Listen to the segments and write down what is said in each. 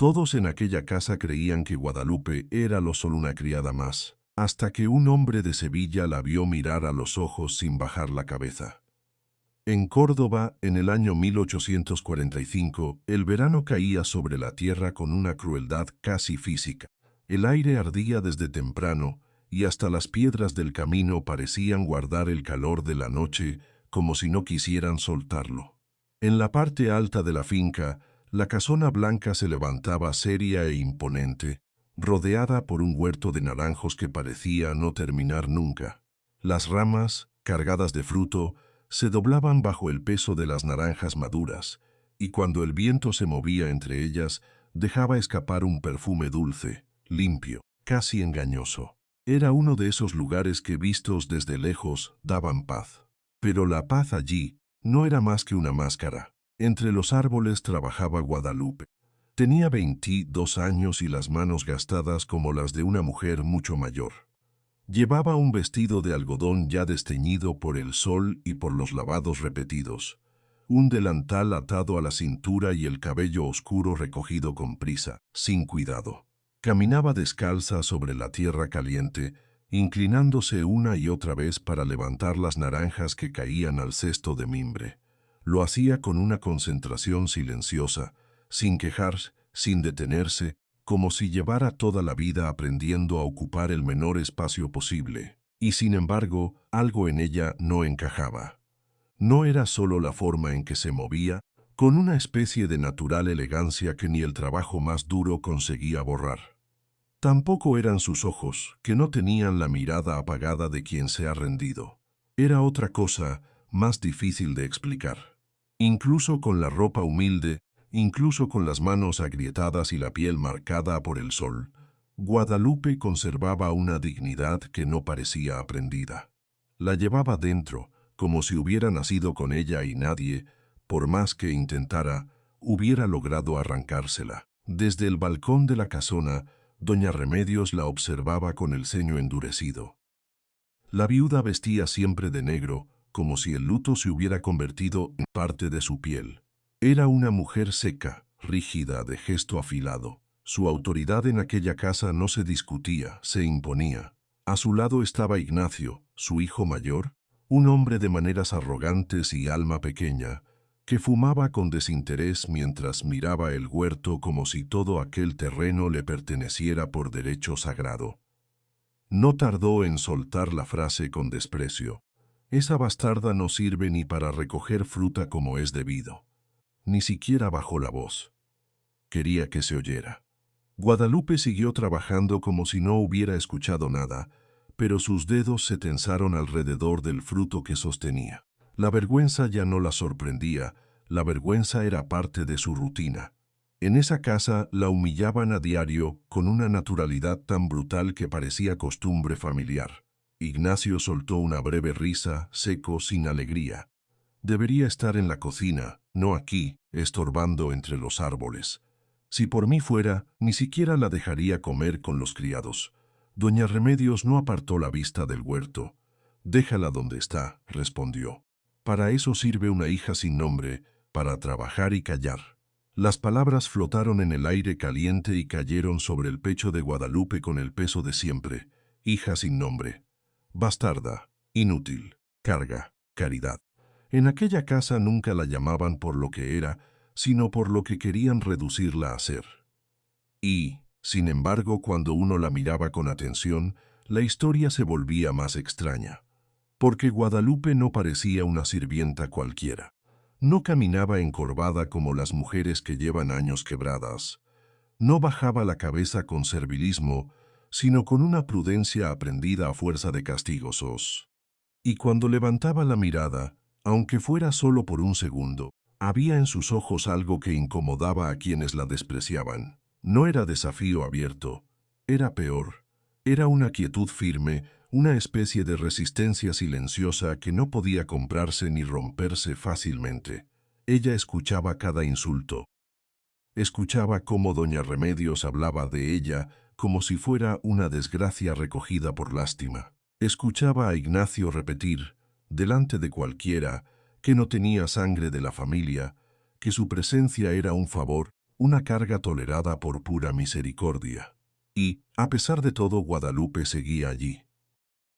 Todos en aquella casa creían que Guadalupe era solo una criada más, hasta que un hombre de Sevilla la vio mirar a los ojos sin bajar la cabeza. En Córdoba, en el año 1845, el verano caía sobre la tierra con una crueldad casi física. El aire ardía desde temprano y hasta las piedras del camino parecían guardar el calor de la noche como si no quisieran soltarlo. En la parte alta de la finca, la casona blanca se levantaba seria e imponente, rodeada por un huerto de naranjos que parecía no terminar nunca. Las ramas, cargadas de fruto, se doblaban bajo el peso de las naranjas maduras, y cuando el viento se movía entre ellas, dejaba escapar un perfume dulce, limpio, casi engañoso. Era uno de esos lugares que, vistos desde lejos, daban paz. Pero la paz allí no era más que una máscara. Entre los árboles trabajaba Guadalupe. Tenía 22 años y las manos gastadas como las de una mujer mucho mayor. Llevaba un vestido de algodón ya desteñido por el sol y por los lavados repetidos, un delantal atado a la cintura y el cabello oscuro recogido con prisa, sin cuidado. Caminaba descalza sobre la tierra caliente, inclinándose una y otra vez para levantar las naranjas que caían al cesto de mimbre. Lo hacía con una concentración silenciosa, sin quejarse, sin detenerse, como si llevara toda la vida aprendiendo a ocupar el menor espacio posible. Y sin embargo, algo en ella no encajaba. No era solo la forma en que se movía, con una especie de natural elegancia que ni el trabajo más duro conseguía borrar. Tampoco eran sus ojos, que no tenían la mirada apagada de quien se ha rendido. Era otra cosa, más difícil de explicar. Incluso con la ropa humilde, incluso con las manos agrietadas y la piel marcada por el sol, Guadalupe conservaba una dignidad que no parecía aprendida. La llevaba dentro, como si hubiera nacido con ella y nadie, por más que intentara, hubiera logrado arrancársela. Desde el balcón de la casona, doña Remedios la observaba con el ceño endurecido. La viuda vestía siempre de negro, como si el luto se hubiera convertido en parte de su piel. Era una mujer seca, rígida, de gesto afilado. Su autoridad en aquella casa no se discutía, se imponía. A su lado estaba Ignacio, su hijo mayor, un hombre de maneras arrogantes y alma pequeña, que fumaba con desinterés mientras miraba el huerto como si todo aquel terreno le perteneciera por derecho sagrado. No tardó en soltar la frase con desprecio. Esa bastarda no sirve ni para recoger fruta como es debido. Ni siquiera bajó la voz. Quería que se oyera. Guadalupe siguió trabajando como si no hubiera escuchado nada, pero sus dedos se tensaron alrededor del fruto que sostenía. La vergüenza ya no la sorprendía, la vergüenza era parte de su rutina. En esa casa la humillaban a diario con una naturalidad tan brutal que parecía costumbre familiar. Ignacio soltó una breve risa, seco, sin alegría. Debería estar en la cocina, no aquí, estorbando entre los árboles. Si por mí fuera, ni siquiera la dejaría comer con los criados. Doña Remedios no apartó la vista del huerto. Déjala donde está, respondió. Para eso sirve una hija sin nombre, para trabajar y callar. Las palabras flotaron en el aire caliente y cayeron sobre el pecho de Guadalupe con el peso de siempre. Hija sin nombre. Bastarda, inútil, carga, caridad. En aquella casa nunca la llamaban por lo que era, sino por lo que querían reducirla a ser. Y, sin embargo, cuando uno la miraba con atención, la historia se volvía más extraña. Porque Guadalupe no parecía una sirvienta cualquiera. No caminaba encorvada como las mujeres que llevan años quebradas. No bajaba la cabeza con servilismo, sino con una prudencia aprendida a fuerza de castigos. Y cuando levantaba la mirada, aunque fuera solo por un segundo, había en sus ojos algo que incomodaba a quienes la despreciaban. No era desafío abierto, era peor. Era una quietud firme, una especie de resistencia silenciosa que no podía comprarse ni romperse fácilmente. Ella escuchaba cada insulto. Escuchaba cómo doña Remedios hablaba de ella como si fuera una desgracia recogida por lástima. Escuchaba a Ignacio repetir, delante de cualquiera, que no tenía sangre de la familia, que su presencia era un favor, una carga tolerada por pura misericordia. Y, a pesar de todo, Guadalupe seguía allí.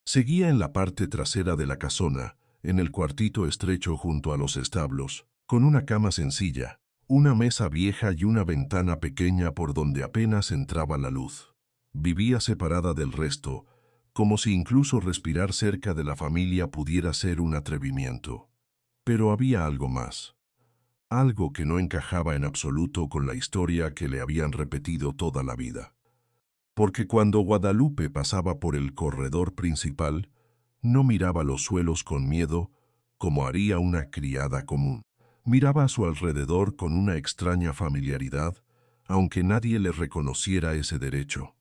Seguía en la parte trasera de la casona, en el cuartito estrecho junto a los establos, con una cama sencilla, una mesa vieja y una ventana pequeña por donde apenas entraba la luz. Vivía separada del resto, como si incluso respirar cerca de la familia pudiera ser un atrevimiento. Pero había algo más. Algo que no encajaba en absoluto con la historia que le habían repetido toda la vida. Porque cuando Guadalupe pasaba por el corredor principal, no miraba los suelos con miedo, como haría una criada común. Miraba a su alrededor con una extraña familiaridad, aunque nadie le reconociera ese derecho.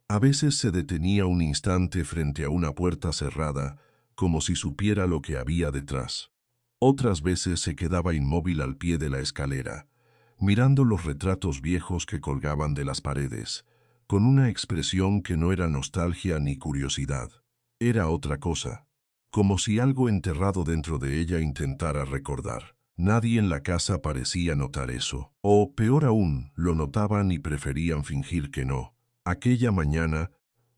A veces se detenía un instante frente a una puerta cerrada, como si supiera lo que había detrás. Otras veces se quedaba inmóvil al pie de la escalera, mirando los retratos viejos que colgaban de las paredes, con una expresión que no era nostalgia ni curiosidad. Era otra cosa, como si algo enterrado dentro de ella intentara recordar. Nadie en la casa parecía notar eso, o, peor aún, lo notaban y preferían fingir que no. Aquella mañana,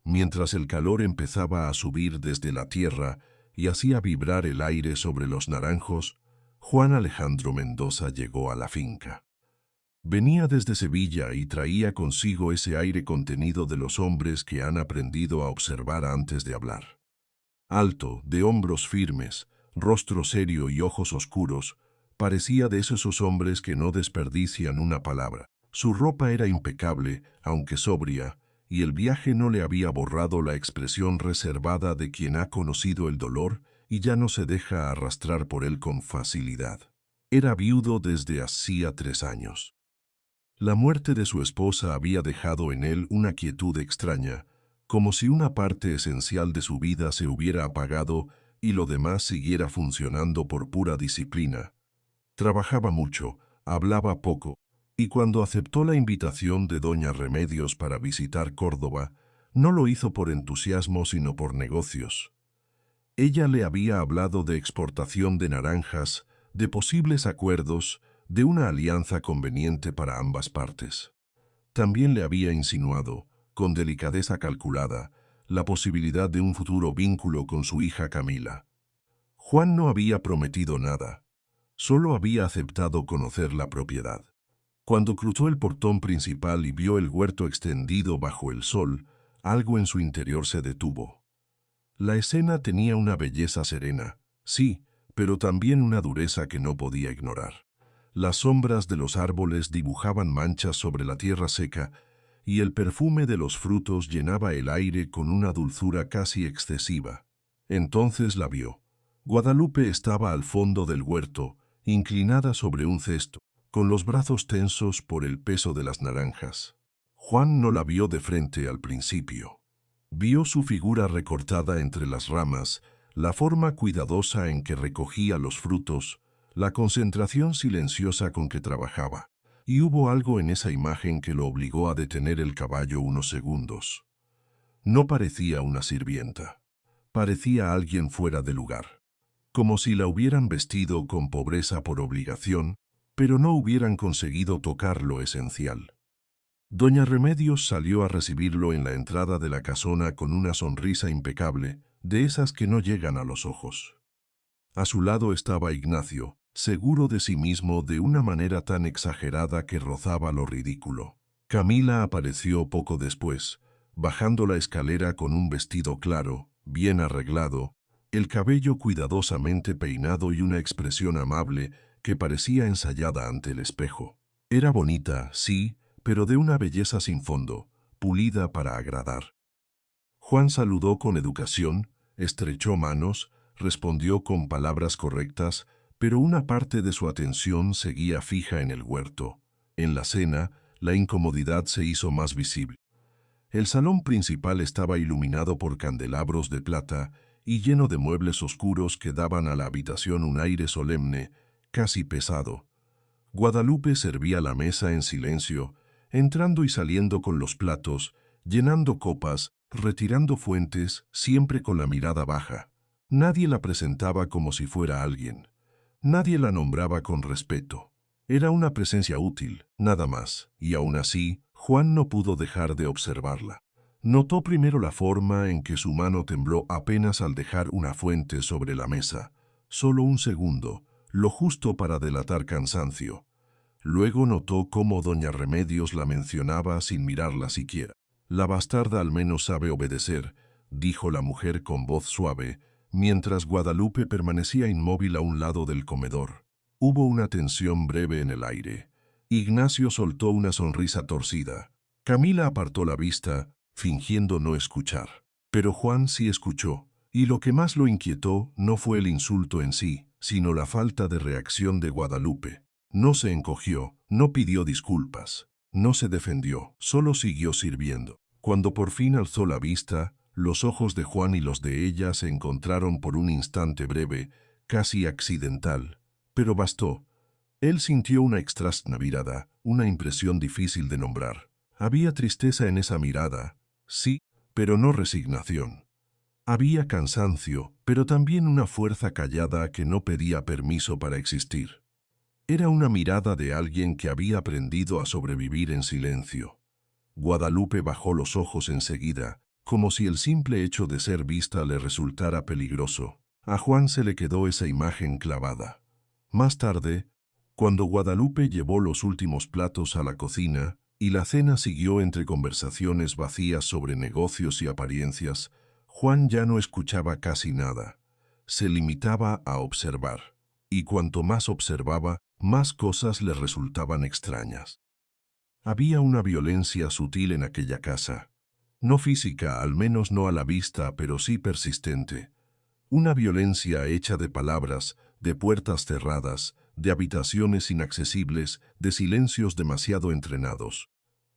mientras el calor empezaba a subir desde la tierra y hacía vibrar el aire sobre los naranjos, Juan Alejandro Mendoza llegó a la finca. Venía desde Sevilla y traía consigo ese aire contenido de los hombres que han aprendido a observar antes de hablar. Alto, de hombros firmes, rostro serio y ojos oscuros, parecía de esos hombres que no desperdician una palabra. Su ropa era impecable, aunque sobria, y el viaje no le había borrado la expresión reservada de quien ha conocido el dolor y ya no se deja arrastrar por él con facilidad. Era viudo desde hacía 3 años. La muerte de su esposa había dejado en él una quietud extraña, como si una parte esencial de su vida se hubiera apagado y lo demás siguiera funcionando por pura disciplina. Trabajaba mucho, hablaba poco, y cuando aceptó la invitación de doña Remedios para visitar Córdoba, no lo hizo por entusiasmo sino por negocios. Ella le había hablado de exportación de naranjas, de posibles acuerdos, de una alianza conveniente para ambas partes. También le había insinuado, con delicadeza calculada, la posibilidad de un futuro vínculo con su hija Camila. Juan no había prometido nada, solo había aceptado conocer la propiedad. Cuando cruzó el portón principal y vio el huerto extendido bajo el sol, algo en su interior se detuvo. La escena tenía una belleza serena, sí, pero también una dureza que no podía ignorar. Las sombras de los árboles dibujaban manchas sobre la tierra seca y el perfume de los frutos llenaba el aire con una dulzura casi excesiva. Entonces la vio. Guadalupe estaba al fondo del huerto, inclinada sobre un cesto, con los brazos tensos por el peso de las naranjas. Juan no la vio de frente al principio. Vio su figura recortada entre las ramas, la forma cuidadosa en que recogía los frutos, la concentración silenciosa con que trabajaba. Y hubo algo en esa imagen que lo obligó a detener el caballo unos segundos. No parecía una sirvienta. Parecía alguien fuera de lugar. Como si la hubieran vestido con pobreza por obligación, pero no hubieran conseguido tocar lo esencial. Doña Remedios salió a recibirlo en la entrada de la casona con una sonrisa impecable, de esas que no llegan a los ojos. A su lado estaba Ignacio, seguro de sí mismo de una manera tan exagerada que rozaba lo ridículo. Camila apareció poco después, bajando la escalera con un vestido claro, bien arreglado, el cabello cuidadosamente peinado y una expresión amable que parecía ensayada ante el espejo. Era bonita, sí, pero de una belleza sin fondo, pulida para agradar. Juan saludó con educación, estrechó manos, respondió con palabras correctas, pero una parte de su atención seguía fija en el huerto. En la cena, la incomodidad se hizo más visible. El salón principal estaba iluminado por candelabros de plata y lleno de muebles oscuros que daban a la habitación un aire solemne, casi pesado. Guadalupe servía la mesa en silencio, entrando y saliendo con los platos, llenando copas, retirando fuentes, siempre con la mirada baja. Nadie la presentaba como si fuera alguien. Nadie la nombraba con respeto. Era una presencia útil, nada más, y aún así, Juan no pudo dejar de observarla. Notó primero la forma en que su mano tembló apenas al dejar una fuente sobre la mesa. Solo un segundo, lo justo para delatar cansancio. Luego notó cómo doña Remedios la mencionaba sin mirarla siquiera. «La bastarda al menos sabe obedecer», dijo la mujer con voz suave, mientras Guadalupe permanecía inmóvil a un lado del comedor. Hubo una tensión breve en el aire. Ignacio soltó una sonrisa torcida. Camila apartó la vista, fingiendo no escuchar. Pero Juan sí escuchó, y lo que más lo inquietó no fue el insulto en sí, sino la falta de reacción de Guadalupe. No se encogió, no pidió disculpas, no se defendió, solo siguió sirviendo. Cuando por fin alzó la vista, los ojos de Juan y los de ella se encontraron por un instante breve, casi accidental, pero bastó. Él sintió una extraña mirada, una impresión difícil de nombrar. Había tristeza en esa mirada, sí, pero no resignación. Había cansancio, pero también una fuerza callada que no pedía permiso para existir. Era una mirada de alguien que había aprendido a sobrevivir en silencio. Guadalupe bajó los ojos enseguida, como si el simple hecho de ser vista le resultara peligroso. A Juan se le quedó esa imagen clavada. Más tarde, cuando Guadalupe llevó los últimos platos a la cocina y la cena siguió entre conversaciones vacías sobre negocios y apariencias, Juan ya no escuchaba casi nada. Se limitaba a observar. Y cuanto más observaba, más cosas le resultaban extrañas. Había una violencia sutil en aquella casa. No física, al menos no a la vista, pero sí persistente. Una violencia hecha de palabras, de puertas cerradas, de habitaciones inaccesibles, de silencios demasiado entrenados.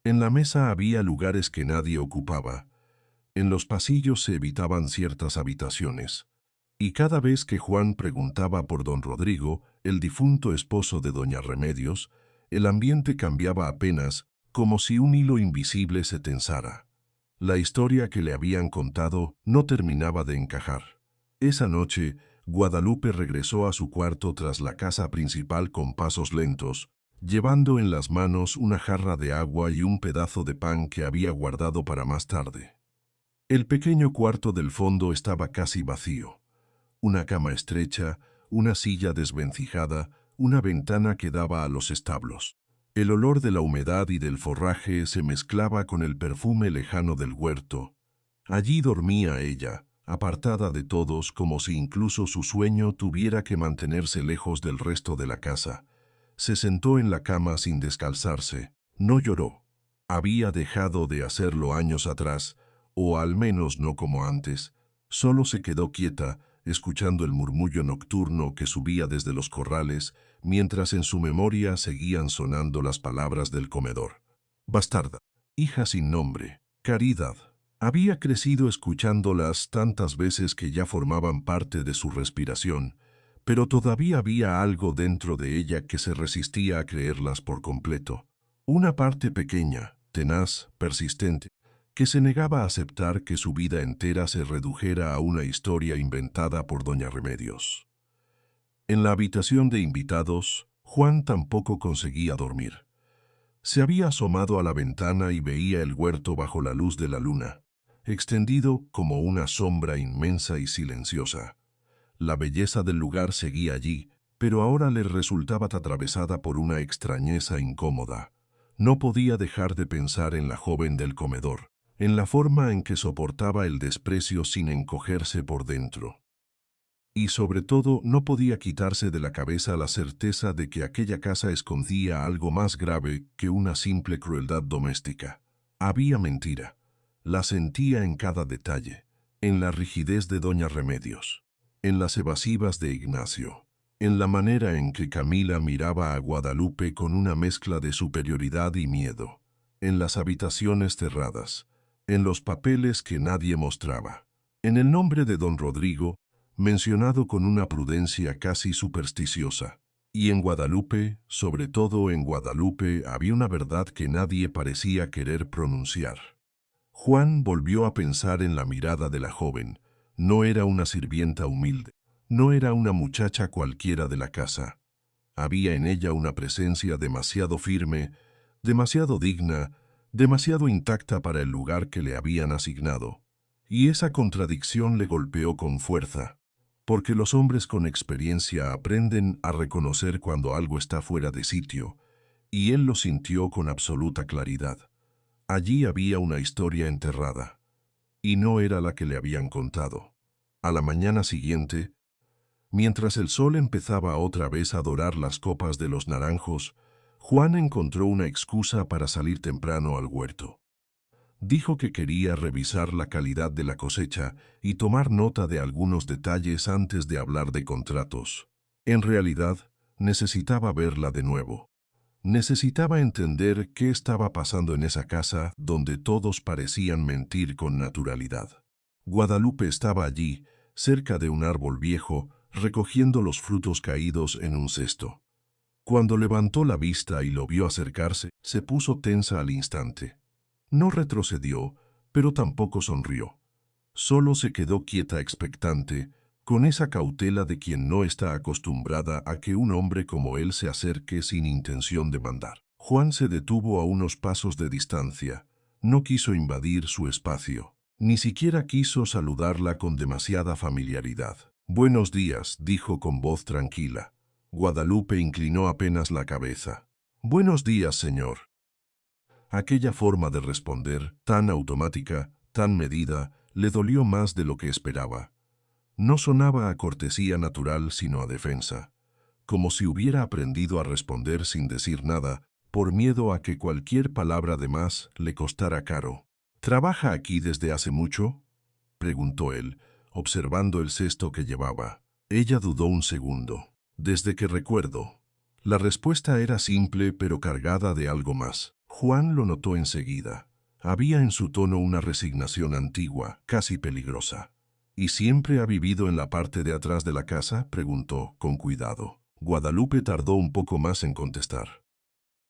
En la mesa había lugares que nadie ocupaba. En los pasillos se evitaban ciertas habitaciones. Y cada vez que Juan preguntaba por don Rodrigo, el difunto esposo de doña Remedios, el ambiente cambiaba apenas, como si un hilo invisible se tensara. La historia que le habían contado no terminaba de encajar. Esa noche, Guadalupe regresó a su cuarto tras la casa principal con pasos lentos, llevando en las manos una jarra de agua y un pedazo de pan que había guardado para más tarde. El pequeño cuarto del fondo estaba casi vacío. Una cama estrecha, una silla desvencijada, una ventana que daba a los establos. El olor de la humedad y del forraje se mezclaba con el perfume lejano del huerto. Allí dormía ella, apartada de todos, como si incluso su sueño tuviera que mantenerse lejos del resto de la casa. Se sentó en la cama sin descalzarse. No lloró. Había dejado de hacerlo años atrás, o al menos no como antes. Solo se quedó quieta, escuchando el murmullo nocturno que subía desde los corrales, mientras en su memoria seguían sonando las palabras del comedor. Bastarda, hija sin nombre, caridad. Había crecido escuchándolas tantas veces que ya formaban parte de su respiración, pero todavía había algo dentro de ella que se resistía a creerlas por completo. Una parte pequeña, tenaz, persistente, que se negaba a aceptar que su vida entera se redujera a una historia inventada por doña Remedios. En la habitación de invitados, Juan tampoco conseguía dormir. Se había asomado a la ventana y veía el huerto bajo la luz de la luna, extendido como una sombra inmensa y silenciosa. La belleza del lugar seguía allí, pero ahora le resultaba atravesada por una extrañeza incómoda. No podía dejar de pensar en la joven del comedor, en la forma en que soportaba el desprecio sin encogerse por dentro. Y sobre todo no podía quitarse de la cabeza la certeza de que aquella casa escondía algo más grave que una simple crueldad doméstica. Había mentira. La sentía en cada detalle, en la rigidez de doña Remedios, en las evasivas de Ignacio, en la manera en que Camila miraba a Guadalupe con una mezcla de superioridad y miedo, en las habitaciones cerradas, en los papeles que nadie mostraba, en el nombre de don Rodrigo, mencionado con una prudencia casi supersticiosa. Y en Guadalupe, sobre todo en Guadalupe, había una verdad que nadie parecía querer pronunciar. Juan volvió a pensar en la mirada de la joven. No era una sirvienta humilde, no era una muchacha cualquiera de la casa. Había en ella una presencia demasiado firme, demasiado digna, demasiado intacta para el lugar que le habían asignado. Y esa contradicción le golpeó con fuerza, porque los hombres con experiencia aprenden a reconocer cuando algo está fuera de sitio, y él lo sintió con absoluta claridad. Allí había una historia enterrada, y no era la que le habían contado. A la mañana siguiente, mientras el sol empezaba otra vez a dorar las copas de los naranjos, Juan encontró una excusa para salir temprano al huerto. Dijo que quería revisar la calidad de la cosecha y tomar nota de algunos detalles antes de hablar de contratos. En realidad, necesitaba verla de nuevo. Necesitaba entender qué estaba pasando en esa casa donde todos parecían mentir con naturalidad. Guadalupe estaba allí, cerca de un árbol viejo, recogiendo los frutos caídos en un cesto. Cuando levantó la vista y lo vio acercarse, se puso tensa al instante. No retrocedió, pero tampoco sonrió. Solo se quedó quieta expectante, con esa cautela de quien no está acostumbrada a que un hombre como él se acerque sin intención de mandar. Juan se detuvo a unos pasos de distancia. No quiso invadir su espacio. Ni siquiera quiso saludarla con demasiada familiaridad. «Buenos días», dijo con voz tranquila. Guadalupe inclinó apenas la cabeza. «Buenos días, señor». Aquella forma de responder, tan automática, tan medida, le dolió más de lo que esperaba. No sonaba a cortesía natural, sino a defensa, como si hubiera aprendido a responder sin decir nada, por miedo a que cualquier palabra de más le costara caro. «¿Trabaja aquí desde hace mucho?», preguntó él, observando el cesto que llevaba. Ella dudó un segundo. «Desde que recuerdo». La respuesta era simple, pero cargada de algo más. Juan lo notó enseguida. Había en su tono una resignación antigua, casi peligrosa. «¿Y siempre ha vivido en la parte de atrás de la casa?», preguntó, con cuidado. Guadalupe tardó un poco más en contestar.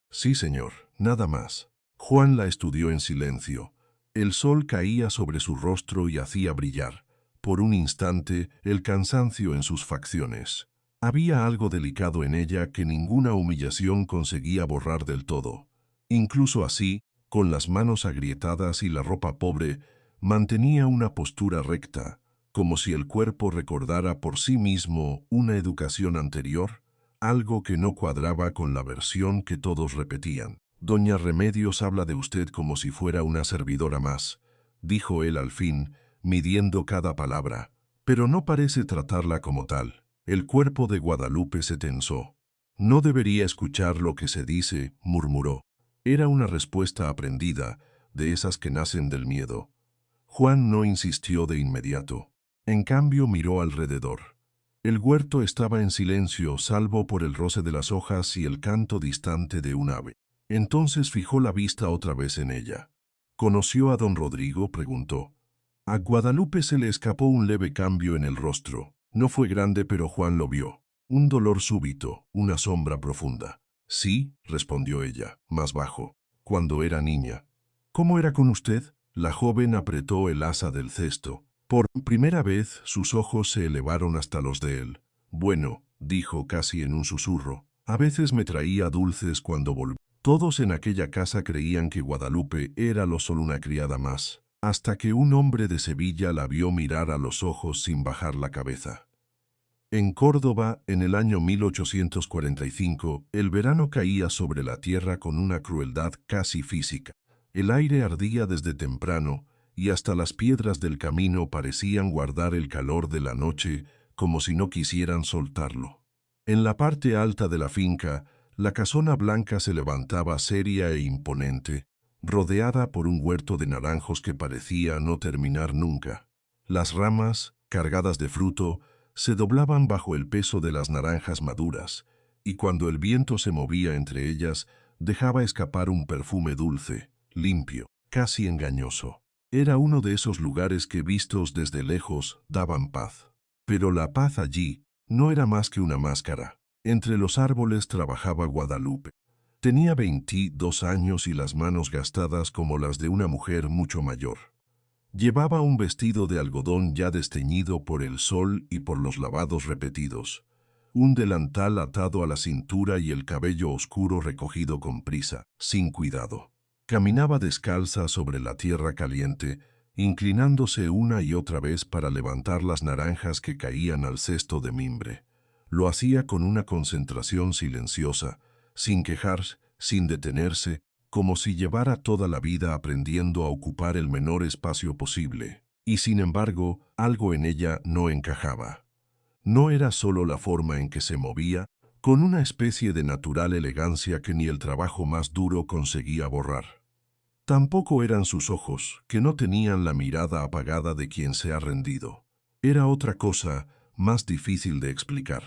«Sí, señor, nada más». Juan la estudió en silencio. El sol caía sobre su rostro y hacía brillar, por un instante, el cansancio en sus facciones. Había algo delicado en ella que ninguna humillación conseguía borrar del todo. Incluso así, con las manos agrietadas y la ropa pobre, mantenía una postura recta, como si el cuerpo recordara por sí mismo una educación anterior, algo que no cuadraba con la versión que todos repetían. «Doña Remedios habla de usted como si fuera una servidora más», dijo él al fin, midiendo cada palabra, «pero no parece tratarla como tal». El cuerpo de Guadalupe se tensó. «No debería escuchar lo que se dice», murmuró. Era una respuesta aprendida, de esas que nacen del miedo. Juan no insistió de inmediato. En cambio miró alrededor. El huerto estaba en silencio, salvo por el roce de las hojas y el canto distante de un ave. Entonces fijó la vista otra vez en ella. «¿Conoció a don Rodrigo?», preguntó. A Guadalupe se le escapó un leve cambio en el rostro. No fue grande, pero Juan lo vio. Un dolor súbito, una sombra profunda. «Sí», respondió ella, más bajo, «cuando era niña». «¿Cómo era con usted?». La joven apretó el asa del cesto. Por primera vez sus ojos se elevaron hasta los de él. «Bueno», dijo casi en un susurro, «a veces me traía dulces cuando volví». Todos en aquella casa creían que Guadalupe era solo una criada más, hasta que un hombre de Sevilla la vio mirar a los ojos sin bajar la cabeza. En Córdoba, en el año 1845, el verano caía sobre la tierra con una crueldad casi física. El aire ardía desde temprano y hasta las piedras del camino parecían guardar el calor de la noche como si no quisieran soltarlo. En la parte alta de la finca, la casona blanca se levantaba seria e imponente, rodeada por un huerto de naranjos que parecía no terminar nunca. Las ramas, cargadas de fruto, se doblaban bajo el peso de las naranjas maduras, y cuando el viento se movía entre ellas, dejaba escapar un perfume dulce, limpio, casi engañoso. Era uno de esos lugares que, vistos desde lejos, daban paz. Pero la paz allí no era más que una máscara. Entre los árboles trabajaba Guadalupe. Tenía 22 años y las manos gastadas como las de una mujer mucho mayor. Llevaba un vestido de algodón ya desteñido por el sol y por los lavados repetidos, un delantal atado a la cintura y el cabello oscuro recogido con prisa, sin cuidado. Caminaba descalza sobre la tierra caliente, inclinándose una y otra vez para levantar las naranjas que caían al cesto de mimbre. Lo hacía con una concentración silenciosa, sin quejarse, sin detenerse, como si llevara toda la vida aprendiendo a ocupar el menor espacio posible. Y sin embargo, algo en ella no encajaba. No era solo la forma en que se movía, con una especie de natural elegancia que ni el trabajo más duro conseguía borrar. Tampoco eran sus ojos, que no tenían la mirada apagada de quien se ha rendido. Era otra cosa, más difícil de explicar.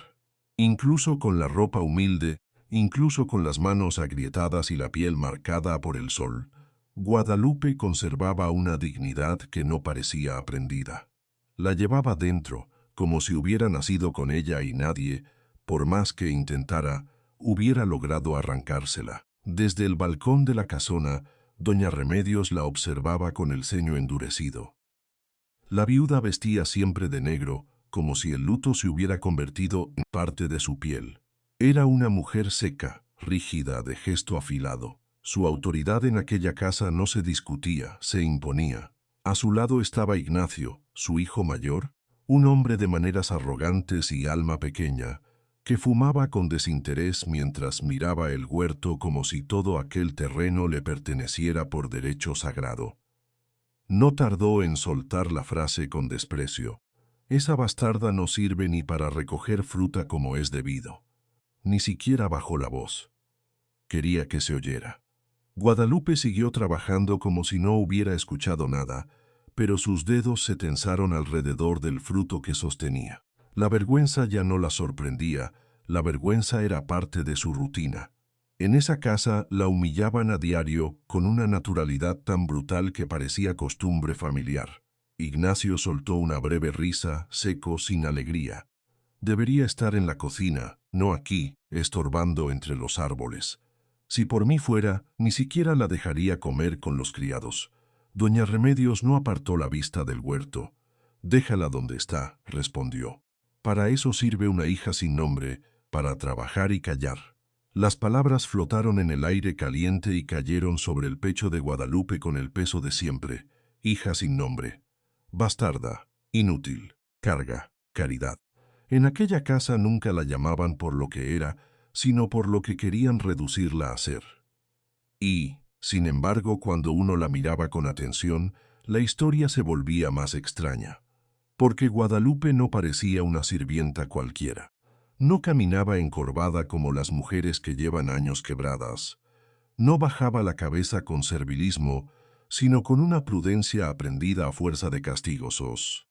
Incluso con la ropa humilde, incluso con las manos agrietadas y la piel marcada por el sol, Guadalupe conservaba una dignidad que no parecía aprendida. La llevaba dentro, como si hubiera nacido con ella y nadie, por más que intentara, hubiera logrado arrancársela. Desde el balcón de la casona, doña Remedios la observaba con el ceño endurecido. La viuda vestía siempre de negro, como si el luto se hubiera convertido en parte de su piel. Era una mujer seca, rígida, de gesto afilado. Su autoridad en aquella casa no se discutía, se imponía. A su lado estaba Ignacio, su hijo mayor, un hombre de maneras arrogantes y alma pequeña, que fumaba con desinterés mientras miraba el huerto como si todo aquel terreno le perteneciera por derecho sagrado. No tardó en soltar la frase con desprecio. Esa bastarda no sirve ni para recoger fruta como es debido. Ni siquiera bajó la voz. Quería que se oyera. Guadalupe siguió trabajando como si no hubiera escuchado nada, pero sus dedos se tensaron alrededor del fruto que sostenía. La vergüenza ya no la sorprendía, la vergüenza era parte de su rutina. En esa casa la humillaban a diario con una naturalidad tan brutal que parecía costumbre familiar. Ignacio soltó una breve risa, seco, sin alegría. Debería estar en la cocina, no aquí, estorbando entre los árboles. Si por mí fuera, ni siquiera la dejaría comer con los criados. Doña Remedios no apartó la vista del huerto. «Déjala donde está», respondió. «Para eso sirve una hija sin nombre, para trabajar y callar». Las palabras flotaron en el aire caliente y cayeron sobre el pecho de Guadalupe con el peso de siempre. Hija sin nombre. Bastarda. Inútil. Carga. Caridad. En aquella casa nunca la llamaban por lo que era, sino por lo que querían reducirla a ser. Y, sin embargo, cuando uno la miraba con atención, la historia se volvía más extraña. Porque Guadalupe no parecía una sirvienta cualquiera. No caminaba encorvada como las mujeres que llevan años quebradas. No bajaba la cabeza con servilismo, sino con una prudencia aprendida a fuerza de castigos.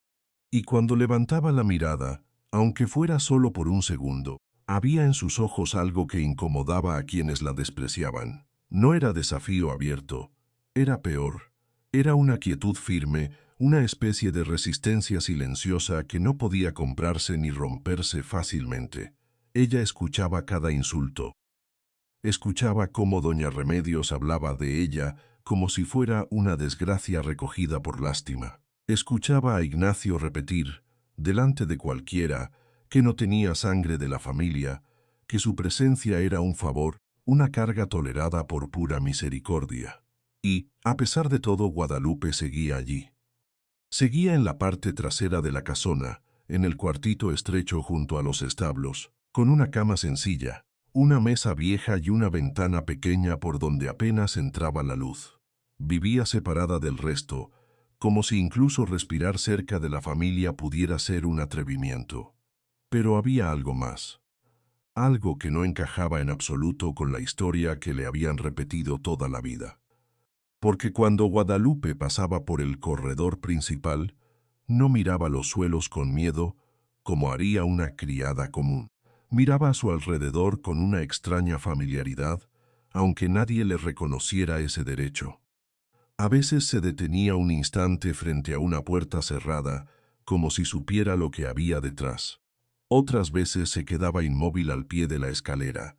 Y cuando levantaba la mirada, aunque fuera solo por un segundo, había en sus ojos algo que incomodaba a quienes la despreciaban. No era desafío abierto, era peor. Era una quietud firme, una especie de resistencia silenciosa que no podía comprarse ni romperse fácilmente. Ella escuchaba cada insulto. Escuchaba cómo doña Remedios hablaba de ella como si fuera una desgracia recogida por lástima. Escuchaba a Ignacio repetir, delante de cualquiera, que no tenía sangre de la familia, que su presencia era un favor, una carga tolerada por pura misericordia. Y, a pesar de todo, Guadalupe seguía allí. Seguía en la parte trasera de la casona, en el cuartito estrecho junto a los establos, con una cama sencilla, una mesa vieja y una ventana pequeña por donde apenas entraba la luz. Vivía separada del resto, como si incluso respirar cerca de la familia pudiera ser un atrevimiento. Pero había algo más. Algo que no encajaba en absoluto con la historia que le habían repetido toda la vida. Porque cuando Guadalupe pasaba por el corredor principal, no miraba los suelos con miedo, como haría una criada común. Miraba a su alrededor con una extraña familiaridad, aunque nadie le reconociera ese derecho. A veces se detenía un instante frente a una puerta cerrada, como si supiera lo que había detrás. Otras veces se quedaba inmóvil al pie de la escalera,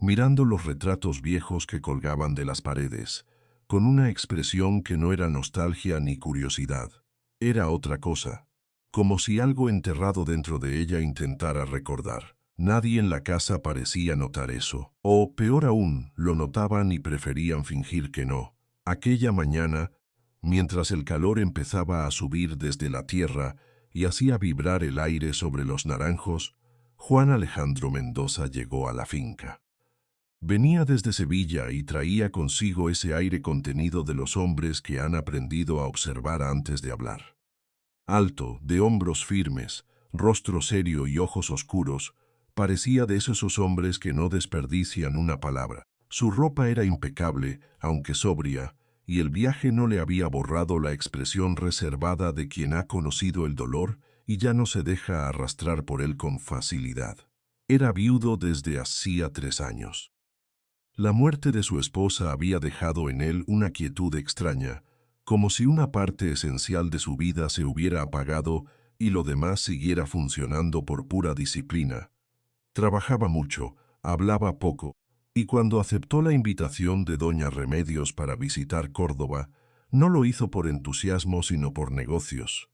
mirando los retratos viejos que colgaban de las paredes, con una expresión que no era nostalgia ni curiosidad. Era otra cosa, como si algo enterrado dentro de ella intentara recordar. Nadie en la casa parecía notar eso. O, peor aún, lo notaban y preferían fingir que no. Aquella mañana, mientras el calor empezaba a subir desde la tierra y hacía vibrar el aire sobre los naranjos, Juan Alejandro Mendoza llegó a la finca. Venía desde Sevilla y traía consigo ese aire contenido de los hombres que han aprendido a observar antes de hablar. Alto, de hombros firmes, rostro serio y ojos oscuros, parecía de esos hombres que no desperdician una palabra. Su ropa era impecable, aunque sobria, y el viaje no le había borrado la expresión reservada de quien ha conocido el dolor y ya no se deja arrastrar por él con facilidad. Era viudo desde hacía 3 años. La muerte de su esposa había dejado en él una quietud extraña, como si una parte esencial de su vida se hubiera apagado y lo demás siguiera funcionando por pura disciplina. Trabajaba mucho, hablaba poco, y cuando aceptó la invitación de doña Remedios para visitar Córdoba, no lo hizo por entusiasmo sino por negocios.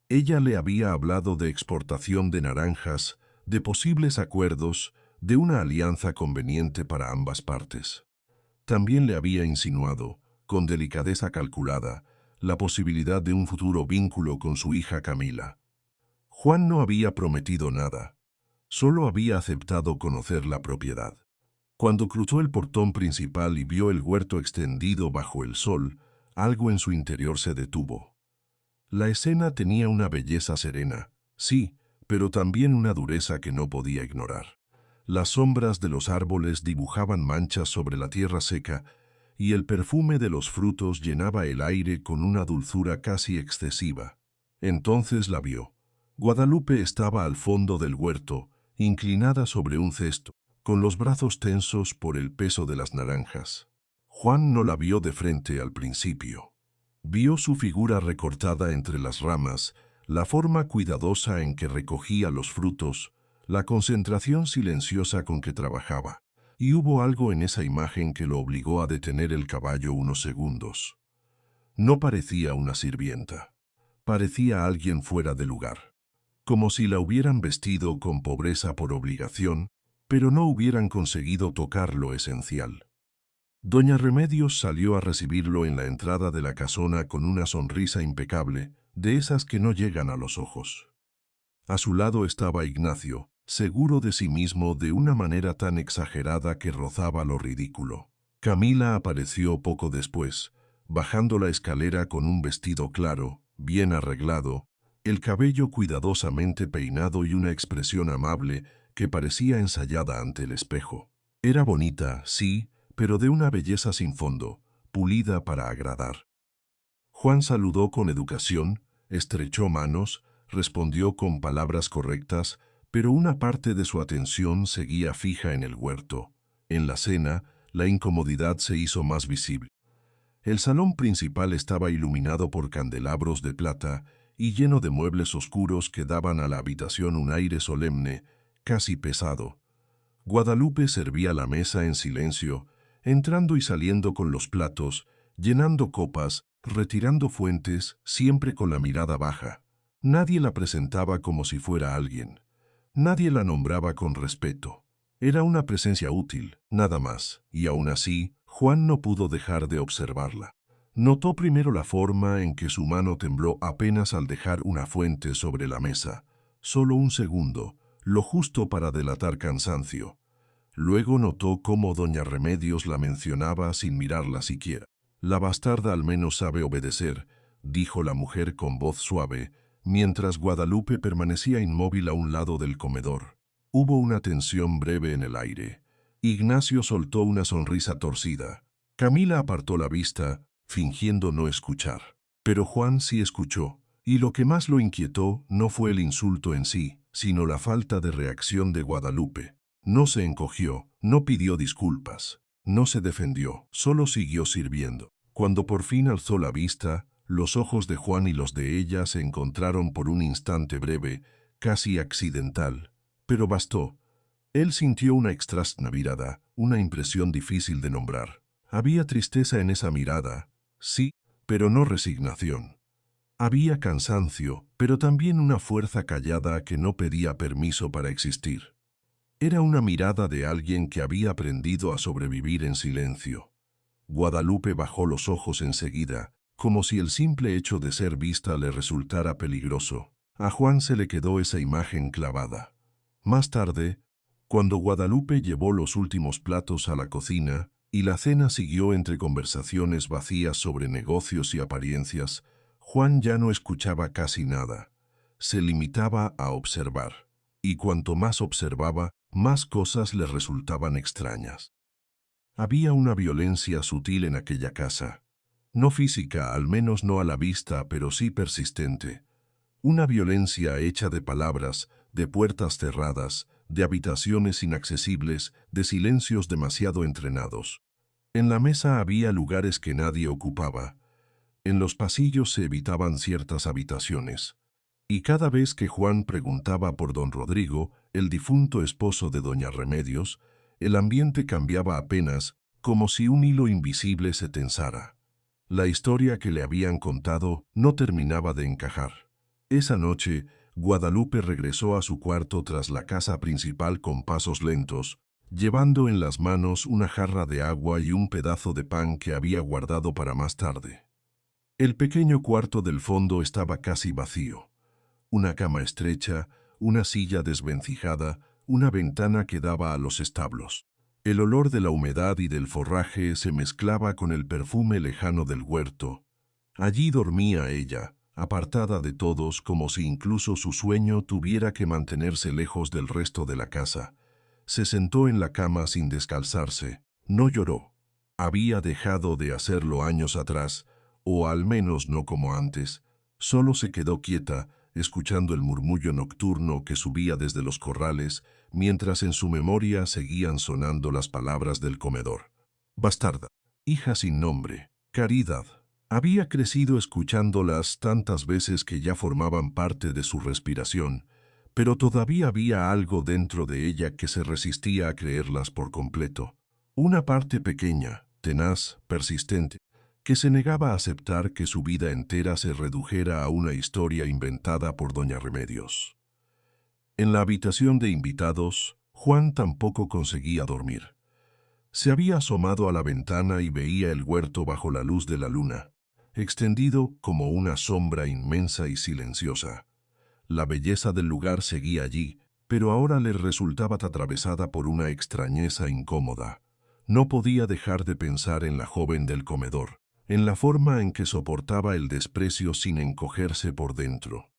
Ella le había hablado de exportación de naranjas, de posibles acuerdos, de una alianza conveniente para ambas partes. También le había insinuado, con delicadeza calculada, la posibilidad de un futuro vínculo con su hija Camila. Juan no había prometido nada, solo había aceptado conocer la propiedad. Cuando cruzó el portón principal y vio el huerto extendido bajo el sol, algo en su interior se detuvo. La escena tenía una belleza serena, sí, pero también una dureza que no podía ignorar. Las sombras de los árboles dibujaban manchas sobre la tierra seca y el perfume de los frutos llenaba el aire con una dulzura casi excesiva. Entonces la vio. Guadalupe estaba al fondo del huerto, inclinada sobre un cesto, con los brazos tensos por el peso de las naranjas. Juan no la vio de frente al principio. Vio su figura recortada entre las ramas, la forma cuidadosa en que recogía los frutos, la concentración silenciosa con que trabajaba. Y hubo algo en esa imagen que lo obligó a detener el caballo unos segundos. No parecía una sirvienta. Parecía alguien fuera de lugar. Como si la hubieran vestido con pobreza por obligación, pero no hubieran conseguido tocar lo esencial. Doña Remedios salió a recibirlo en la entrada de la casona con una sonrisa impecable, de esas que no llegan a los ojos. A su lado estaba Ignacio, seguro de sí mismo de una manera tan exagerada que rozaba lo ridículo. Camila apareció poco después, bajando la escalera con un vestido claro, bien arreglado, el cabello cuidadosamente peinado y una expresión amable que parecía ensayada ante el espejo. Era bonita, sí, pero de una belleza sin fondo, pulida para agradar. Juan saludó con educación, estrechó manos, respondió con palabras correctas, pero una parte de su atención seguía fija en el huerto. En la cena, la incomodidad se hizo más visible. El salón principal estaba iluminado por candelabros de plata y lleno de muebles oscuros que daban a la habitación un aire solemne, casi pesado. Guadalupe servía la mesa en silencio, entrando y saliendo con los platos, llenando copas, retirando fuentes, siempre con la mirada baja. Nadie la presentaba como si fuera alguien. Nadie la nombraba con respeto. Era una presencia útil, nada más, y aún así, Juan no pudo dejar de observarla. Notó primero la forma en que su mano tembló apenas al dejar una fuente sobre la mesa. Solo un segundo, lo justo para delatar cansancio. Luego notó cómo doña Remedios la mencionaba sin mirarla siquiera. «La bastarda al menos sabe obedecer», dijo la mujer con voz suave, mientras Guadalupe permanecía inmóvil a un lado del comedor. Hubo una tensión breve en el aire. Ignacio soltó una sonrisa torcida. Camila apartó la vista, fingiendo no escuchar. Pero Juan sí escuchó, y lo que más lo inquietó no fue el insulto en sí, sino la falta de reacción de Guadalupe. No se encogió, no pidió disculpas, no se defendió, solo siguió sirviendo. Cuando por fin alzó la vista, los ojos de Juan y los de ella se encontraron por un instante breve, casi accidental, pero bastó. Él sintió una extraña mirada, una impresión difícil de nombrar. Había tristeza en esa mirada, sí, pero no resignación. Había cansancio, pero también una fuerza callada que no pedía permiso para existir. Era una mirada de alguien que había aprendido a sobrevivir en silencio. Guadalupe bajó los ojos enseguida, como si el simple hecho de ser vista le resultara peligroso. A Juan se le quedó esa imagen clavada. Más tarde, cuando Guadalupe llevó los últimos platos a la cocina y la cena siguió entre conversaciones vacías sobre negocios y apariencias, Juan ya no escuchaba casi nada. Se limitaba a observar. Y cuanto más observaba, más cosas le resultaban extrañas. Había una violencia sutil en aquella casa. No física, al menos no a la vista, pero sí persistente. Una violencia hecha de palabras, de puertas cerradas, de habitaciones inaccesibles, de silencios demasiado entrenados. En la mesa había lugares que nadie ocupaba. En los pasillos se evitaban ciertas habitaciones. Y cada vez que Juan preguntaba por don Rodrigo, el difunto esposo de doña Remedios, el ambiente cambiaba apenas, como si un hilo invisible se tensara. La historia que le habían contado no terminaba de encajar. Esa noche, Guadalupe regresó a su cuarto tras la casa principal con pasos lentos, llevando en las manos una jarra de agua y un pedazo de pan que había guardado para más tarde. El pequeño cuarto del fondo estaba casi vacío. Una cama estrecha, una silla desvencijada, una ventana que daba a los establos. El olor de la humedad y del forraje se mezclaba con el perfume lejano del huerto. Allí dormía ella, apartada de todos como si incluso su sueño tuviera que mantenerse lejos del resto de la casa. Se sentó en la cama sin descalzarse. No lloró. Había dejado de hacerlo años atrás, o al menos no como antes. Solo se quedó quieta, escuchando el murmullo nocturno que subía desde los corrales, mientras en su memoria seguían sonando las palabras del comedor. Bastarda, hija sin nombre, caridad. Había crecido escuchándolas tantas veces que ya formaban parte de su respiración, pero todavía había algo dentro de ella que se resistía a creerlas por completo. Una parte pequeña, tenaz, persistente, que se negaba a aceptar que su vida entera se redujera a una historia inventada por doña Remedios. En la habitación de invitados, Juan tampoco conseguía dormir. Se había asomado a la ventana y veía el huerto bajo la luz de la luna, extendido como una sombra inmensa y silenciosa. La belleza del lugar seguía allí, pero ahora le resultaba atravesada por una extrañeza incómoda. No podía dejar de pensar en la joven del comedor, en la forma en que soportaba el desprecio sin encogerse por dentro.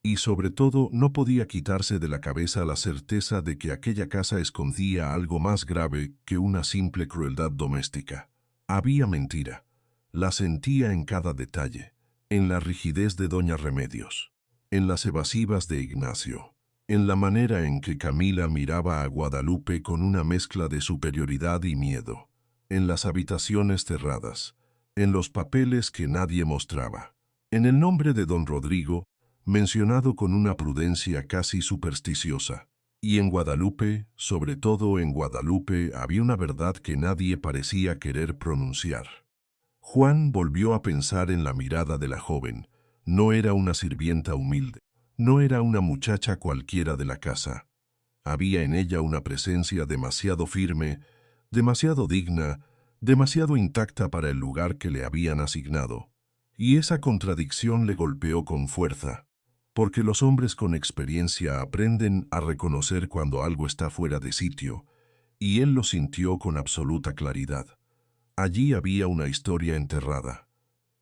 Y sobre todo no podía quitarse de la cabeza la certeza de que aquella casa escondía algo más grave que una simple crueldad doméstica. Había mentira. La sentía en cada detalle, en la rigidez de doña Remedios, en las evasivas de Ignacio, en la manera en que Camila miraba a Guadalupe con una mezcla de superioridad y miedo, en las habitaciones cerradas, en los papeles que nadie mostraba, en el nombre de don Rodrigo, mencionado con una prudencia casi supersticiosa. Y en Guadalupe, sobre todo en Guadalupe, había una verdad que nadie parecía querer pronunciar. Juan volvió a pensar en la mirada de la joven. No era una sirvienta humilde, no era una muchacha cualquiera de la casa. Había en ella una presencia demasiado firme, demasiado digna, demasiado intacta para el lugar que le habían asignado. Y esa contradicción le golpeó con fuerza, porque los hombres con experiencia aprenden a reconocer cuando algo está fuera de sitio, y él lo sintió con absoluta claridad. Allí había una historia enterrada,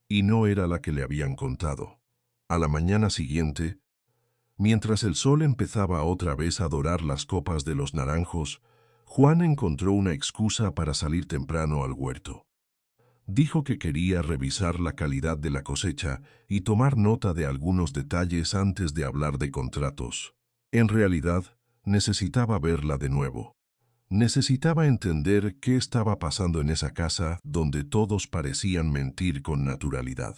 y no era la que le habían contado. A la mañana siguiente, mientras el sol empezaba otra vez a dorar las copas de los naranjos, Juan encontró una excusa para salir temprano al huerto. Dijo que quería revisar la calidad de la cosecha y tomar nota de algunos detalles antes de hablar de contratos. En realidad, necesitaba verla de nuevo. Necesitaba entender qué estaba pasando en esa casa donde todos parecían mentir con naturalidad.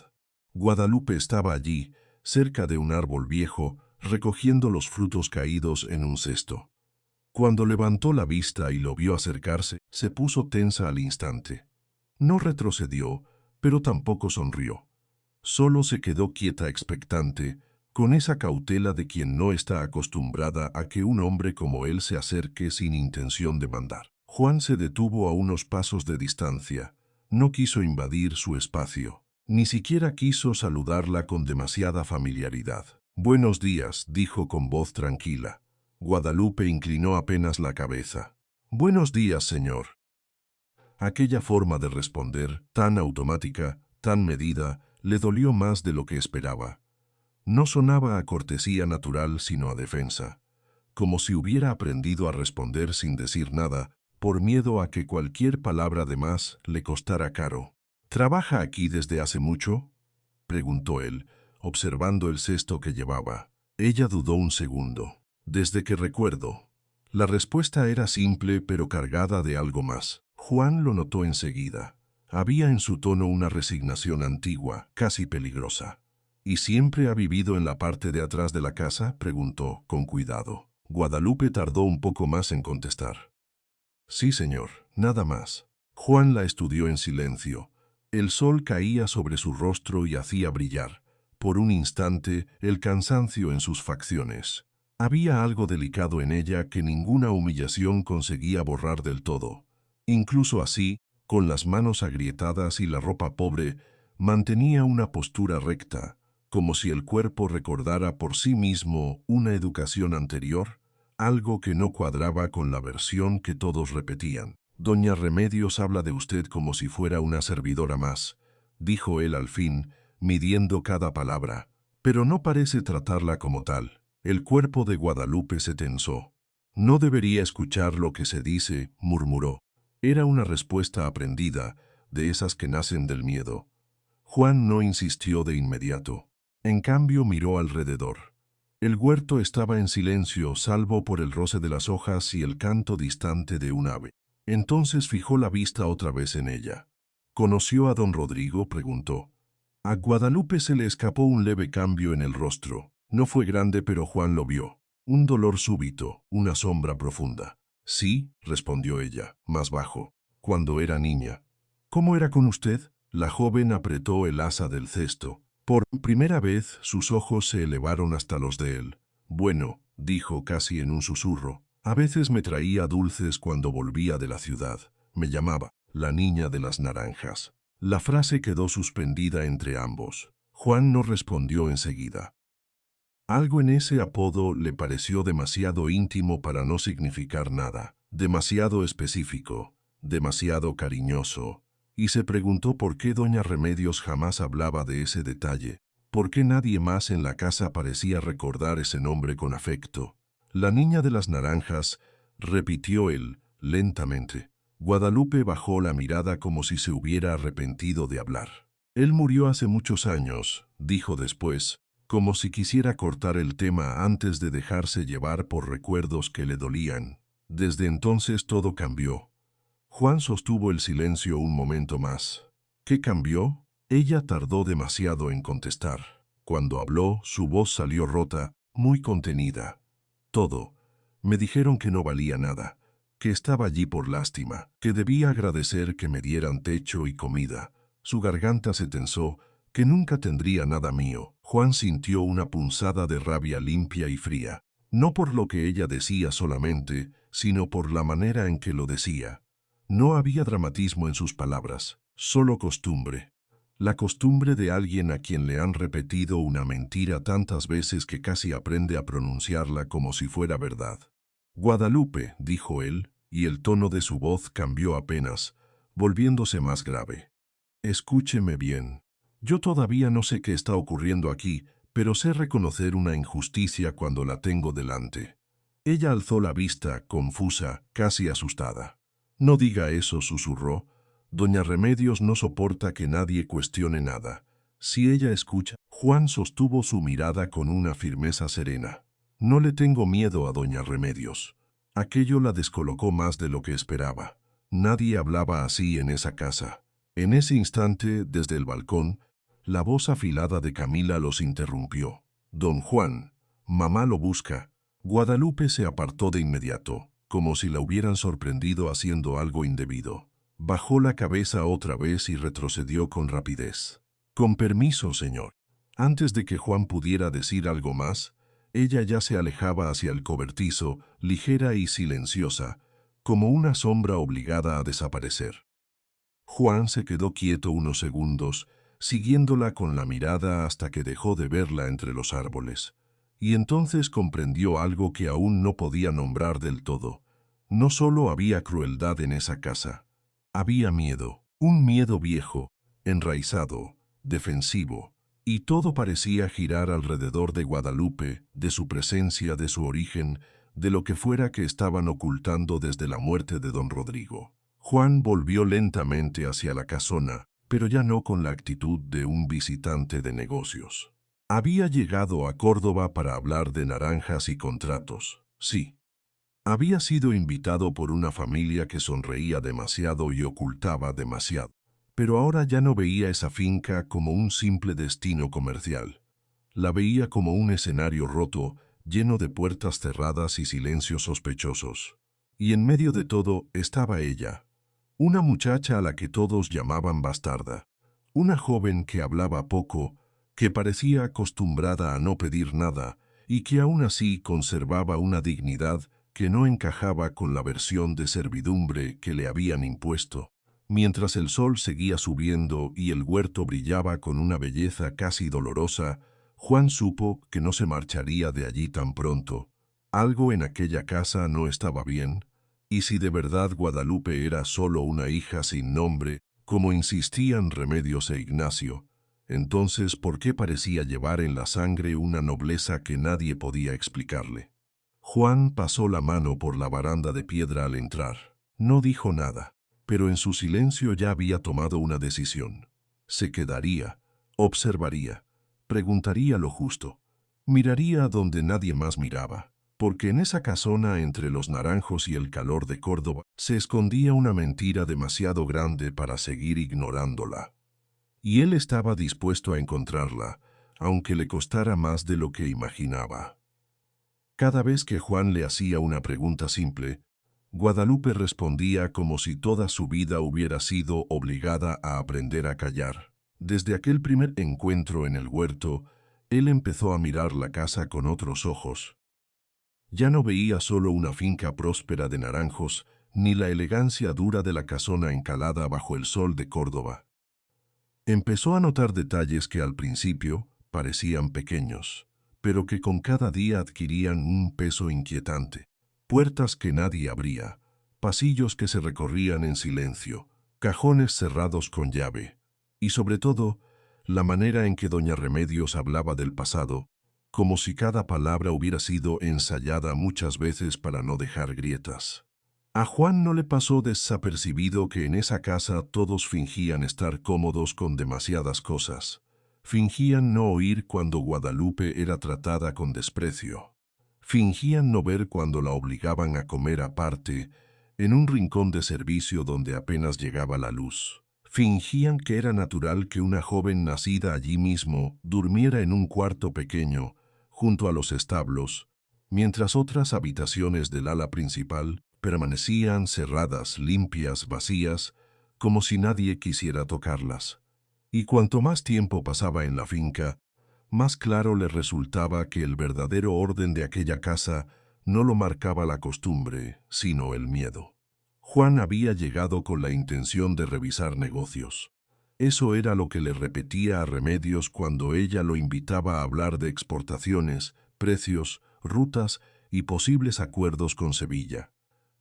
Guadalupe estaba allí, cerca de un árbol viejo, recogiendo los frutos caídos en un cesto. Cuando levantó la vista y lo vio acercarse, se puso tensa al instante. No retrocedió, pero tampoco sonrió. Solo se quedó quieta expectante, con esa cautela de quien no está acostumbrada a que un hombre como él se acerque sin intención de mandar. Juan se detuvo a unos pasos de distancia. No quiso invadir su espacio. Ni siquiera quiso saludarla con demasiada familiaridad. «Buenos días», dijo con voz tranquila. Guadalupe inclinó apenas la cabeza. «Buenos días, señor». Aquella forma de responder, tan automática, tan medida, le dolió más de lo que esperaba. No sonaba a cortesía natural, sino a defensa, como si hubiera aprendido a responder sin decir nada, por miedo a que cualquier palabra de más le costara caro. «¿Trabaja aquí desde hace mucho?», preguntó él, observando el cesto que llevaba. Ella dudó un segundo. «Desde que recuerdo». La respuesta era simple, pero cargada de algo más. Juan lo notó enseguida. Había en su tono una resignación antigua, casi peligrosa. «¿Y siempre ha vivido en la parte de atrás de la casa?», preguntó, con cuidado. Guadalupe tardó un poco más en contestar. «Sí, señor, nada más». Juan la estudió en silencio. El sol caía sobre su rostro y hacía brillar, por un instante, el cansancio en sus facciones. Había algo delicado en ella que ninguna humillación conseguía borrar del todo. Incluso así, con las manos agrietadas y la ropa pobre, mantenía una postura recta, como si el cuerpo recordara por sí mismo una educación anterior, algo que no cuadraba con la versión que todos repetían. «Doña Remedios habla de usted como si fuera una servidora más», dijo él al fin, midiendo cada palabra, «pero no parece tratarla como tal». El cuerpo de Guadalupe se tensó. «No debería escuchar lo que se dice», murmuró. Era una respuesta aprendida, de esas que nacen del miedo. Juan no insistió de inmediato. En cambio miró alrededor. El huerto estaba en silencio, salvo por el roce de las hojas y el canto distante de un ave. Entonces fijó la vista otra vez en ella. «¿Conoció a don Rodrigo?», preguntó. A Guadalupe se le escapó un leve cambio en el rostro. No fue grande, pero Juan lo vio. Un dolor súbito, una sombra profunda. «Sí», respondió ella, más bajo, «cuando era niña». «¿Cómo era con usted?». La joven apretó el asa del cesto. Por primera vez sus ojos se elevaron hasta los de él. «Bueno», dijo casi en un susurro, «a veces me traía dulces cuando volvía de la ciudad. Me llamaba la niña de las naranjas». La frase quedó suspendida entre ambos. Juan no respondió enseguida. Algo en ese apodo le pareció demasiado íntimo para no significar nada, demasiado específico, demasiado cariñoso, y se preguntó por qué doña Remedios jamás hablaba de ese detalle, por qué nadie más en la casa parecía recordar ese nombre con afecto. «La niña de las naranjas», repitió él, lentamente. Guadalupe bajó la mirada como si se hubiera arrepentido de hablar. «Él murió hace muchos años», dijo después, como si quisiera cortar el tema antes de dejarse llevar por recuerdos que le dolían. «Desde entonces todo cambió». Juan sostuvo el silencio un momento más. «¿Qué cambió?». Ella tardó demasiado en contestar. Cuando habló, su voz salió rota, muy contenida. «Todo. Me dijeron que no valía nada, que estaba allí por lástima, que debía agradecer que me dieran techo y comida». Su garganta se tensó, «que nunca tendría nada mío». Juan sintió una punzada de rabia limpia y fría, no por lo que ella decía solamente, sino por la manera en que lo decía. No había dramatismo en sus palabras, solo costumbre. La costumbre de alguien a quien le han repetido una mentira tantas veces que casi aprende a pronunciarla como si fuera verdad. «Guadalupe», dijo él, y el tono de su voz cambió apenas, volviéndose más grave. «Escúcheme bien. Yo todavía no sé qué está ocurriendo aquí, pero sé reconocer una injusticia cuando la tengo delante». Ella alzó la vista, confusa, casi asustada. «No diga eso», susurró. «Doña Remedios no soporta que nadie cuestione nada. Si ella escucha». Juan sostuvo su mirada con una firmeza serena. «No le tengo miedo a doña Remedios». Aquello la descolocó más de lo que esperaba. Nadie hablaba así en esa casa. En ese instante, desde el balcón, la voz afilada de Camila los interrumpió. «Don Juan, mamá lo busca». Guadalupe se apartó de inmediato, como si la hubieran sorprendido haciendo algo indebido. Bajó la cabeza otra vez y retrocedió con rapidez. «Con permiso, señor». Antes de que Juan pudiera decir algo más, ella ya se alejaba hacia el cobertizo, ligera y silenciosa, como una sombra obligada a desaparecer. Juan se quedó quieto unos segundos, siguiéndola con la mirada hasta que dejó de verla entre los árboles. Y entonces comprendió algo que aún no podía nombrar del todo. No solo había crueldad en esa casa, había miedo, un miedo viejo, enraizado, defensivo, y todo parecía girar alrededor de Guadalupe, de su presencia, de su origen, de lo que fuera que estaban ocultando desde la muerte de don Rodrigo. Juan volvió lentamente hacia la casona, pero ya no con la actitud de un visitante de negocios. Había llegado a Córdoba para hablar de naranjas y contratos, sí. Había sido invitado por una familia que sonreía demasiado y ocultaba demasiado. Pero ahora ya no veía esa finca como un simple destino comercial. La veía como un escenario roto, lleno de puertas cerradas y silencios sospechosos. Y en medio de todo estaba ella, una muchacha a la que todos llamaban bastarda. Una joven que hablaba poco, que parecía acostumbrada a no pedir nada y que aún así conservaba una dignidad que no encajaba con la versión de servidumbre que le habían impuesto. Mientras el sol seguía subiendo y el huerto brillaba con una belleza casi dolorosa, Juan supo que no se marcharía de allí tan pronto. Algo en aquella casa no estaba bien, y si de verdad Guadalupe era solo una hija sin nombre, como insistían Remedios e Ignacio, entonces ¿por qué parecía llevar en la sangre una nobleza que nadie podía explicarle? Juan pasó la mano por la baranda de piedra al entrar. No dijo nada, pero en su silencio ya había tomado una decisión. Se quedaría, observaría, preguntaría lo justo, miraría donde nadie más miraba, porque en esa casona entre los naranjos y el calor de Córdoba se escondía una mentira demasiado grande para seguir ignorándola. Y él estaba dispuesto a encontrarla, aunque le costara más de lo que imaginaba. Cada vez que Juan le hacía una pregunta simple, Guadalupe respondía como si toda su vida hubiera sido obligada a aprender a callar. Desde aquel primer encuentro en el huerto, él empezó a mirar la casa con otros ojos. Ya no veía solo una finca próspera de naranjos, ni la elegancia dura de la casona encalada bajo el sol de Córdoba. Empezó a notar detalles que al principio parecían pequeños, pero que con cada día adquirían un peso inquietante. Puertas que nadie abría, pasillos que se recorrían en silencio, cajones cerrados con llave, y sobre todo, la manera en que doña Remedios hablaba del pasado, como si cada palabra hubiera sido ensayada muchas veces para no dejar grietas. A Juan no le pasó desapercibido que en esa casa todos fingían estar cómodos con demasiadas cosas. Fingían no oír cuando Guadalupe era tratada con desprecio. Fingían no ver cuando la obligaban a comer aparte, en un rincón de servicio donde apenas llegaba la luz. Fingían que era natural que una joven nacida allí mismo durmiera en un cuarto pequeño, junto a los establos, mientras otras habitaciones del ala principal permanecían cerradas, limpias, vacías, como si nadie quisiera tocarlas. Y cuanto más tiempo pasaba en la finca, más claro le resultaba que el verdadero orden de aquella casa no lo marcaba la costumbre, sino el miedo. Juan había llegado con la intención de revisar negocios. Eso era lo que le repetía a Remedios cuando ella lo invitaba a hablar de exportaciones, precios, rutas y posibles acuerdos con Sevilla.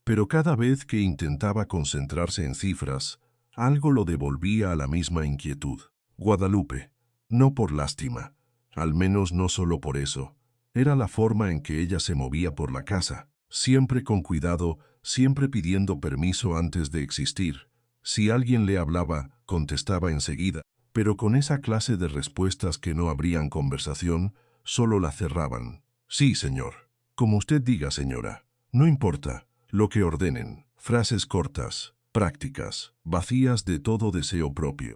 Pero cada vez que intentaba concentrarse en cifras, algo lo devolvía a la misma inquietud. Guadalupe, no por lástima, al menos no solo por eso, era la forma en que ella se movía por la casa, siempre con cuidado, siempre pidiendo permiso antes de existir. Si alguien le hablaba, contestaba enseguida, pero con esa clase de respuestas que no abrían conversación, solo la cerraban. Sí, señor. Como usted diga, señora. No importa. Lo que ordenen. Frases cortas, prácticas, vacías de todo deseo propio.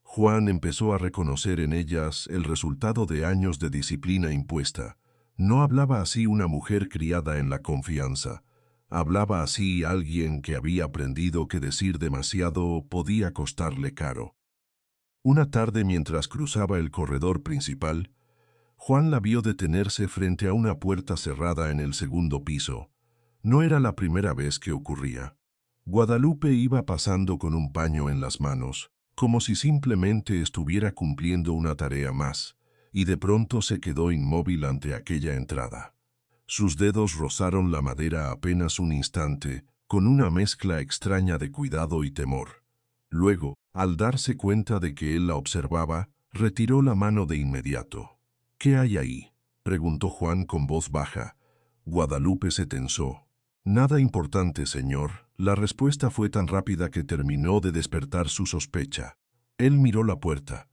Juan empezó a reconocer en ellas el resultado de años de disciplina impuesta. No hablaba así una mujer criada en la confianza. Hablaba así alguien que había aprendido que decir demasiado podía costarle caro. Una tarde mientras cruzaba el corredor principal, Juan la vio detenerse frente a una puerta cerrada en el segundo piso. No era la primera vez que ocurría. Guadalupe iba pasando con un paño en las manos, como si simplemente estuviera cumpliendo una tarea más, y de pronto se quedó inmóvil ante aquella entrada. Sus dedos rozaron la madera apenas un instante, con una mezcla extraña de cuidado y temor. Luego, al darse cuenta de que él la observaba, retiró la mano de inmediato. «¿Qué hay ahí?», preguntó Juan con voz baja. Guadalupe se tensó. «Nada importante, señor». La respuesta fue tan rápida que terminó de despertar su sospecha. Él miró la puerta.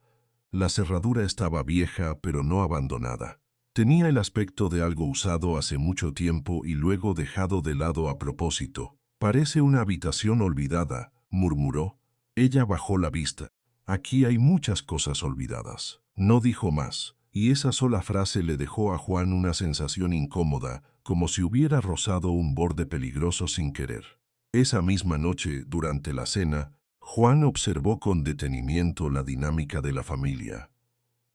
La cerradura estaba vieja, pero no abandonada. Tenía el aspecto de algo usado hace mucho tiempo y luego dejado de lado a propósito. «Parece una habitación olvidada», murmuró. Ella bajó la vista. «Aquí hay muchas cosas olvidadas». No dijo más, y esa sola frase le dejó a Juan una sensación incómoda, como si hubiera rozado un borde peligroso sin querer. Esa misma noche, durante la cena, Juan observó con detenimiento la dinámica de la familia.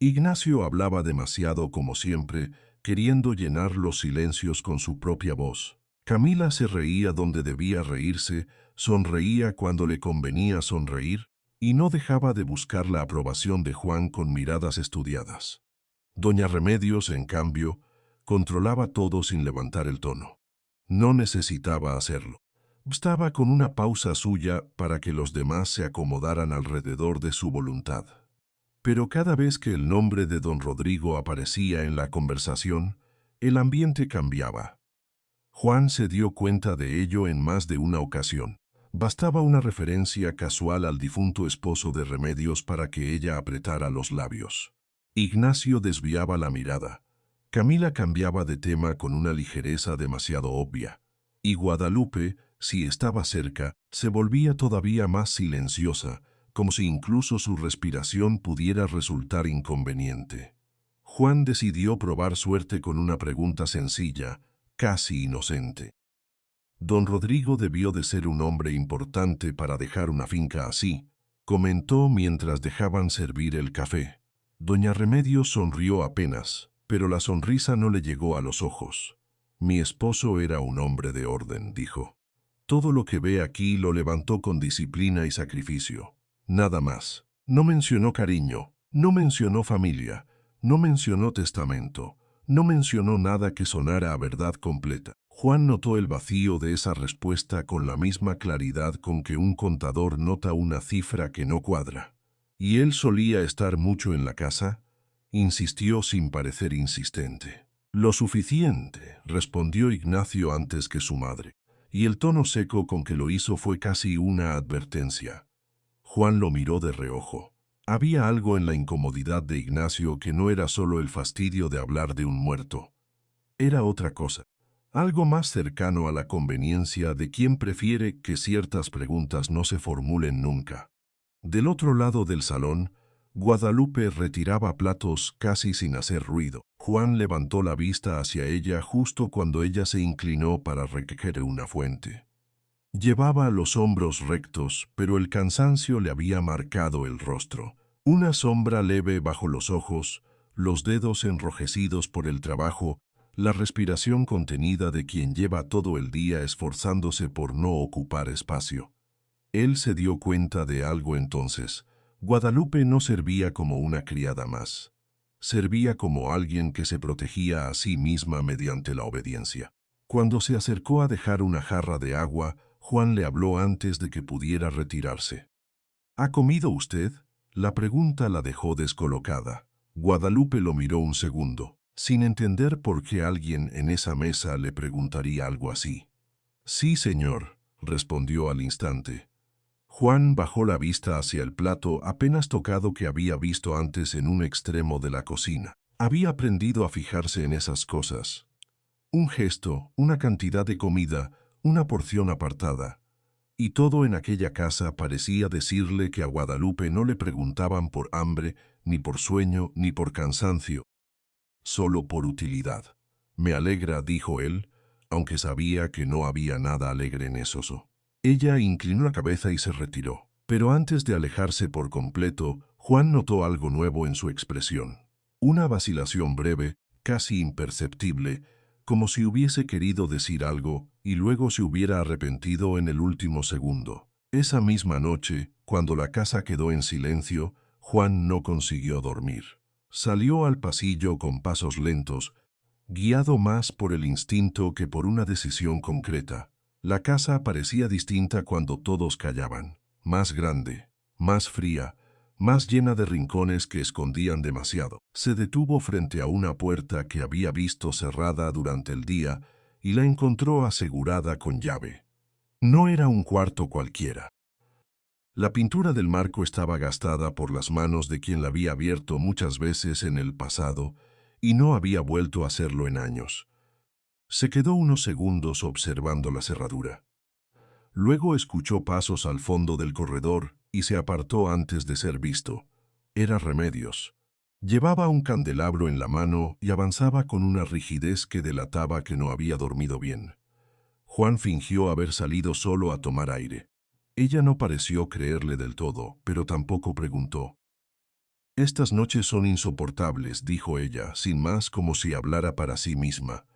Ignacio hablaba demasiado como siempre, queriendo llenar los silencios con su propia voz. Camila se reía donde debía reírse, sonreía cuando le convenía sonreír, y no dejaba de buscar la aprobación de Juan con miradas estudiadas. Doña Remedios, en cambio, controlaba todo sin levantar el tono. No necesitaba hacerlo. Bastaba con una pausa suya para que los demás se acomodaran alrededor de su voluntad. Pero cada vez que el nombre de don Rodrigo aparecía en la conversación, el ambiente cambiaba. Juan se dio cuenta de ello en más de una ocasión. Bastaba una referencia casual al difunto esposo de Remedios para que ella apretara los labios. Ignacio desviaba la mirada. Camila cambiaba de tema con una ligereza demasiado obvia. Y Guadalupe, si estaba cerca, se volvía todavía más silenciosa, como si incluso su respiración pudiera resultar inconveniente. Juan decidió probar suerte con una pregunta sencilla, casi inocente. «Don Rodrigo debió de ser un hombre importante para dejar una finca así», comentó mientras dejaban servir el café. Doña Remedios sonrió apenas, pero la sonrisa no le llegó a los ojos. «Mi esposo era un hombre de orden», dijo. «Todo lo que ve aquí lo levantó con disciplina y sacrificio. Nada más. No mencionó cariño, no mencionó familia, no mencionó testamento, no mencionó nada que sonara a verdad completa». Juan notó el vacío de esa respuesta con la misma claridad con que un contador nota una cifra que no cuadra. «¿Y él solía estar mucho en la casa?», insistió sin parecer insistente. «Lo suficiente», respondió Ignacio antes que su madre, y el tono seco con que lo hizo fue casi una advertencia. Juan lo miró de reojo. Había algo en la incomodidad de Ignacio que no era solo el fastidio de hablar de un muerto. Era otra cosa, algo más cercano a la conveniencia de quien prefiere que ciertas preguntas no se formulen nunca. Del otro lado del salón, Guadalupe retiraba platos casi sin hacer ruido. Juan levantó la vista hacia ella justo cuando ella se inclinó para recoger una fuente. Llevaba los hombros rectos, pero el cansancio le había marcado el rostro. Una sombra leve bajo los ojos, los dedos enrojecidos por el trabajo, la respiración contenida de quien lleva todo el día esforzándose por no ocupar espacio. Él se dio cuenta de algo entonces. Guadalupe no servía como una criada más. Servía como alguien que se protegía a sí misma mediante la obediencia. Cuando se acercó a dejar una jarra de agua, Juan le habló antes de que pudiera retirarse. «¿Ha comido usted?». La pregunta la dejó descolocada. Guadalupe lo miró un segundo, sin entender por qué alguien en esa mesa le preguntaría algo así. «Sí, señor», respondió al instante. Juan bajó la vista hacia el plato apenas tocado que había visto antes en un extremo de la cocina. Había aprendido a fijarse en esas cosas. Un gesto, una cantidad de comida, una porción apartada. Y todo en aquella casa parecía decirle que a Guadalupe no le preguntaban por hambre, ni por sueño, ni por cansancio, solo por utilidad. «Me alegra», dijo él, aunque sabía que no había nada alegre en eso. Ella inclinó la cabeza y se retiró. Pero antes de alejarse por completo, Juan notó algo nuevo en su expresión. Una vacilación breve, casi imperceptible, como si hubiese querido decir algo y luego se hubiera arrepentido en el último segundo. Esa misma noche, cuando la casa quedó en silencio, Juan no consiguió dormir. Salió al pasillo con pasos lentos, guiado más por el instinto que por una decisión concreta. La casa parecía distinta cuando todos callaban, más grande, más fría, más llena de rincones que escondían demasiado. Se detuvo frente a una puerta que había visto cerrada durante el día y la encontró asegurada con llave. No era un cuarto cualquiera. La pintura del marco estaba gastada por las manos de quien la había abierto muchas veces en el pasado y no había vuelto a hacerlo en años. Se quedó unos segundos observando la cerradura. Luego escuchó pasos al fondo del corredor y se apartó antes de ser visto. Era Remedios. Llevaba un candelabro en la mano y avanzaba con una rigidez que delataba que no había dormido bien. Juan fingió haber salido solo a tomar aire. Ella no pareció creerle del todo, pero tampoco preguntó. «Estas noches son insoportables», dijo ella, sin más, como si hablara para sí misma.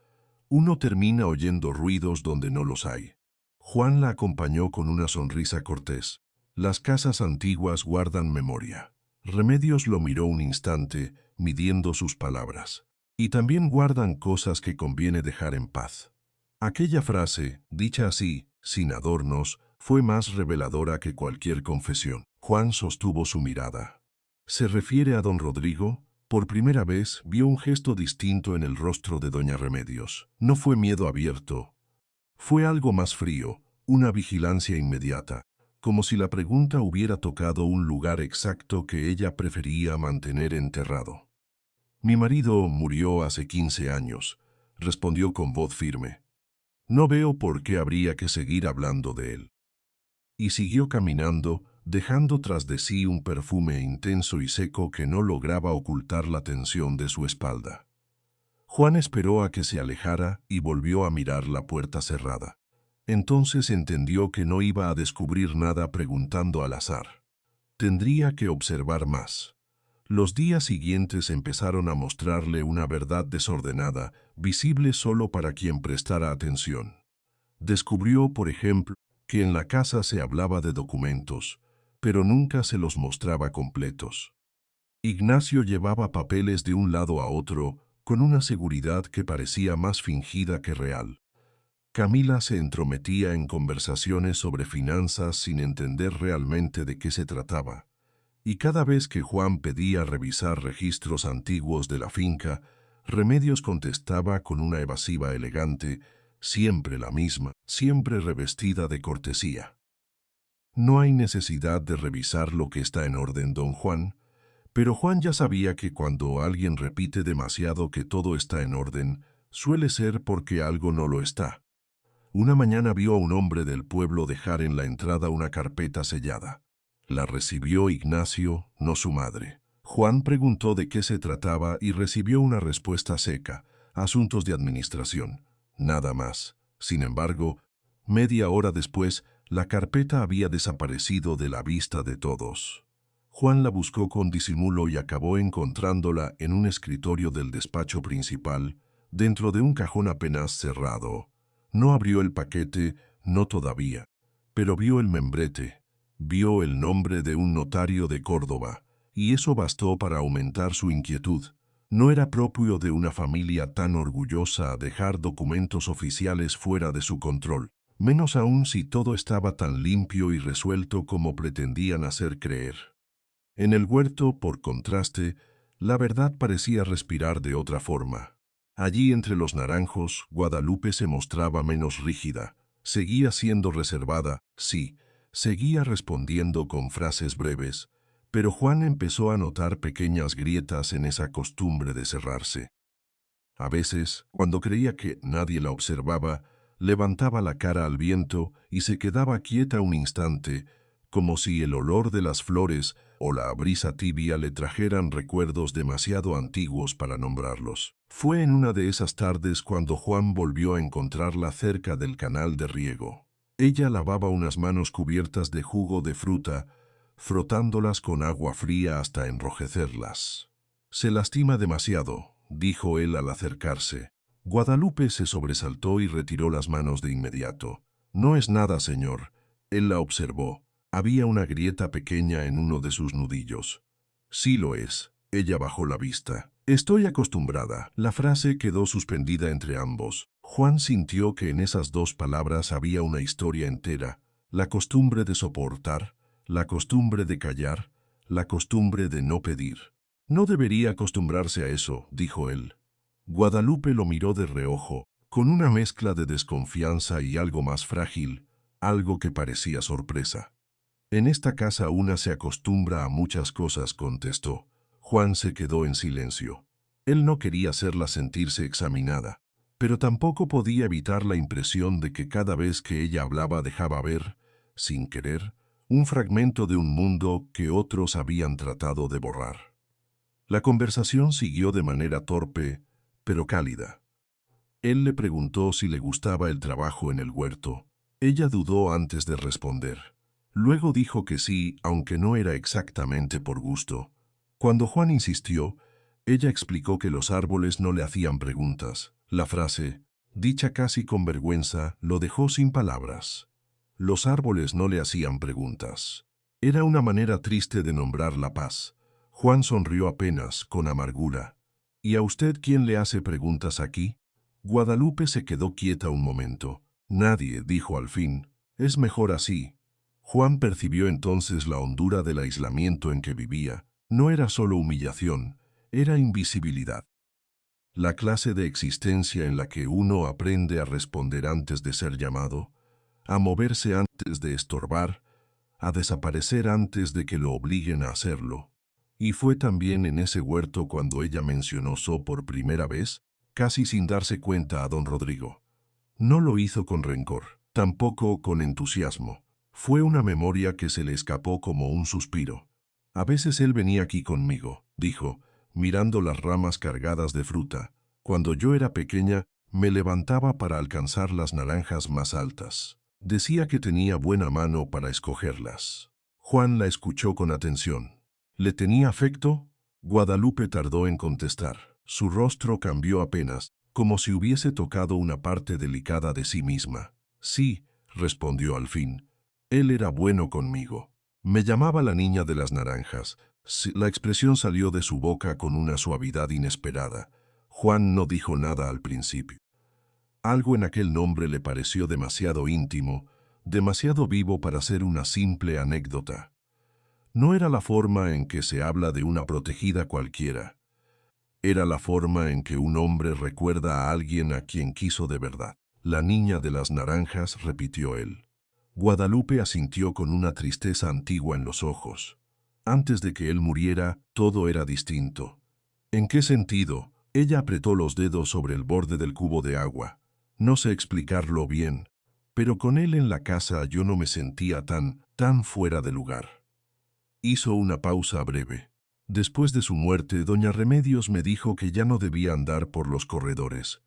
«Uno termina oyendo ruidos donde no los hay». Juan la acompañó con una sonrisa cortés. Las casas antiguas guardan memoria. Remedios lo miró un instante, midiendo sus palabras. Y también guardan cosas que conviene dejar en paz. Aquella frase, dicha así, sin adornos, fue más reveladora que cualquier confesión. Juan sostuvo su mirada. ¿Se refiere a don Rodrigo? Por primera vez vio un gesto distinto en el rostro de doña Remedios. No fue miedo abierto. Fue algo más frío, una vigilancia inmediata, como si la pregunta hubiera tocado un lugar exacto que ella prefería mantener enterrado. «Mi marido murió hace 15 años», respondió con voz firme. «No veo por qué habría que seguir hablando de él». Y siguió caminando, dejando tras de sí un perfume intenso y seco que no lograba ocultar la tensión de su espalda. Juan esperó a que se alejara y volvió a mirar la puerta cerrada. Entonces entendió que no iba a descubrir nada preguntando al azar. Tendría que observar más. Los días siguientes empezaron a mostrarle una verdad desordenada, visible solo para quien prestara atención. Descubrió, por ejemplo, que en la casa se hablaba de documentos, pero nunca se los mostraba completos. Ignacio llevaba papeles de un lado a otro, con una seguridad que parecía más fingida que real. Camila se entrometía en conversaciones sobre finanzas sin entender realmente de qué se trataba. Y cada vez que Juan pedía revisar registros antiguos de la finca, Remedios contestaba con una evasiva elegante, siempre la misma, siempre revestida de cortesía. «No hay necesidad de revisar lo que está en orden, don Juan», pero Juan ya sabía que cuando alguien repite demasiado que todo está en orden, suele ser porque algo no lo está. Una mañana vio a un hombre del pueblo dejar en la entrada una carpeta sellada. La recibió Ignacio, no su madre. Juan preguntó de qué se trataba y recibió una respuesta seca: asuntos de administración. Nada más. Sin embargo, media hora después, la carpeta había desaparecido de la vista de todos. Juan la buscó con disimulo y acabó encontrándola en un escritorio del despacho principal, dentro de un cajón apenas cerrado. No abrió el paquete, no todavía, pero vio el membrete, vio el nombre de un notario de Córdoba, y eso bastó para aumentar su inquietud. No era propio de una familia tan orgullosa dejar documentos oficiales fuera de su control, menos aún si todo estaba tan limpio y resuelto como pretendían hacer creer. En el huerto, por contraste, la verdad parecía respirar de otra forma. Allí entre los naranjos, Guadalupe se mostraba menos rígida, seguía siendo reservada, sí, seguía respondiendo con frases breves, pero Juan empezó a notar pequeñas grietas en esa costumbre de cerrarse. A veces, cuando creía que nadie la observaba, levantaba la cara al viento y se quedaba quieta un instante, como si el olor de las flores o la brisa tibia le trajeran recuerdos demasiado antiguos para nombrarlos. Fue en una de esas tardes cuando Juan volvió a encontrarla cerca del canal de riego. Ella lavaba unas manos cubiertas de jugo de fruta, frotándolas con agua fría hasta enrojecerlas. «Se lastima demasiado», dijo él al acercarse. Guadalupe se sobresaltó y retiró las manos de inmediato. «No es nada, señor». Él la observó. Había una grieta pequeña en uno de sus nudillos. «Sí lo es». Ella bajó la vista. «Estoy acostumbrada». La frase quedó suspendida entre ambos. Juan sintió que en esas dos palabras había una historia entera. La costumbre de soportar, la costumbre de callar, la costumbre de no pedir. «No debería acostumbrarse a eso», dijo él. Guadalupe lo miró de reojo, con una mezcla de desconfianza y algo más frágil, algo que parecía sorpresa. «En esta casa una se acostumbra a muchas cosas», contestó. Juan se quedó en silencio. Él no quería hacerla sentirse examinada, pero tampoco podía evitar la impresión de que cada vez que ella hablaba dejaba ver, sin querer, un fragmento de un mundo que otros habían tratado de borrar. La conversación siguió de manera torpe, pero cálida. Él le preguntó si le gustaba el trabajo en el huerto. Ella dudó antes de responder. Luego dijo que sí, aunque no era exactamente por gusto. Cuando Juan insistió, ella explicó que los árboles no le hacían preguntas. La frase, dicha casi con vergüenza, lo dejó sin palabras. Los árboles no le hacían preguntas. Era una manera triste de nombrar la paz. Juan sonrió apenas, con amargura. «¿Y a usted quién le hace preguntas aquí?» Guadalupe se quedó quieta un momento. «Nadie», dijo al fin. «Es mejor así». Juan percibió entonces la hondura del aislamiento en que vivía. No era solo humillación, era invisibilidad. La clase de existencia en la que uno aprende a responder antes de ser llamado, a moverse antes de estorbar, a desaparecer antes de que lo obliguen a hacerlo. Y fue también en ese huerto cuando ella mencionó por primera vez, casi sin darse cuenta, a don Rodrigo. No lo hizo con rencor, tampoco con entusiasmo. Fue una memoria que se le escapó como un suspiro. «A veces él venía aquí conmigo», dijo, mirando las ramas cargadas de fruta. «Cuando yo era pequeña, me levantaba para alcanzar las naranjas más altas. Decía que tenía buena mano para escogerlas». Juan la escuchó con atención. ¿Le tenía afecto? Guadalupe tardó en contestar. Su rostro cambió apenas, como si hubiese tocado una parte delicada de sí misma. «Sí», respondió al fin. «Él era bueno conmigo. Me llamaba la niña de las naranjas». La expresión salió de su boca con una suavidad inesperada. Juan no dijo nada al principio. Algo en aquel nombre le pareció demasiado íntimo, demasiado vivo para ser una simple anécdota. No era la forma en que se habla de una protegida cualquiera. Era la forma en que un hombre recuerda a alguien a quien quiso de verdad. «La niña de las naranjas», repitió él. Guadalupe asintió con una tristeza antigua en los ojos. Antes de que él muriera, todo era distinto. ¿En qué sentido? Ella apretó los dedos sobre el borde del cubo de agua. No sé explicarlo bien, pero con él en la casa yo no me sentía tan fuera de lugar. Hizo una pausa breve. Después de su muerte, doña Remedios me dijo que ya no debía andar por los corredores,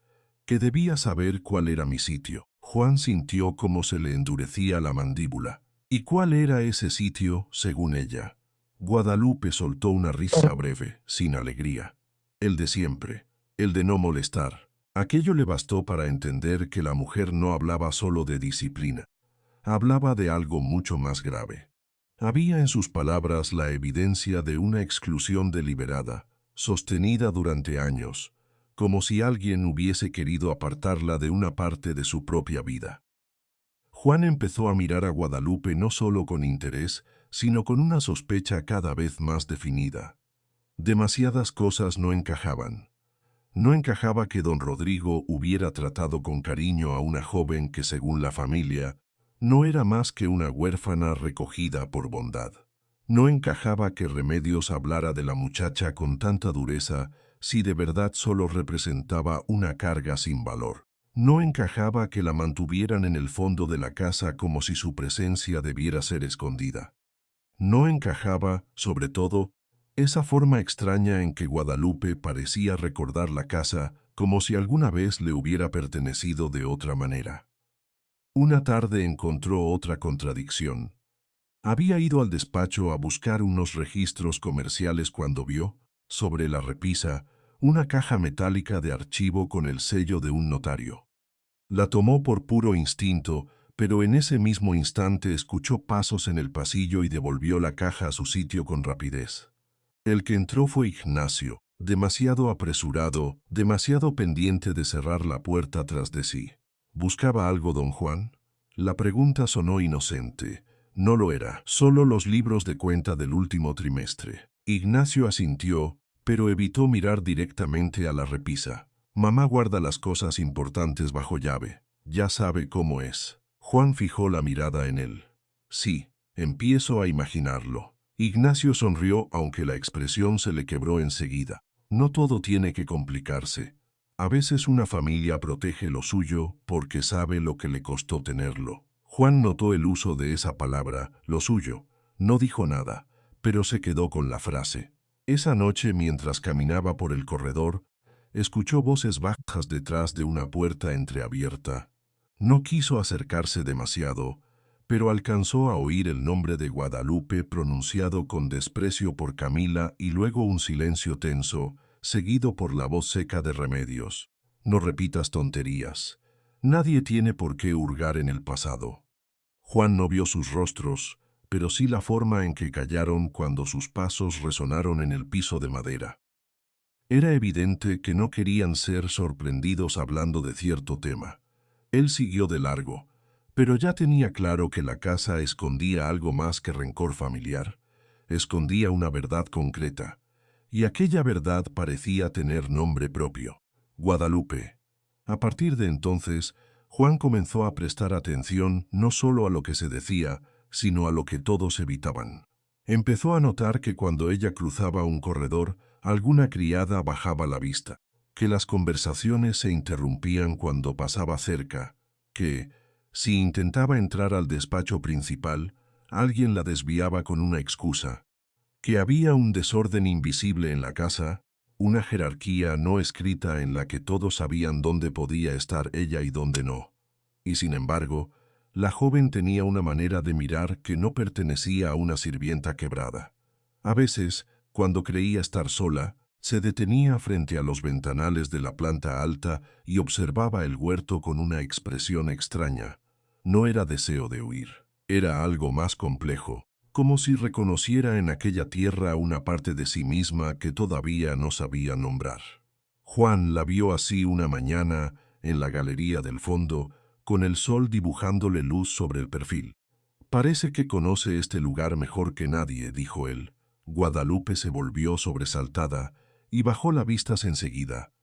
que debía saber cuál era mi sitio. Juan sintió cómo se le endurecía la mandíbula. ¿Y cuál era ese sitio, según ella? Guadalupe soltó una risa breve, sin alegría. El de siempre, el de no molestar. Aquello le bastó para entender que la mujer no hablaba solo de disciplina. Hablaba de algo mucho más grave. Había en sus palabras la evidencia de una exclusión deliberada, sostenida durante años, como si alguien hubiese querido apartarla de una parte de su propia vida. Juan empezó a mirar a Guadalupe no solo con interés, sino con una sospecha cada vez más definida. Demasiadas cosas no encajaban. No encajaba que don Rodrigo hubiera tratado con cariño a una joven que, según la familia, no era más que una huérfana recogida por bondad. No encajaba que Remedios hablara de la muchacha con tanta dureza si de verdad solo representaba una carga sin valor. No encajaba que la mantuvieran en el fondo de la casa como si su presencia debiera ser escondida. No encajaba, sobre todo, esa forma extraña en que Guadalupe parecía recordar la casa como si alguna vez le hubiera pertenecido de otra manera. Una tarde encontró otra contradicción. Había ido al despacho a buscar unos registros comerciales cuando vio, sobre la repisa, una caja metálica de archivo con el sello de un notario. La tomó por puro instinto, pero en ese mismo instante escuchó pasos en el pasillo y devolvió la caja a su sitio con rapidez. El que entró fue Ignacio, demasiado apresurado, demasiado pendiente de cerrar la puerta tras de sí. ¿Buscaba algo, don Juan? La pregunta sonó inocente. No lo era, solo los libros de cuenta del último trimestre. Ignacio asintió, pero evitó mirar directamente a la repisa. Mamá guarda las cosas importantes bajo llave. Ya sabe cómo es. Juan fijó la mirada en él. Sí, empiezo a imaginarlo. Ignacio sonrió aunque la expresión se le quebró enseguida. No todo tiene que complicarse. A veces una familia protege lo suyo porque sabe lo que le costó tenerlo. Juan notó el uso de esa palabra, lo suyo. No dijo nada, pero se quedó con la frase. Esa noche, mientras caminaba por el corredor, escuchó voces bajas detrás de una puerta entreabierta. No quiso acercarse demasiado, pero alcanzó a oír el nombre de Guadalupe pronunciado con desprecio por Camila y luego un silencio tenso, seguido por la voz seca de Remedios. No repitas tonterías. Nadie tiene por qué hurgar en el pasado. Juan no vio sus rostros, pero sí la forma en que callaron cuando sus pasos resonaron en el piso de madera. Era evidente que no querían ser sorprendidos hablando de cierto tema. Él siguió de largo, pero ya tenía claro que la casa escondía algo más que rencor familiar, escondía una verdad concreta, y aquella verdad parecía tener nombre propio: Guadalupe. A partir de entonces, Juan comenzó a prestar atención no solo a lo que se decía, sino a lo que todos evitaban. Empezó a notar que cuando ella cruzaba un corredor, alguna criada bajaba la vista, que las conversaciones se interrumpían cuando pasaba cerca, que, si intentaba entrar al despacho principal, alguien la desviaba con una excusa, que había un desorden invisible en la casa, una jerarquía no escrita en la que todos sabían dónde podía estar ella y dónde no. Y sin embargo, la joven tenía una manera de mirar que no pertenecía a una sirvienta quebrada. A veces, cuando creía estar sola, se detenía frente a los ventanales de la planta alta y observaba el huerto con una expresión extraña. No era deseo de huir, era algo más complejo, como si reconociera en aquella tierra una parte de sí misma que todavía no sabía nombrar. Juan la vio así una mañana, en la galería del fondo, con el sol dibujándole luz sobre el perfil. «Parece que conoce este lugar mejor que nadie», dijo él. Guadalupe se volvió sobresaltada y bajó la vista enseguida.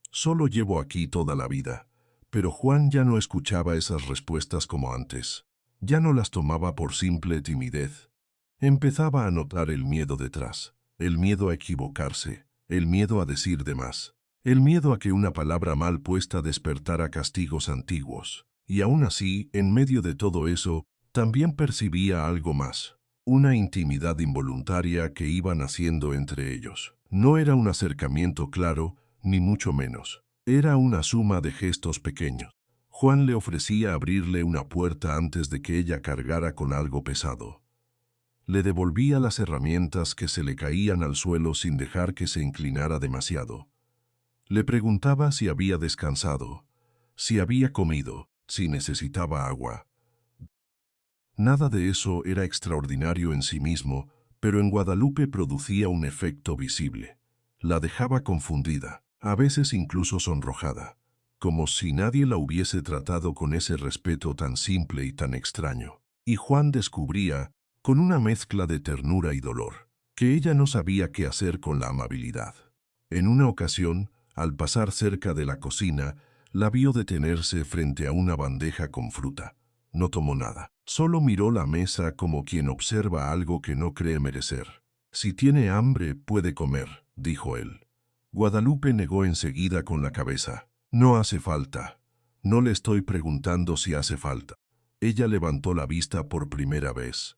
«Solo llevo aquí toda la vida». Pero Juan ya no escuchaba esas respuestas como antes. Ya no las tomaba por simple timidez. Empezaba a notar el miedo detrás, el miedo a equivocarse, el miedo a decir de más, el miedo a que una palabra mal puesta despertara castigos antiguos. Y aún así, en medio de todo eso, también percibía algo más, una intimidad involuntaria que iba naciendo entre ellos. No era un acercamiento claro, ni mucho menos. Era una suma de gestos pequeños. Juan le ofrecía abrirle una puerta antes de que ella cargara con algo pesado. Le devolvía las herramientas que se le caían al suelo sin dejar que se inclinara demasiado. Le preguntaba si había descansado, si había comido, si necesitaba agua. Nada de eso era extraordinario en sí mismo, pero en Guadalupe producía un efecto visible. La dejaba confundida, a veces incluso sonrojada, como si nadie la hubiese tratado con ese respeto tan simple y tan extraño. Y Juan descubría, con una mezcla de ternura y dolor, que ella no sabía qué hacer con la amabilidad. En una ocasión, al pasar cerca de la cocina, la vio detenerse frente a una bandeja con fruta. No tomó nada. Solo miró la mesa como quien observa algo que no cree merecer. «Si tiene hambre, puede comer», dijo él. Guadalupe negó enseguida con la cabeza. «No hace falta. No le estoy preguntando si hace falta». Ella levantó la vista por primera vez.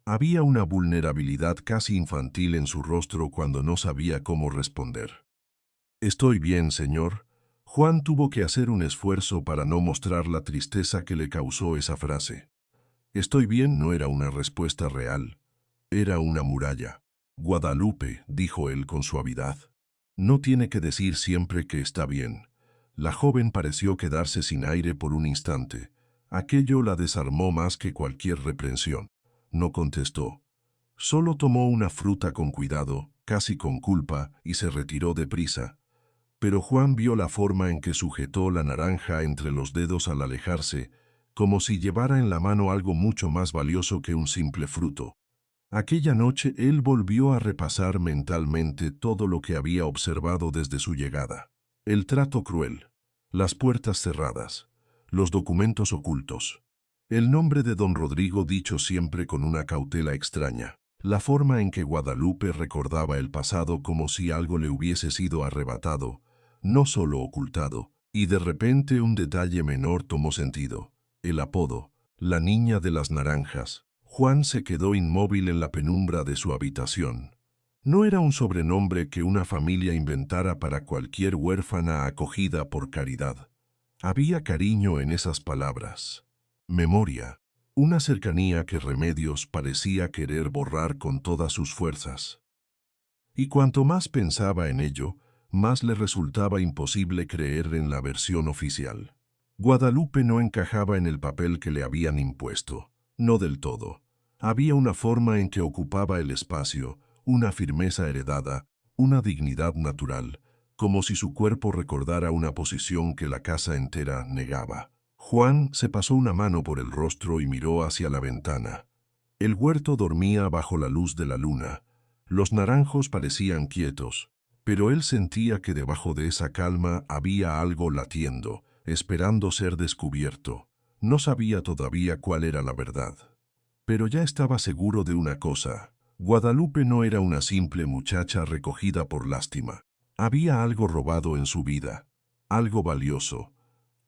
Había una vulnerabilidad casi infantil en su rostro cuando no sabía cómo responder. «Estoy bien, señor». Juan tuvo que hacer un esfuerzo para no mostrar la tristeza que le causó esa frase. Estoy bien no era una respuesta real. Era una muralla. Guadalupe, dijo él con suavidad. No tiene que decir siempre que está bien. La joven pareció quedarse sin aire por un instante. Aquello la desarmó más que cualquier reprensión. No contestó. Solo tomó una fruta con cuidado, casi con culpa, y se retiró deprisa. Pero Juan vio la forma en que sujetó la naranja entre los dedos al alejarse, como si llevara en la mano algo mucho más valioso que un simple fruto. Aquella noche él volvió a repasar mentalmente todo lo que había observado desde su llegada. El trato cruel, las puertas cerradas, los documentos ocultos, el nombre de don Rodrigo dicho siempre con una cautela extraña, la forma en que Guadalupe recordaba el pasado como si algo le hubiese sido arrebatado, no solo ocultado, y de repente un detalle menor tomó sentido, el apodo, la niña de las naranjas. Juan se quedó inmóvil en la penumbra de su habitación. No era un sobrenombre que una familia inventara para cualquier huérfana acogida por caridad. Había cariño en esas palabras. Memoria, una cercanía que Remedios parecía querer borrar con todas sus fuerzas. Y cuanto más pensaba en ello, más le resultaba imposible creer en la versión oficial. Guadalupe no encajaba en el papel que le habían impuesto, no del todo. Había una forma en que ocupaba el espacio, una firmeza heredada, una dignidad natural, como si su cuerpo recordara una posición que la casa entera negaba. Juan se pasó una mano por el rostro y miró hacia la ventana. El huerto dormía bajo la luz de la luna. Los naranjos parecían quietos, pero él sentía que debajo de esa calma había algo latiendo, esperando ser descubierto. No sabía todavía cuál era la verdad. Pero ya estaba seguro de una cosa. Guadalupe no era una simple muchacha recogida por lástima. Había algo robado en su vida, algo valioso,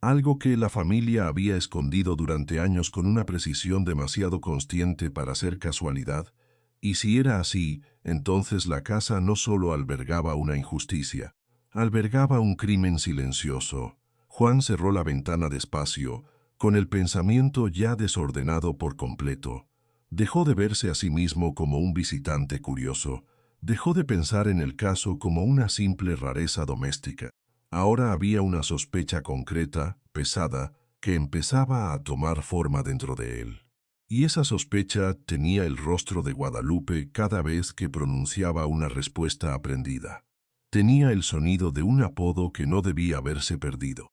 algo que la familia había escondido durante años con una precisión demasiado consciente para ser casualidad, y si era así, entonces la casa no solo albergaba una injusticia, albergaba un crimen silencioso. Juan cerró la ventana despacio, con el pensamiento ya desordenado por completo. Dejó de verse a sí mismo como un visitante curioso, dejó de pensar en el caso como una simple rareza doméstica. Ahora había una sospecha concreta, pesada, que empezaba a tomar forma dentro de él. Y esa sospecha tenía el rostro de Guadalupe cada vez que pronunciaba una respuesta aprendida. Tenía el sonido de un apodo que no debía haberse perdido.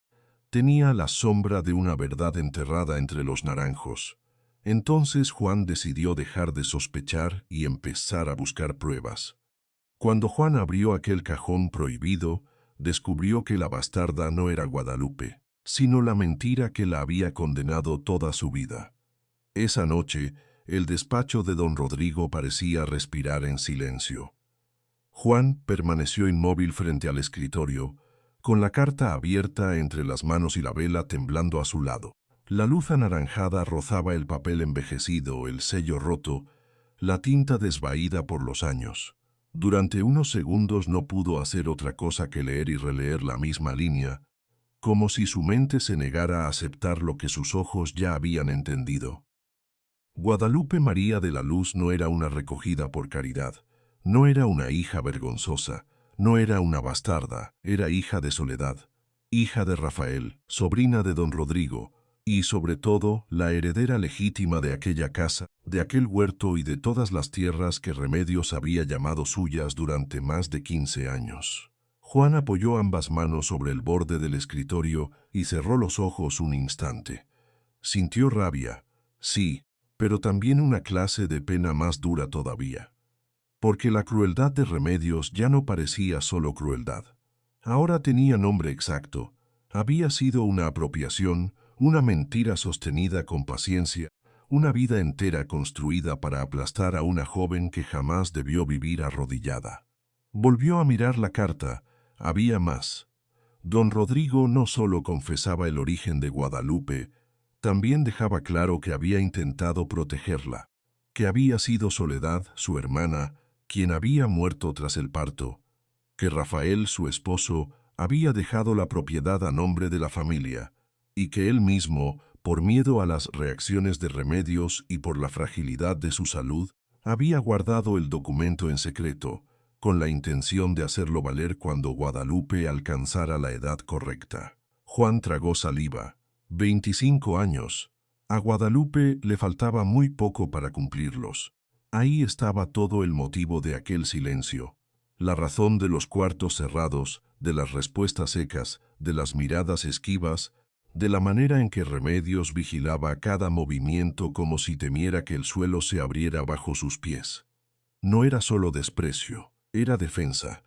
Tenía la sombra de una verdad enterrada entre los naranjos. Entonces Juan decidió dejar de sospechar y empezar a buscar pruebas. Cuando Juan abrió aquel cajón prohibido, descubrió que la bastarda no era Guadalupe, sino la mentira que la había condenado toda su vida. Esa noche, el despacho de don Rodrigo parecía respirar en silencio. Juan permaneció inmóvil frente al escritorio, con la carta abierta entre las manos y la vela temblando a su lado. La luz anaranjada rozaba el papel envejecido, el sello roto, la tinta desvaída por los años. Durante unos segundos no pudo hacer otra cosa que leer y releer la misma línea, como si su mente se negara a aceptar lo que sus ojos ya habían entendido. Guadalupe María de la Luz no era una recogida por caridad, no era una hija vergonzosa, no era una bastarda, era hija de Soledad, hija de Rafael, sobrina de don Rodrigo, y sobre todo la heredera legítima de aquella casa, de aquel huerto y de todas las tierras que Remedios había llamado suyas durante más de 15 años. Juan apoyó ambas manos sobre el borde del escritorio y cerró los ojos un instante. Sintió rabia, sí, pero también una clase de pena más dura todavía. Porque la crueldad de Remedios ya no parecía solo crueldad. Ahora tenía nombre exacto. Había sido una apropiación, una mentira sostenida con paciencia, una vida entera construida para aplastar a una joven que jamás debió vivir arrodillada. Volvió a mirar la carta. Había más. Don Rodrigo no solo confesaba el origen de Guadalupe, también dejaba claro que había intentado protegerla, que había sido Soledad, su hermana, quien había muerto tras el parto, que Rafael, su esposo, había dejado la propiedad a nombre de la familia, y que él mismo, Por miedo a las reacciones de Remedios y por la fragilidad de su salud, había guardado el documento en secreto, con la intención de hacerlo valer cuando Guadalupe alcanzara la edad correcta. Juan tragó saliva. 25 años. A Guadalupe le faltaba muy poco para cumplirlos. Ahí estaba todo el motivo de aquel silencio. La razón de los cuartos cerrados, de las respuestas secas, de las miradas esquivas, de la manera en que Remedios vigilaba cada movimiento como si temiera que el suelo se abriera bajo sus pies. No era solo desprecio, era defensa.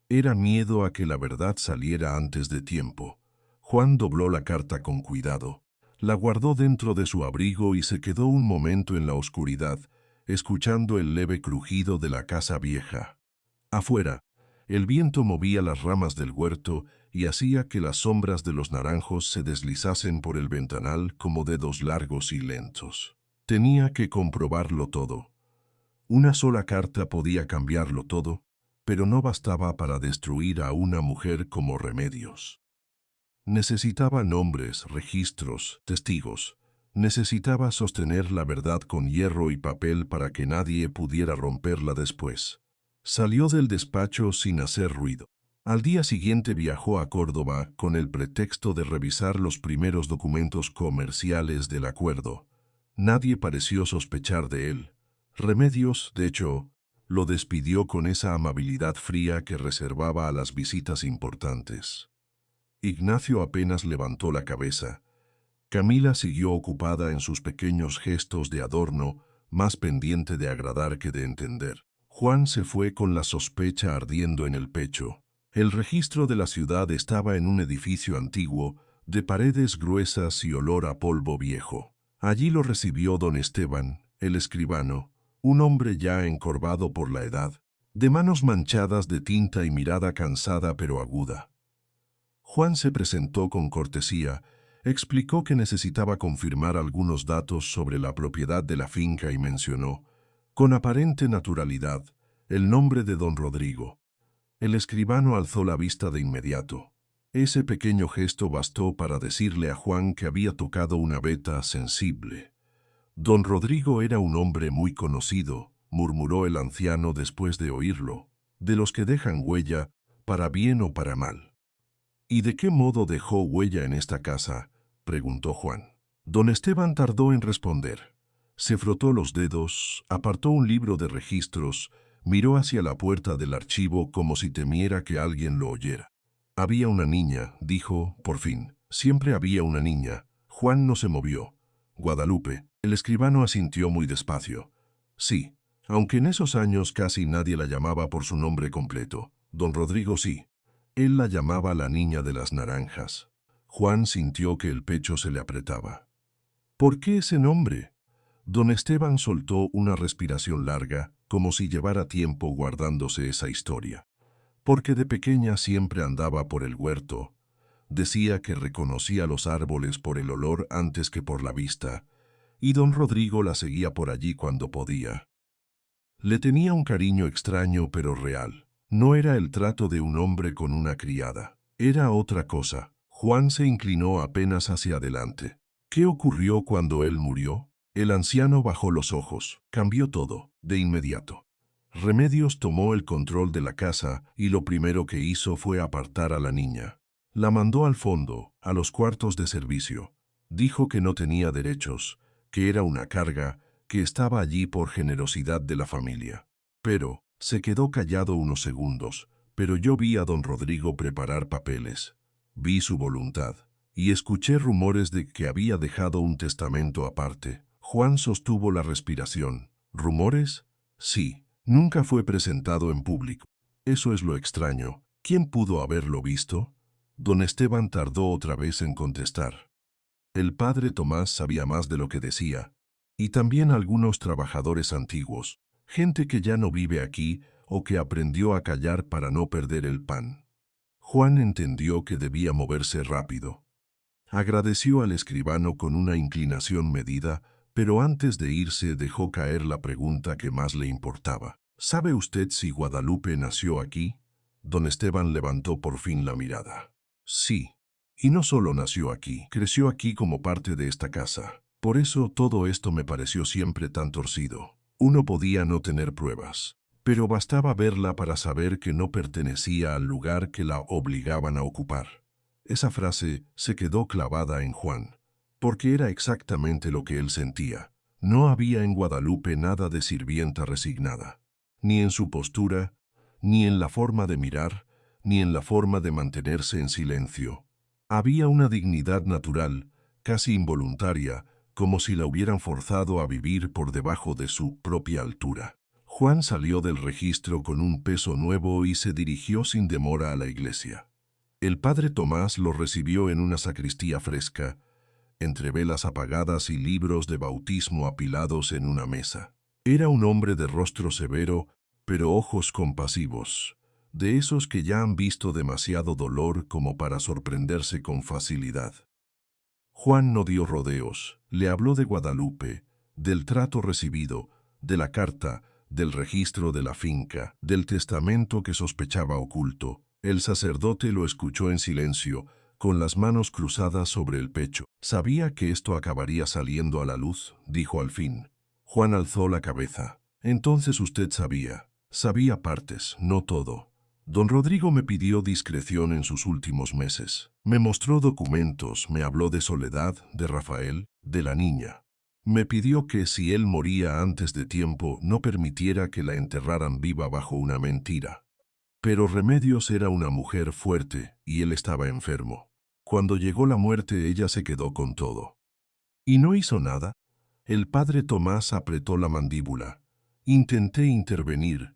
Era miedo a que la verdad saliera antes de tiempo. Juan dobló la carta con cuidado. La guardó dentro de su abrigo y se quedó un momento en la oscuridad, escuchando el leve crujido de la casa vieja. Afuera, el viento movía las ramas del huerto y hacía que las sombras de los naranjos se deslizasen por el ventanal como dedos largos y lentos. Tenía que comprobarlo todo. Una sola carta podía cambiarlo todo, pero no bastaba para destruir a una mujer como Remedios. Necesitaba nombres, registros, testigos. Necesitaba sostener la verdad con hierro y papel para que nadie pudiera romperla después. Salió del despacho sin hacer ruido. Al día siguiente viajó a Córdoba con el pretexto de revisar los primeros documentos comerciales del acuerdo. Nadie pareció sospechar de él. Remedios, de hecho, lo despidió con esa amabilidad fría que reservaba a las visitas importantes. Ignacio apenas levantó la cabeza. Camila siguió ocupada en sus pequeños gestos de adorno, más pendiente de agradar que de entender. Juan se fue con la sospecha ardiendo en el pecho. El registro de la ciudad estaba en un edificio antiguo, de paredes gruesas y olor a polvo viejo. Allí lo recibió don Esteban, el escribano, un hombre ya encorvado por la edad, de manos manchadas de tinta y mirada cansada pero aguda. Juan se presentó con cortesía, explicó que necesitaba confirmar algunos datos sobre la propiedad de la finca y mencionó, con aparente naturalidad, el nombre de don Rodrigo. El escribano alzó la vista de inmediato. Ese pequeño gesto bastó para decirle a Juan que había tocado una veta sensible. Don Rodrigo era un hombre muy conocido, murmuró el anciano después de oírlo, de los que dejan huella, para bien o para mal. ¿Y de qué modo dejó huella en esta casa?, preguntó Juan. Don Esteban tardó en responder. Se frotó los dedos, apartó un libro de registros, miró hacia la puerta del archivo como si temiera que alguien lo oyera. Había una niña, dijo, por fin. Siempre había una niña. Juan no se movió. Guadalupe. El escribano asintió muy despacio. Sí, aunque en esos años casi nadie la llamaba por su nombre completo. Don Rodrigo sí. Él la llamaba la niña de las naranjas. Juan sintió que el pecho se le apretaba. ¿Por qué ese nombre? Don Esteban soltó una respiración larga, como si llevara tiempo guardándose esa historia. Porque de pequeña siempre andaba por el huerto. Decía que reconocía los árboles por el olor antes que por la vista, y don Rodrigo la seguía por allí cuando podía. Le tenía un cariño extraño pero real. No era el trato de un hombre con una criada. Era otra cosa. Juan se inclinó apenas hacia adelante. ¿Qué ocurrió cuando él murió? El anciano bajó los ojos. Cambió todo, de inmediato. Remedios tomó el control de la casa y lo primero que hizo fue apartar a la niña. La mandó al fondo, a los cuartos de servicio. Dijo que no tenía derechos, que era una carga, que estaba allí por generosidad de la familia. Pero se quedó callado unos segundos, pero yo vi a don Rodrigo preparar papeles. Vi su voluntad, y escuché rumores de que había dejado un testamento aparte. Juan sostuvo la respiración. ¿Rumores? Sí. Nunca fue presentado en público. Eso es lo extraño. ¿Quién pudo haberlo visto? Don Esteban tardó otra vez en contestar. El padre Tomás sabía más de lo que decía, y también algunos trabajadores antiguos, gente que ya no vive aquí o que aprendió a callar para no perder el pan. Juan entendió que debía moverse rápido. Agradeció al escribano con una inclinación medida, pero antes de irse dejó caer la pregunta que más le importaba. ¿Sabe usted si Guadalupe nació aquí? Don Esteban levantó por fin la mirada. Sí. Y no solo nació aquí, creció aquí como parte de esta casa. Por eso todo esto me pareció siempre tan torcido. Uno podía no tener pruebas, pero bastaba verla para saber que no pertenecía al lugar que la obligaban a ocupar. Esa frase se quedó clavada en Juan, porque era exactamente lo que él sentía. No había en Guadalupe nada de sirvienta resignada, ni en su postura, ni en la forma de mirar, ni en la forma de mantenerse en silencio. Había una dignidad natural, casi involuntaria, como si la hubieran forzado a vivir por debajo de su propia altura. Juan salió del registro con un peso nuevo y se dirigió sin demora a la iglesia. El padre Tomás lo recibió en una sacristía fresca, entre velas apagadas y libros de bautismo apilados en una mesa. Era un hombre de rostro severo, pero ojos compasivos, de esos que ya han visto demasiado dolor como para sorprenderse con facilidad. Juan no dio rodeos, le habló de Guadalupe, del trato recibido, de la carta, del registro de la finca, del testamento que sospechaba oculto. El sacerdote lo escuchó en silencio, con las manos cruzadas sobre el pecho. Sabía que esto acabaría saliendo a la luz, dijo al fin. Juan alzó la cabeza. Entonces usted sabía partes, no todo. Don Rodrigo me pidió discreción en sus últimos meses. Me mostró documentos, me habló de Soledad, de Rafael, de la niña. Me pidió que si él moría antes de tiempo no permitiera que la enterraran viva bajo una mentira. Pero Remedios era una mujer fuerte y él estaba enfermo. Cuando llegó la muerte ella se quedó con todo. ¿Y no hizo nada? El padre Tomás apretó la mandíbula. Intenté intervenir,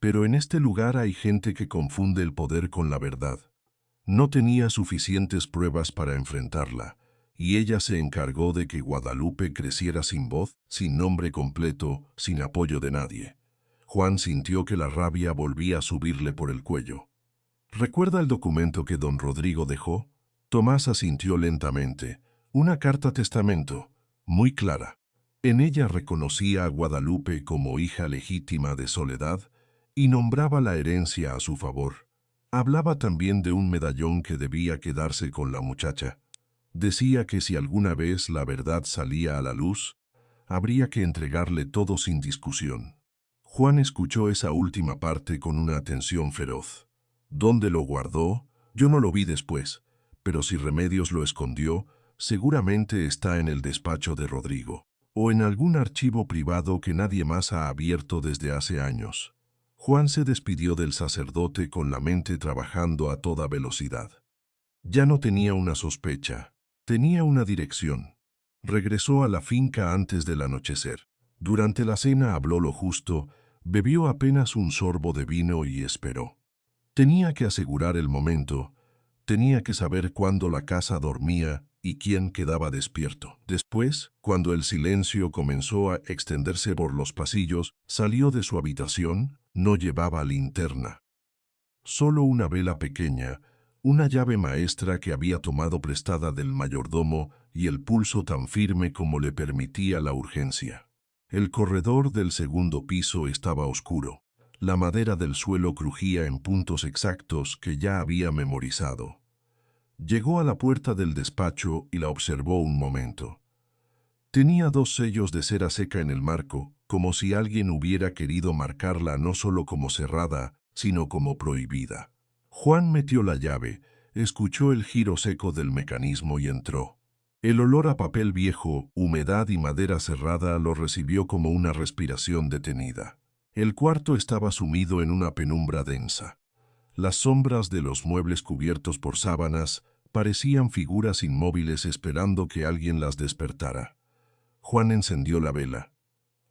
pero en este lugar hay gente que confunde el poder con la verdad. No tenía suficientes pruebas para enfrentarla, y ella se encargó de que Guadalupe creciera sin voz, sin nombre completo, sin apoyo de nadie. Juan sintió que la rabia volvía a subirle por el cuello. ¿Recuerda el documento que don Rodrigo dejó? Tomás asintió lentamente. Una carta testamento, muy clara. En ella reconocía a Guadalupe como hija legítima de Soledad y nombraba la herencia a su favor. Hablaba también de un medallón que debía quedarse con la muchacha. Decía que si alguna vez la verdad salía a la luz, habría que entregarle todo sin discusión. Juan escuchó esa última parte con una atención feroz. ¿Dónde lo guardó? Yo no lo vi después, pero si Remedios lo escondió, seguramente está en el despacho de Rodrigo, o en algún archivo privado que nadie más ha abierto desde hace años. Juan se despidió del sacerdote con la mente trabajando a toda velocidad. Ya no tenía una sospecha, tenía una dirección. Regresó a la finca antes del anochecer. Durante la cena habló lo justo, bebió apenas un sorbo de vino y esperó. Tenía que asegurar el momento, tenía que saber cuándo la casa dormía y quién quedaba despierto. Después, cuando el silencio comenzó a extenderse por los pasillos, salió de su habitación, no llevaba linterna. Solo una vela pequeña, una llave maestra que había tomado prestada del mayordomo y el pulso tan firme como le permitía la urgencia. El corredor del segundo piso estaba oscuro. La madera del suelo crujía en puntos exactos que ya había memorizado. Llegó a la puerta del despacho y la observó un momento. Tenía 2 sellos de cera seca en el marco, como si alguien hubiera querido marcarla no solo como cerrada, sino como prohibida. Juan metió la llave, escuchó el giro seco del mecanismo y entró. El olor a papel viejo, humedad y madera cerrada lo recibió como una respiración detenida. El cuarto estaba sumido en una penumbra densa. Las sombras de los muebles cubiertos por sábanas parecían figuras inmóviles esperando que alguien las despertara. Juan encendió la vela.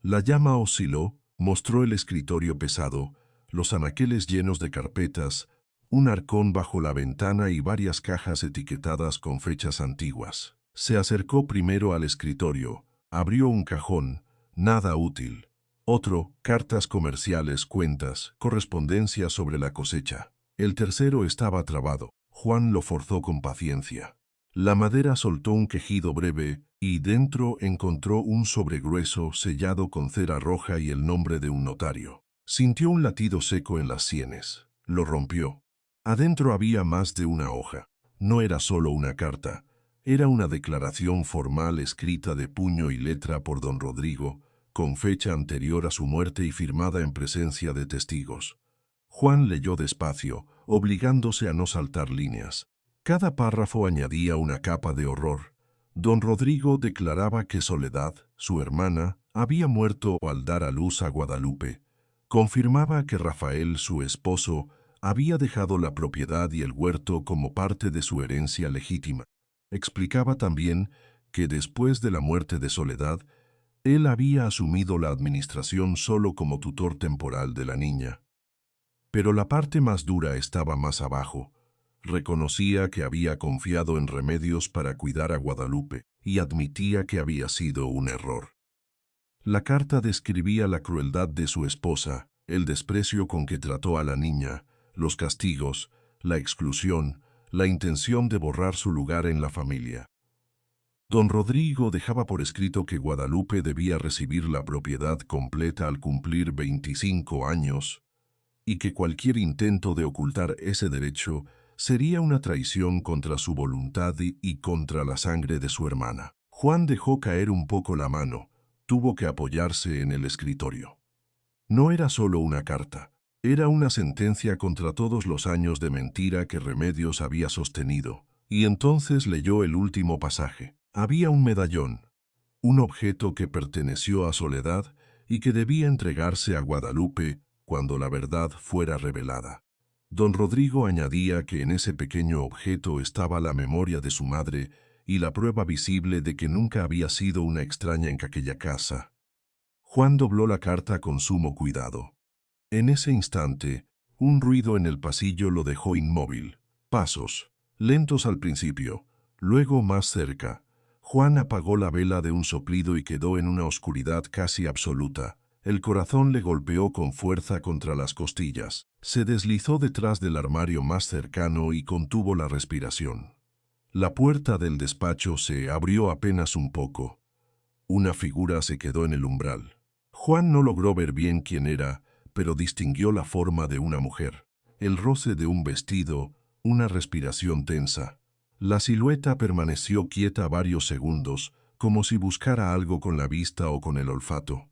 La llama osciló, mostró el escritorio pesado, los anaqueles llenos de carpetas, un arcón bajo la ventana y varias cajas etiquetadas con fechas antiguas. Se acercó primero al escritorio, abrió un cajón, nada útil. Otro, cartas comerciales, cuentas, correspondencia sobre la cosecha. El tercero estaba trabado. Juan lo forzó con paciencia. La madera soltó un quejido breve y dentro encontró un sobre grueso sellado con cera roja y el nombre de un notario. Sintió un latido seco en las sienes. Lo rompió. Adentro había más de una hoja. no era solo una carta, era una declaración formal escrita de puño y letra por don Rodrigo, con fecha anterior a su muerte y firmada en presencia de testigos. Juan leyó despacio, obligándose a no saltar líneas. Cada párrafo añadía una capa de horror. Don Rodrigo declaraba que Soledad, su hermana, había muerto al dar a luz a Guadalupe. Confirmaba que Rafael, su esposo, había dejado la propiedad y el huerto como parte de su herencia legítima. Explicaba también que después de la muerte de Soledad, él había asumido la administración solo como tutor temporal de la niña. Pero la parte más dura estaba más abajo. Reconocía que había confiado en Remedios para cuidar a Guadalupe y admitía que había sido un error. La carta describía la crueldad de su esposa, el desprecio con que trató a la niña, los castigos, la exclusión, la intención de borrar su lugar en la familia. Don Rodrigo dejaba por escrito que Guadalupe debía recibir la propiedad completa al cumplir 25 años, y que cualquier intento de ocultar ese derecho sería una traición contra su voluntad y contra la sangre de su hermana. Juan dejó caer un poco la mano, tuvo que apoyarse en el escritorio. No era solo una carta, era una sentencia contra todos los años de mentira que Remedios había sostenido, y entonces leyó el último pasaje. Había un medallón, un objeto que perteneció a Soledad y que debía entregarse a Guadalupe cuando la verdad fuera revelada. Don Rodrigo añadía que en ese pequeño objeto estaba la memoria de su madre y la prueba visible de que nunca había sido una extraña en aquella casa. Juan dobló la carta con sumo cuidado. En ese instante, un ruido en el pasillo lo dejó inmóvil. Pasos, lentos al principio, luego más cerca. Juan apagó la vela de un soplido y quedó en una oscuridad casi absoluta. El corazón le golpeó con fuerza contra las costillas. Se deslizó detrás del armario más cercano y contuvo la respiración. La puerta del despacho se abrió apenas un poco. Una figura se quedó en el umbral. Juan no logró ver bien quién era, pero distinguió la forma de una mujer, el roce de un vestido, una respiración tensa. La silueta permaneció quieta varios segundos, como si buscara algo con la vista o con el olfato.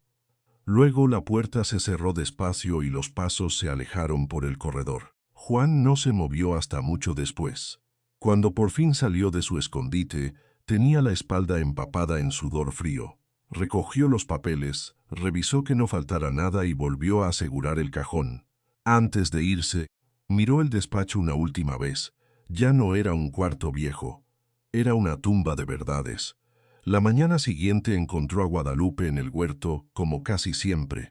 Luego la puerta se cerró despacio y los pasos se alejaron por el corredor. Juan no se movió hasta mucho después. Cuando por fin salió de su escondite, tenía la espalda empapada en sudor frío. Recogió los papeles, revisó que no faltara nada y volvió a asegurar el cajón. Antes de irse, miró el despacho una última vez. Ya no era un cuarto viejo, era una tumba de verdades. La mañana siguiente encontró a Guadalupe en el huerto, como casi siempre.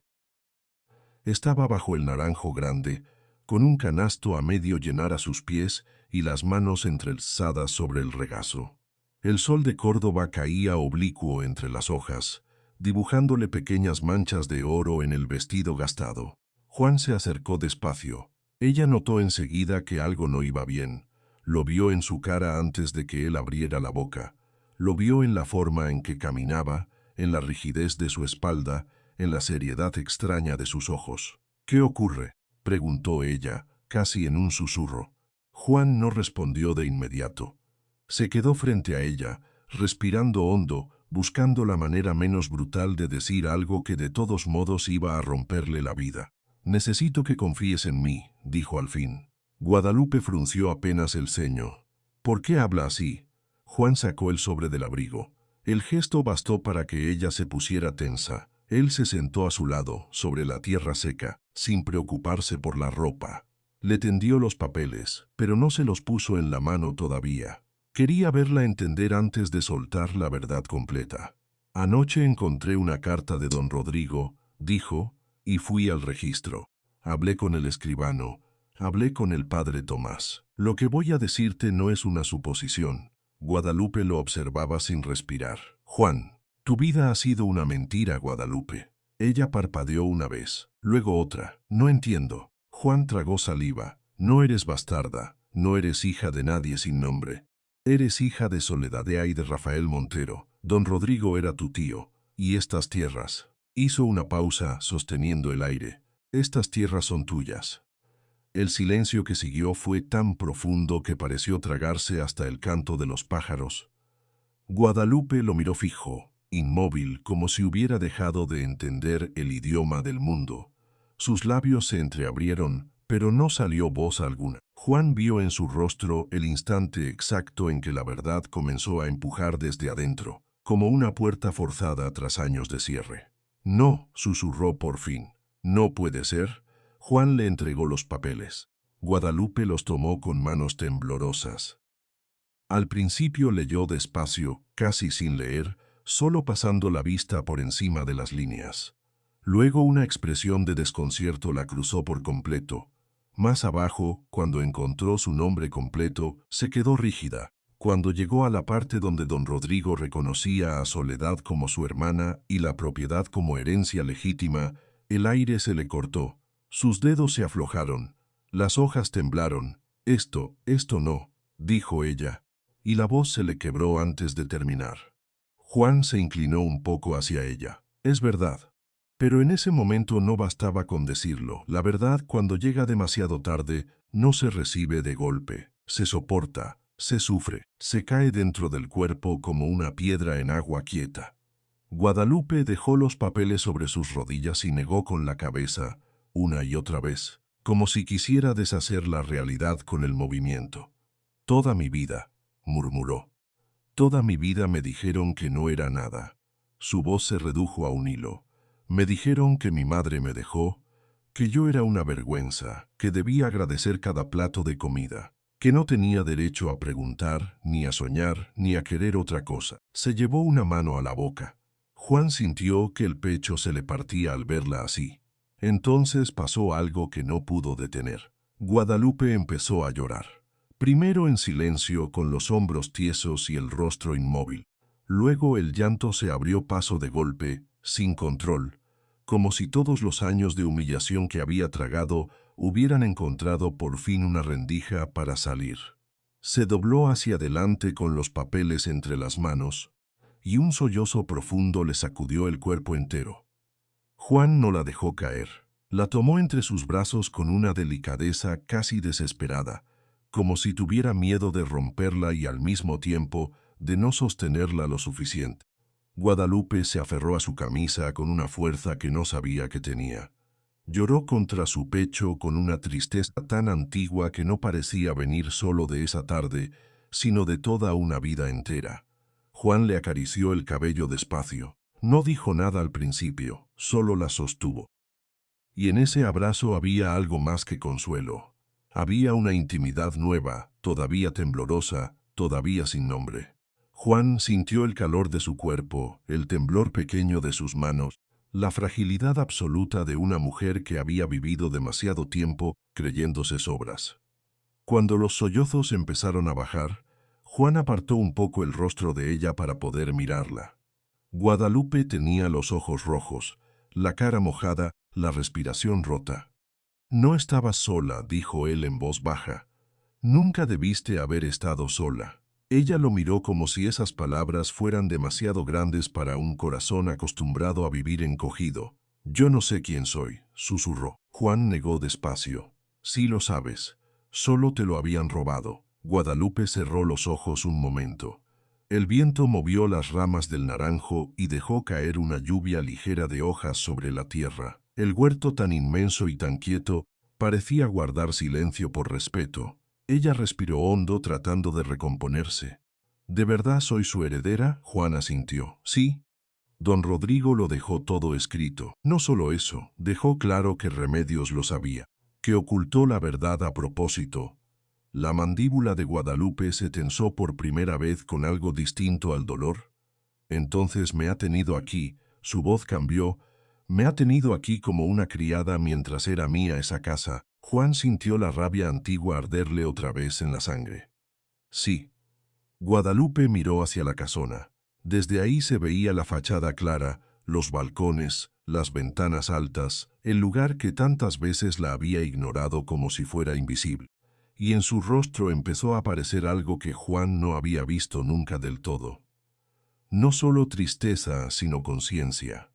Estaba bajo el naranjo grande, con un canasto a medio llenar a sus pies y las manos entrelazadas sobre el regazo. El sol de Córdoba caía oblicuo entre las hojas, dibujándole pequeñas manchas de oro en el vestido gastado. Juan se acercó despacio. Ella notó enseguida que algo no iba bien. Lo vio en su cara antes de que él abriera la boca. Lo vio en la forma en que caminaba, en la rigidez de su espalda, en la seriedad extraña de sus ojos. «¿Qué ocurre?», preguntó ella, casi en un susurro. Juan no respondió de inmediato. Se quedó frente a ella, respirando hondo, buscando la manera menos brutal de decir algo que de todos modos iba a romperle la vida. «Necesito que confíes en mí», dijo al fin. Guadalupe frunció apenas el ceño. «¿Por qué habla así?». Juan sacó el sobre del abrigo. El gesto bastó para que ella se pusiera tensa. Él se sentó a su lado, sobre la tierra seca, sin preocuparse por la ropa. Le tendió los papeles, pero no se los puso en la mano todavía. Quería verla entender antes de soltar la verdad completa. «Anoche encontré una carta de don Rodrigo», dijo, «y fui al registro. Hablé con el escribano. Hablé con el padre Tomás. Lo que voy a decirte no es una suposición». Guadalupe lo observaba sin respirar. «Juan, tu vida ha sido una mentira, Guadalupe». Ella parpadeó una vez, luego otra. «No entiendo». Juan tragó saliva. «No eres bastarda, no eres hija de nadie sin nombre. Eres hija de Soledad y de Rafael Montero. Don Rodrigo era tu tío. Y estas tierras». Hizo una pausa, sosteniendo el aire. «Estas tierras son tuyas». El silencio que siguió fue tan profundo que pareció tragarse hasta el canto de los pájaros. Guadalupe lo miró fijo, inmóvil, como si hubiera dejado de entender el idioma del mundo. Sus labios se entreabrieron, pero no salió voz alguna. Juan vio en su rostro el instante exacto en que la verdad comenzó a empujar desde adentro, como una puerta forzada tras años de cierre. No, susurró por fin. No puede ser. Juan le entregó los papeles. Guadalupe los tomó con manos temblorosas. Al principio leyó despacio, casi sin leer, solo pasando la vista por encima de las líneas. Luego una expresión de desconcierto la cruzó por completo. Más abajo, cuando encontró su nombre completo, se quedó rígida. Cuando llegó a la parte donde don Rodrigo reconocía a Soledad como su hermana y la propiedad como herencia legítima, el aire se le cortó. Sus dedos se aflojaron. Las hojas temblaron. Esto no, dijo ella, y la voz se le quebró antes de terminar. Juan se inclinó un poco hacia ella. Es verdad. Pero en ese momento no bastaba con decirlo. La verdad, cuando llega demasiado tarde, no se recibe de golpe. Se soporta, se sufre, se cae dentro del cuerpo como una piedra en agua quieta. Guadalupe dejó los papeles sobre sus rodillas y negó con la cabeza, una y otra vez, como si quisiera deshacer la realidad con el movimiento. Toda mi vida, murmuró. Toda mi vida me dijeron que no era nada. Su voz se redujo a un hilo. Me dijeron que mi madre me dejó, que yo era una vergüenza, que debía agradecer cada plato de comida, que no tenía derecho a preguntar, ni a soñar, ni a querer otra cosa. Se llevó una mano a la boca. Juan sintió que el pecho se le partía al verla así. Entonces pasó algo que no pudo detener. Guadalupe empezó a llorar. Primero en silencio, con los hombros tiesos y el rostro inmóvil. Luego el llanto se abrió paso de golpe, sin control, como si todos los años de humillación que había tragado hubieran encontrado por fin una rendija para salir. Se dobló hacia adelante con los papeles entre las manos, y un sollozo profundo le sacudió el cuerpo entero. Juan no la dejó caer. La tomó entre sus brazos con una delicadeza casi desesperada, como si tuviera miedo de romperla y al mismo tiempo de no sostenerla lo suficiente. Guadalupe se aferró a su camisa con una fuerza que no sabía que tenía. Lloró contra su pecho con una tristeza tan antigua que no parecía venir solo de esa tarde, sino de toda una vida entera. Juan le acarició el cabello despacio. No dijo nada al principio, solo la sostuvo. Y en ese abrazo había algo más que consuelo. Había una intimidad nueva, todavía temblorosa, todavía sin nombre. Juan sintió el calor de su cuerpo, el temblor pequeño de sus manos, la fragilidad absoluta de una mujer que había vivido demasiado tiempo creyéndose sobras. Cuando los sollozos empezaron a bajar, Juan apartó un poco el rostro de ella para poder mirarla. Guadalupe tenía los ojos rojos, la cara mojada, la respiración rota. No estabas sola, dijo él en voz baja. Nunca debiste haber estado sola. Ella lo miró como si esas palabras fueran demasiado grandes para un corazón acostumbrado a vivir encogido. Yo no sé quién soy, susurró. Juan negó despacio. Sí lo sabes. Solo te lo habían robado. Guadalupe cerró los ojos un momento. El viento movió las ramas del naranjo y dejó caer una lluvia ligera de hojas sobre la tierra. El huerto tan inmenso y tan quieto parecía guardar silencio por respeto. Ella respiró hondo tratando de recomponerse. ¿De verdad soy su heredera? Juan asintió. Sí. Don Rodrigo lo dejó todo escrito. No solo eso, dejó claro que Remedios lo sabía, que ocultó la verdad a propósito. La mandíbula de Guadalupe se tensó por primera vez con algo distinto al dolor. Entonces me ha tenido aquí, su voz cambió, me ha tenido aquí como una criada mientras era mía esa casa. Juan sintió la rabia antigua arderle otra vez en la sangre. Sí. Guadalupe miró hacia la casona. Desde ahí se veía la fachada clara, los balcones, las ventanas altas, el lugar que tantas veces la había ignorado como si fuera invisible. Y en su rostro empezó a aparecer algo que Juan no había visto nunca del todo. No solo tristeza, sino conciencia.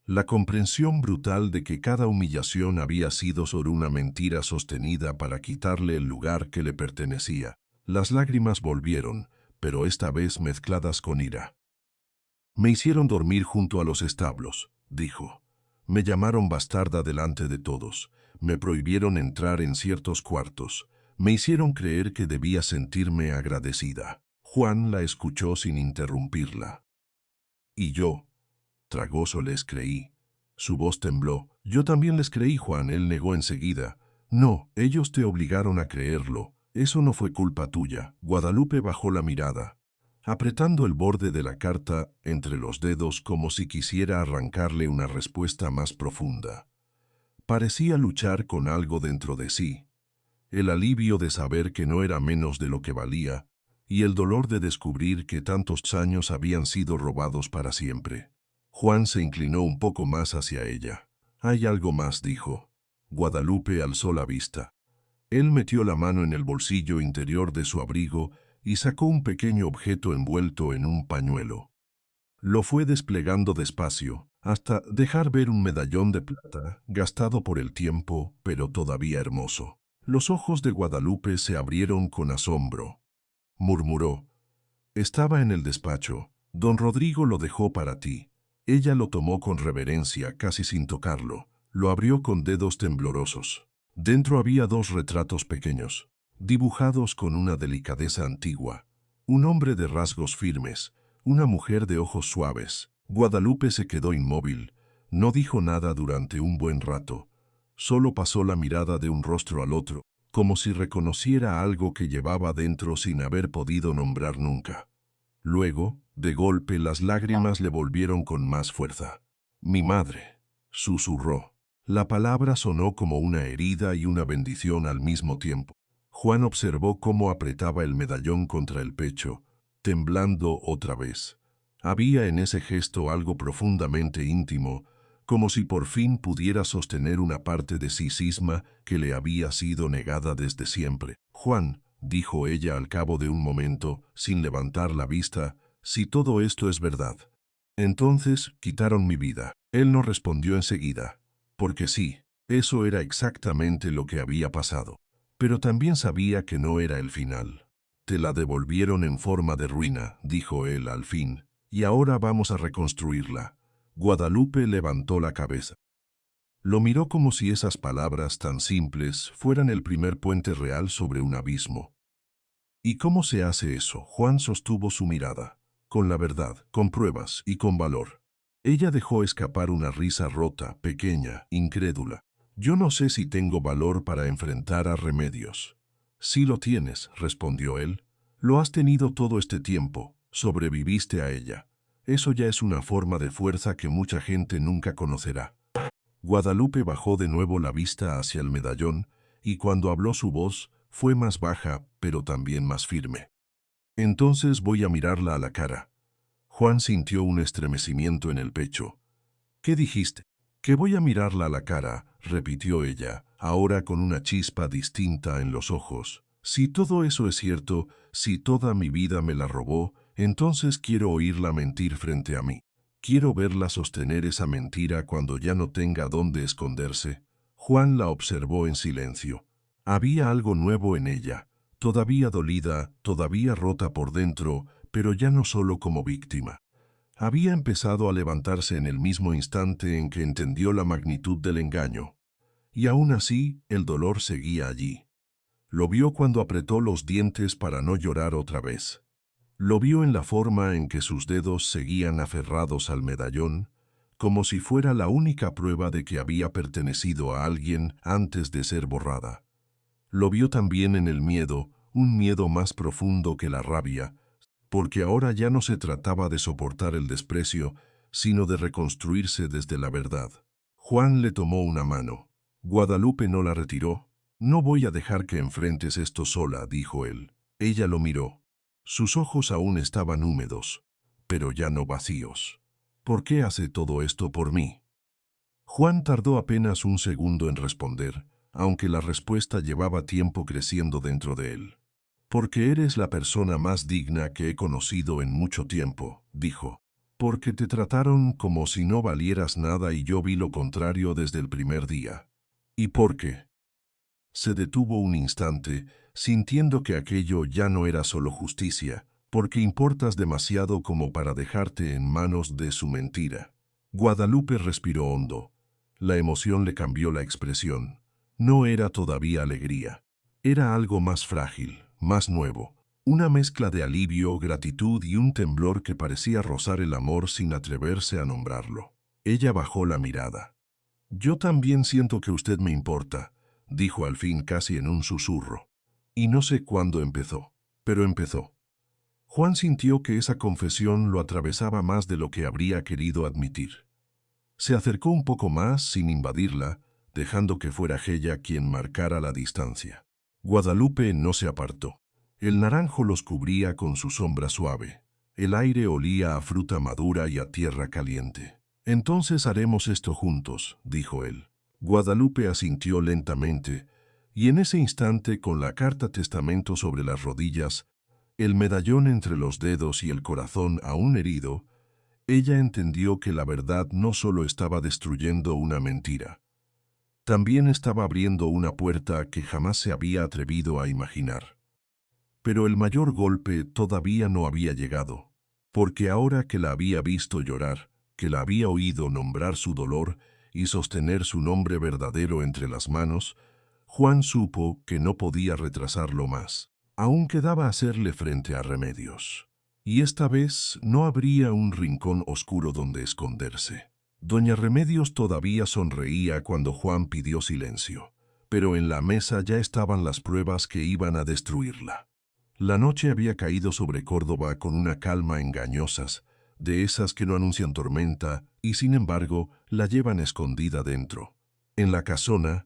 La comprensión brutal de que cada humillación había sido sobre una mentira sostenida para quitarle el lugar que le pertenecía. Las lágrimas volvieron, pero esta vez mezcladas con ira. Me hicieron dormir junto a los establos, dijo. Me llamaron bastarda delante de todos. Me prohibieron entrar en ciertos cuartos. Me hicieron creer que debía sentirme agradecida. Juan la escuchó sin interrumpirla. Y yo, tragoso, les creí. Su voz tembló. Yo también les creí, Juan. Él negó enseguida. No, ellos te obligaron a creerlo. Eso no fue culpa tuya. Guadalupe bajó la mirada, apretando el borde de la carta entre los dedos como si quisiera arrancarle una respuesta más profunda. Parecía luchar con algo dentro de sí. El alivio de saber que no era menos de lo que valía, y el dolor de descubrir que tantos años habían sido robados para siempre. Juan se inclinó un poco más hacia ella. Hay algo más, dijo. Guadalupe alzó la vista. Él metió la mano en el bolsillo interior de su abrigo y sacó un pequeño objeto envuelto en un pañuelo. Lo fue desplegando despacio, hasta dejar ver un medallón de plata, gastado por el tiempo, pero todavía hermoso. Los ojos de Guadalupe se abrieron con asombro. Murmuró. Estaba en el despacho. Don Rodrigo lo dejó para ti. Ella lo tomó con reverencia, casi sin tocarlo. Lo abrió con dedos temblorosos. Dentro había 2 retratos pequeños, dibujados con una delicadeza antigua. Un hombre de rasgos firmes, una mujer de ojos suaves. Guadalupe se quedó inmóvil. No dijo nada durante un buen rato. Solo pasó la mirada de un rostro al otro, como si reconociera algo que llevaba dentro sin haber podido nombrar nunca. Luego, de golpe, las lágrimas le volvieron con más fuerza. «Mi madre», susurró. La palabra sonó como una herida y una bendición al mismo tiempo. Juan observó cómo apretaba el medallón contra el pecho, temblando otra vez. Había en ese gesto algo profundamente íntimo, como si por fin pudiera sostener una parte de sí misma que le había sido negada desde siempre. «Juan», dijo ella al cabo de un momento, sin levantar la vista, «si todo esto es verdad, entonces quitaron mi vida». Él no respondió enseguida, porque sí, eso era exactamente lo que había pasado. Pero también sabía que no era el final. «Te la devolvieron en forma de ruina», dijo él al fin, «y ahora vamos a reconstruirla». Guadalupe levantó la cabeza. Lo miró como si esas palabras tan simples fueran el primer puente real sobre un abismo. «¿Y cómo se hace eso?». Juan sostuvo su mirada. «Con la verdad, con pruebas y con valor». Ella dejó escapar una risa rota, pequeña, incrédula. «Yo no sé si tengo valor para enfrentar a Remedios». «Sí lo tienes», respondió él. «Lo has tenido todo este tiempo, sobreviviste a ella. Eso ya es una forma de fuerza que mucha gente nunca conocerá». Guadalupe bajó de nuevo la vista hacia el medallón, y cuando habló su voz, fue más baja, pero también más firme. «Entonces voy a mirarla a la cara». Juan sintió un estremecimiento en el pecho. «¿Qué dijiste?». «Que voy a mirarla a la cara», repitió ella, ahora con una chispa distinta en los ojos. «Si todo eso es cierto, si toda mi vida me la robó, entonces quiero oírla mentir frente a mí. Quiero verla sostener esa mentira cuando ya no tenga dónde esconderse». Juan la observó en silencio. Había algo nuevo en ella, todavía dolida, todavía rota por dentro, pero ya no solo como víctima. Había empezado a levantarse en el mismo instante en que entendió la magnitud del engaño. Y aún así, el dolor seguía allí. Lo vio cuando apretó los dientes para no llorar otra vez. Lo vio en la forma en que sus dedos seguían aferrados al medallón, como si fuera la única prueba de que había pertenecido a alguien antes de ser borrada. Lo vio también en el miedo, un miedo más profundo que la rabia, porque ahora ya no se trataba de soportar el desprecio, sino de reconstruirse desde la verdad. Juan le tomó una mano. Guadalupe no la retiró. «No voy a dejar que enfrentes esto sola», dijo él. Ella lo miró. Sus ojos aún estaban húmedos, pero ya no vacíos. «¿Por qué hace todo esto por mí?». Juan tardó apenas un segundo en responder, aunque la respuesta llevaba tiempo creciendo dentro de él. «Porque eres la persona más digna que he conocido en mucho tiempo», dijo. Porque te trataron como si no valieras nada y yo vi lo contrario desde el primer día. ¿Y por qué? Se detuvo un instante, sintiendo que aquello ya no era solo justicia, porque importas demasiado como para dejarte en manos de su mentira. Guadalupe respiró hondo. La emoción le cambió la expresión. No era todavía alegría. Era algo más frágil, más nuevo. Una mezcla de alivio, gratitud y un temblor que parecía rozar el amor sin atreverse a nombrarlo. Ella bajó la mirada. Yo también siento que usted me importa, dijo al fin casi en un susurro. Y no sé cuándo empezó, pero empezó. Juan sintió que esa confesión lo atravesaba más de lo que habría querido admitir. Se acercó un poco más sin invadirla, dejando que fuera ella quien marcara la distancia. Guadalupe no se apartó. El naranjo los cubría con su sombra suave. El aire olía a fruta madura y a tierra caliente. Entonces haremos esto juntos, dijo él. Guadalupe asintió lentamente, y en ese instante, con la carta testamento sobre las rodillas, el medallón entre los dedos y el corazón aún herido, ella entendió que la verdad no solo estaba destruyendo una mentira, también estaba abriendo una puerta que jamás se había atrevido a imaginar. Pero el mayor golpe todavía no había llegado, porque ahora que la había visto llorar, que la había oído nombrar su dolor y sostener su nombre verdadero entre las manos, Juan supo que no podía retrasarlo más. Aún quedaba hacerle frente a Remedios. Y esta vez no habría un rincón oscuro donde esconderse. Doña Remedios todavía sonreía cuando Juan pidió silencio, pero en la mesa ya estaban las pruebas que iban a destruirla. La noche había caído sobre Córdoba con una calma engañosas, de esas que no anuncian tormenta y sin embargo la llevan escondida dentro. En la casona,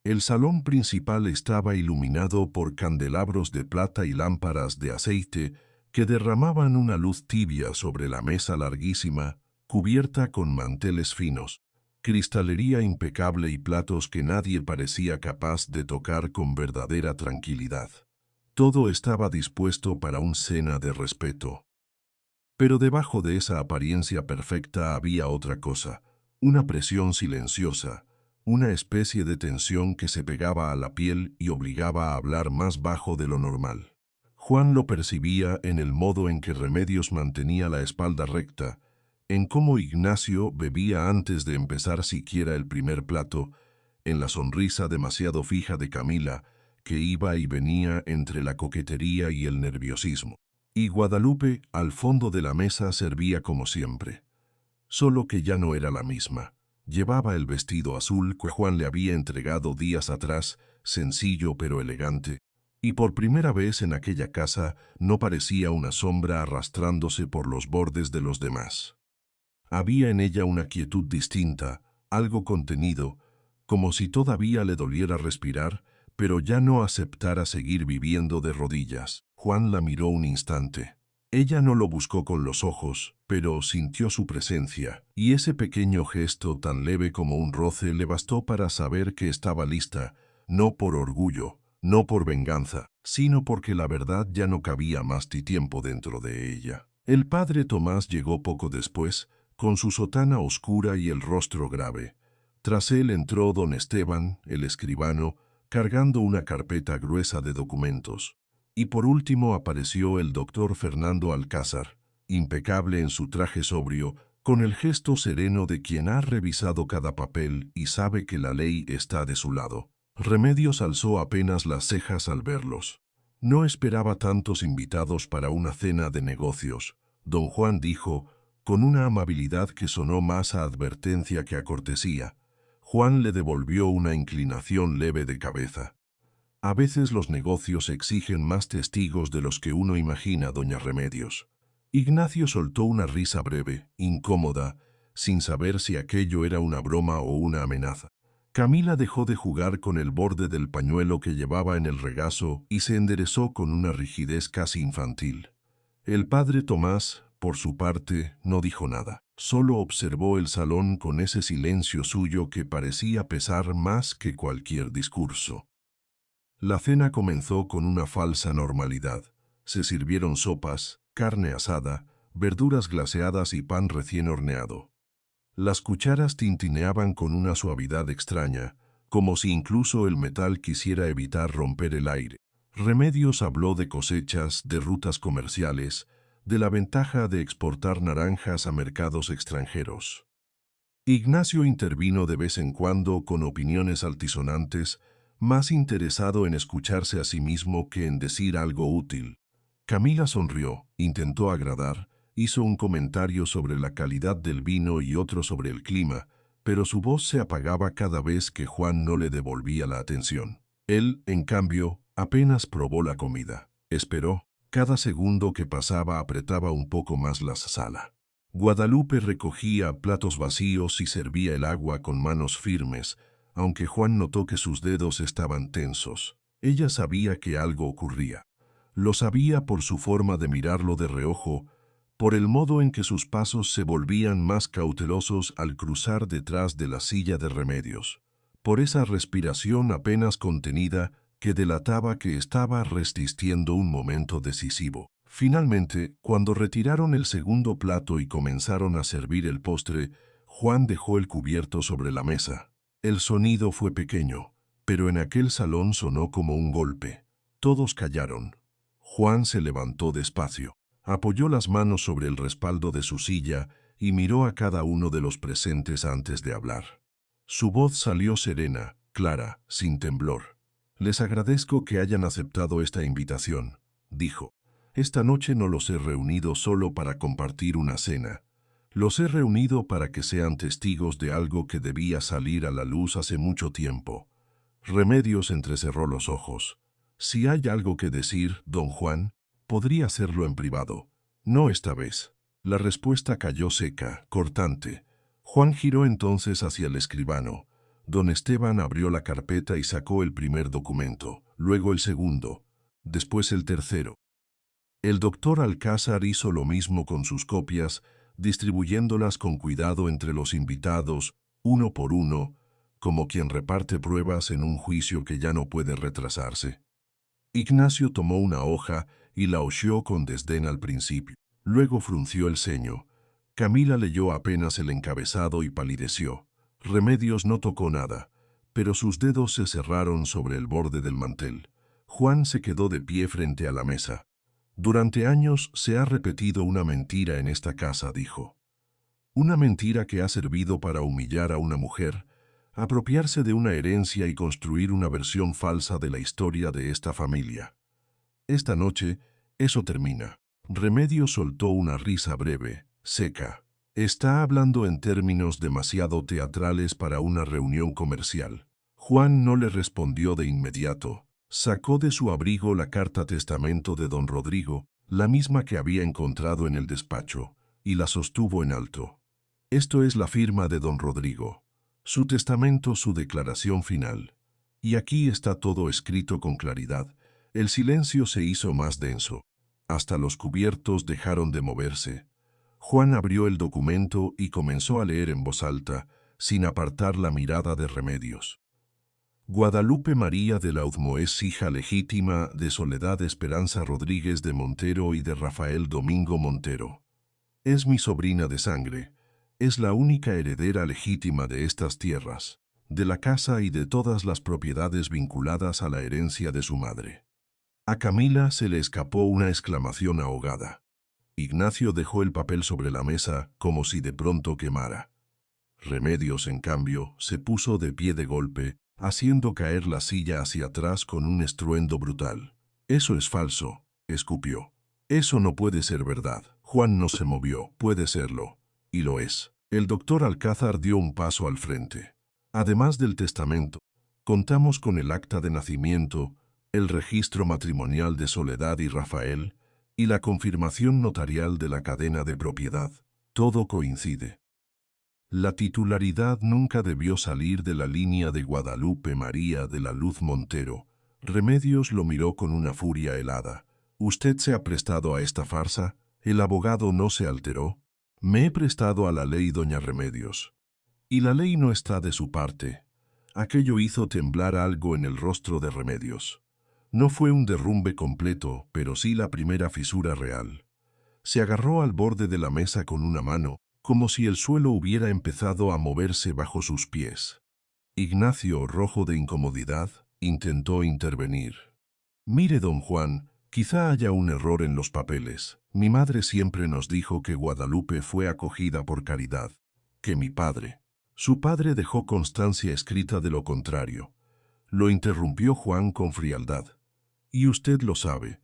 el salón principal estaba iluminado por candelabros de plata y lámparas de aceite que derramaban una luz tibia sobre la mesa larguísima, cubierta con manteles finos, cristalería impecable y platos que nadie parecía capaz de tocar con verdadera tranquilidad. Todo estaba dispuesto para una cena de respeto. Pero debajo de esa apariencia perfecta había otra cosa, una presión silenciosa, una especie de tensión que se pegaba a la piel y obligaba a hablar más bajo de lo normal. Juan lo percibía en el modo en que Remedios mantenía la espalda recta, en cómo Ignacio bebía antes de empezar siquiera el primer plato, en la sonrisa demasiado fija de Camila, que iba y venía entre la coquetería y el nerviosismo. Y Guadalupe, al fondo de la mesa, servía como siempre. Solo que ya no era la misma. Llevaba el vestido azul que Juan le había entregado días atrás, sencillo pero elegante, y por primera vez en aquella casa no parecía una sombra arrastrándose por los bordes de los demás. Había en ella una quietud distinta, algo contenido, como si todavía le doliera respirar, pero ya no aceptara seguir viviendo de rodillas. Juan la miró un instante. Ella no lo buscó con los ojos, pero sintió su presencia, y ese pequeño gesto tan leve como un roce le bastó para saber que estaba lista, no por orgullo, no por venganza, sino porque la verdad ya no cabía más tiempo dentro de ella. El padre Tomás llegó poco después, con su sotana oscura y el rostro grave. Tras él entró don Esteban, el escribano, cargando una carpeta gruesa de documentos. Y por último apareció el doctor Fernando Alcázar, impecable en su traje sobrio, con el gesto sereno de quien ha revisado cada papel y sabe que la ley está de su lado. Remedios alzó apenas las cejas al verlos. No esperaba tantos invitados para una cena de negocios. Don Juan dijo, con una amabilidad que sonó más a advertencia que a cortesía. Juan le devolvió una inclinación leve de cabeza. A veces los negocios exigen más testigos de los que uno imagina, doña Remedios. Ignacio soltó una risa breve, incómoda, sin saber si aquello era una broma o una amenaza. Camila dejó de jugar con el borde del pañuelo que llevaba en el regazo y se enderezó con una rigidez casi infantil. El padre Tomás, por su parte, no dijo nada. Solo observó el salón con ese silencio suyo que parecía pesar más que cualquier discurso. La cena comenzó con una falsa normalidad. Se sirvieron sopas, carne asada, verduras glaseadas y pan recién horneado. Las cucharas tintineaban con una suavidad extraña, como si incluso el metal quisiera evitar romper el aire. Remedios habló de cosechas, de rutas comerciales, de la ventaja de exportar naranjas a mercados extranjeros. Ignacio intervino de vez en cuando con opiniones altisonantes, más interesado en escucharse a sí mismo que en decir algo útil. Camila sonrió, intentó agradar, hizo un comentario sobre la calidad del vino y otro sobre el clima, pero su voz se apagaba cada vez que Juan no le devolvía la atención. Él, en cambio, apenas probó la comida. Esperó. Cada segundo que pasaba apretaba un poco más la sala. Guadalupe recogía platos vacíos y servía el agua con manos firmes, aunque Juan notó que sus dedos estaban tensos. Ella sabía que algo ocurría. Lo sabía por su forma de mirarlo de reojo, por el modo en que sus pasos se volvían más cautelosos al cruzar detrás de la silla de Remedios, por esa respiración apenas contenida que delataba que estaba resistiendo un momento decisivo. Finalmente, cuando retiraron el segundo plato y comenzaron a servir el postre, Juan dejó el cubierto sobre la mesa. El sonido fue pequeño, pero en aquel salón sonó como un golpe. Todos callaron. Juan se levantó despacio, apoyó las manos sobre el respaldo de su silla y miró a cada uno de los presentes antes de hablar. Su voz salió serena, clara, sin temblor. «Les agradezco que hayan aceptado esta invitación», dijo. «Esta noche no los he reunido solo para compartir una cena. Los he reunido para que sean testigos de algo que debía salir a la luz hace mucho tiempo». Remedios entrecerró los ojos. «Si hay algo que decir, don Juan, podría hacerlo en privado. No esta vez». La respuesta cayó seca, cortante. Juan giró entonces hacia el escribano. Don Esteban abrió la carpeta y sacó el primer documento, luego el segundo, después el tercero. El doctor Alcázar hizo lo mismo con sus copias, distribuyéndolas con cuidado entre los invitados, uno por uno, como quien reparte pruebas en un juicio que ya no puede retrasarse. Ignacio tomó una hoja y la hojeó con desdén al principio. Luego frunció el ceño. Camila leyó apenas el encabezado y palideció. Remedios no tocó nada, pero sus dedos se cerraron sobre el borde del mantel. Juan se quedó de pie frente a la mesa. «Durante años se ha repetido una mentira en esta casa», dijo. «Una mentira que ha servido para humillar a una mujer, apropiarse de una herencia y construir una versión falsa de la historia de esta familia. Esta noche, eso termina». Remedios soltó una risa breve, seca. «Está hablando en términos demasiado teatrales para una reunión comercial». Juan no le respondió de inmediato. Sacó de su abrigo la carta testamento de don Rodrigo, la misma que había encontrado en el despacho, y la sostuvo en alto. «Esto es la firma de don Rodrigo. Su testamento, su declaración final. Y aquí está todo escrito con claridad». El silencio se hizo más denso. Hasta los cubiertos dejaron de moverse. Juan abrió el documento y comenzó a leer en voz alta, sin apartar la mirada de Remedios. «Guadalupe María de Lauzmo es hija legítima de Soledad Esperanza Rodríguez de Montero y de Rafael Domingo Montero. Es mi sobrina de sangre. Es la única heredera legítima de estas tierras, de la casa y de todas las propiedades vinculadas a la herencia de su madre». A Camila se le escapó una exclamación ahogada. Ignacio dejó el papel sobre la mesa como si de pronto quemara. Remedios, en cambio, se puso de pie de golpe, haciendo caer la silla hacia atrás con un estruendo brutal. «Eso es falso», escupió. «Eso no puede ser verdad». Juan no se movió. «Puede serlo. Y lo es». El doctor Alcázar dio un paso al frente. «Además del testamento, contamos con el acta de nacimiento, el registro matrimonial de Soledad y Rafael, y la confirmación notarial de la cadena de propiedad. Todo coincide. La titularidad nunca debió salir de la línea de Guadalupe María de la Luz Montero». Remedios lo miró con una furia helada. «¿Usted se ha prestado a esta farsa?» El abogado no se alteró. «Me he prestado a la ley, doña Remedios. Y la ley no está de su parte». Aquello hizo temblar algo en el rostro de Remedios. No fue un derrumbe completo, pero sí la primera fisura real. Se agarró al borde de la mesa con una mano, como si el suelo hubiera empezado a moverse bajo sus pies. Ignacio, rojo de incomodidad, intentó intervenir. Mire, don Juan, quizá haya un error en los papeles. Mi madre siempre nos dijo que Guadalupe fue acogida por caridad, que mi padre. Su padre dejó constancia escrita de lo contrario. Lo interrumpió Juan con frialdad. Y usted lo sabe.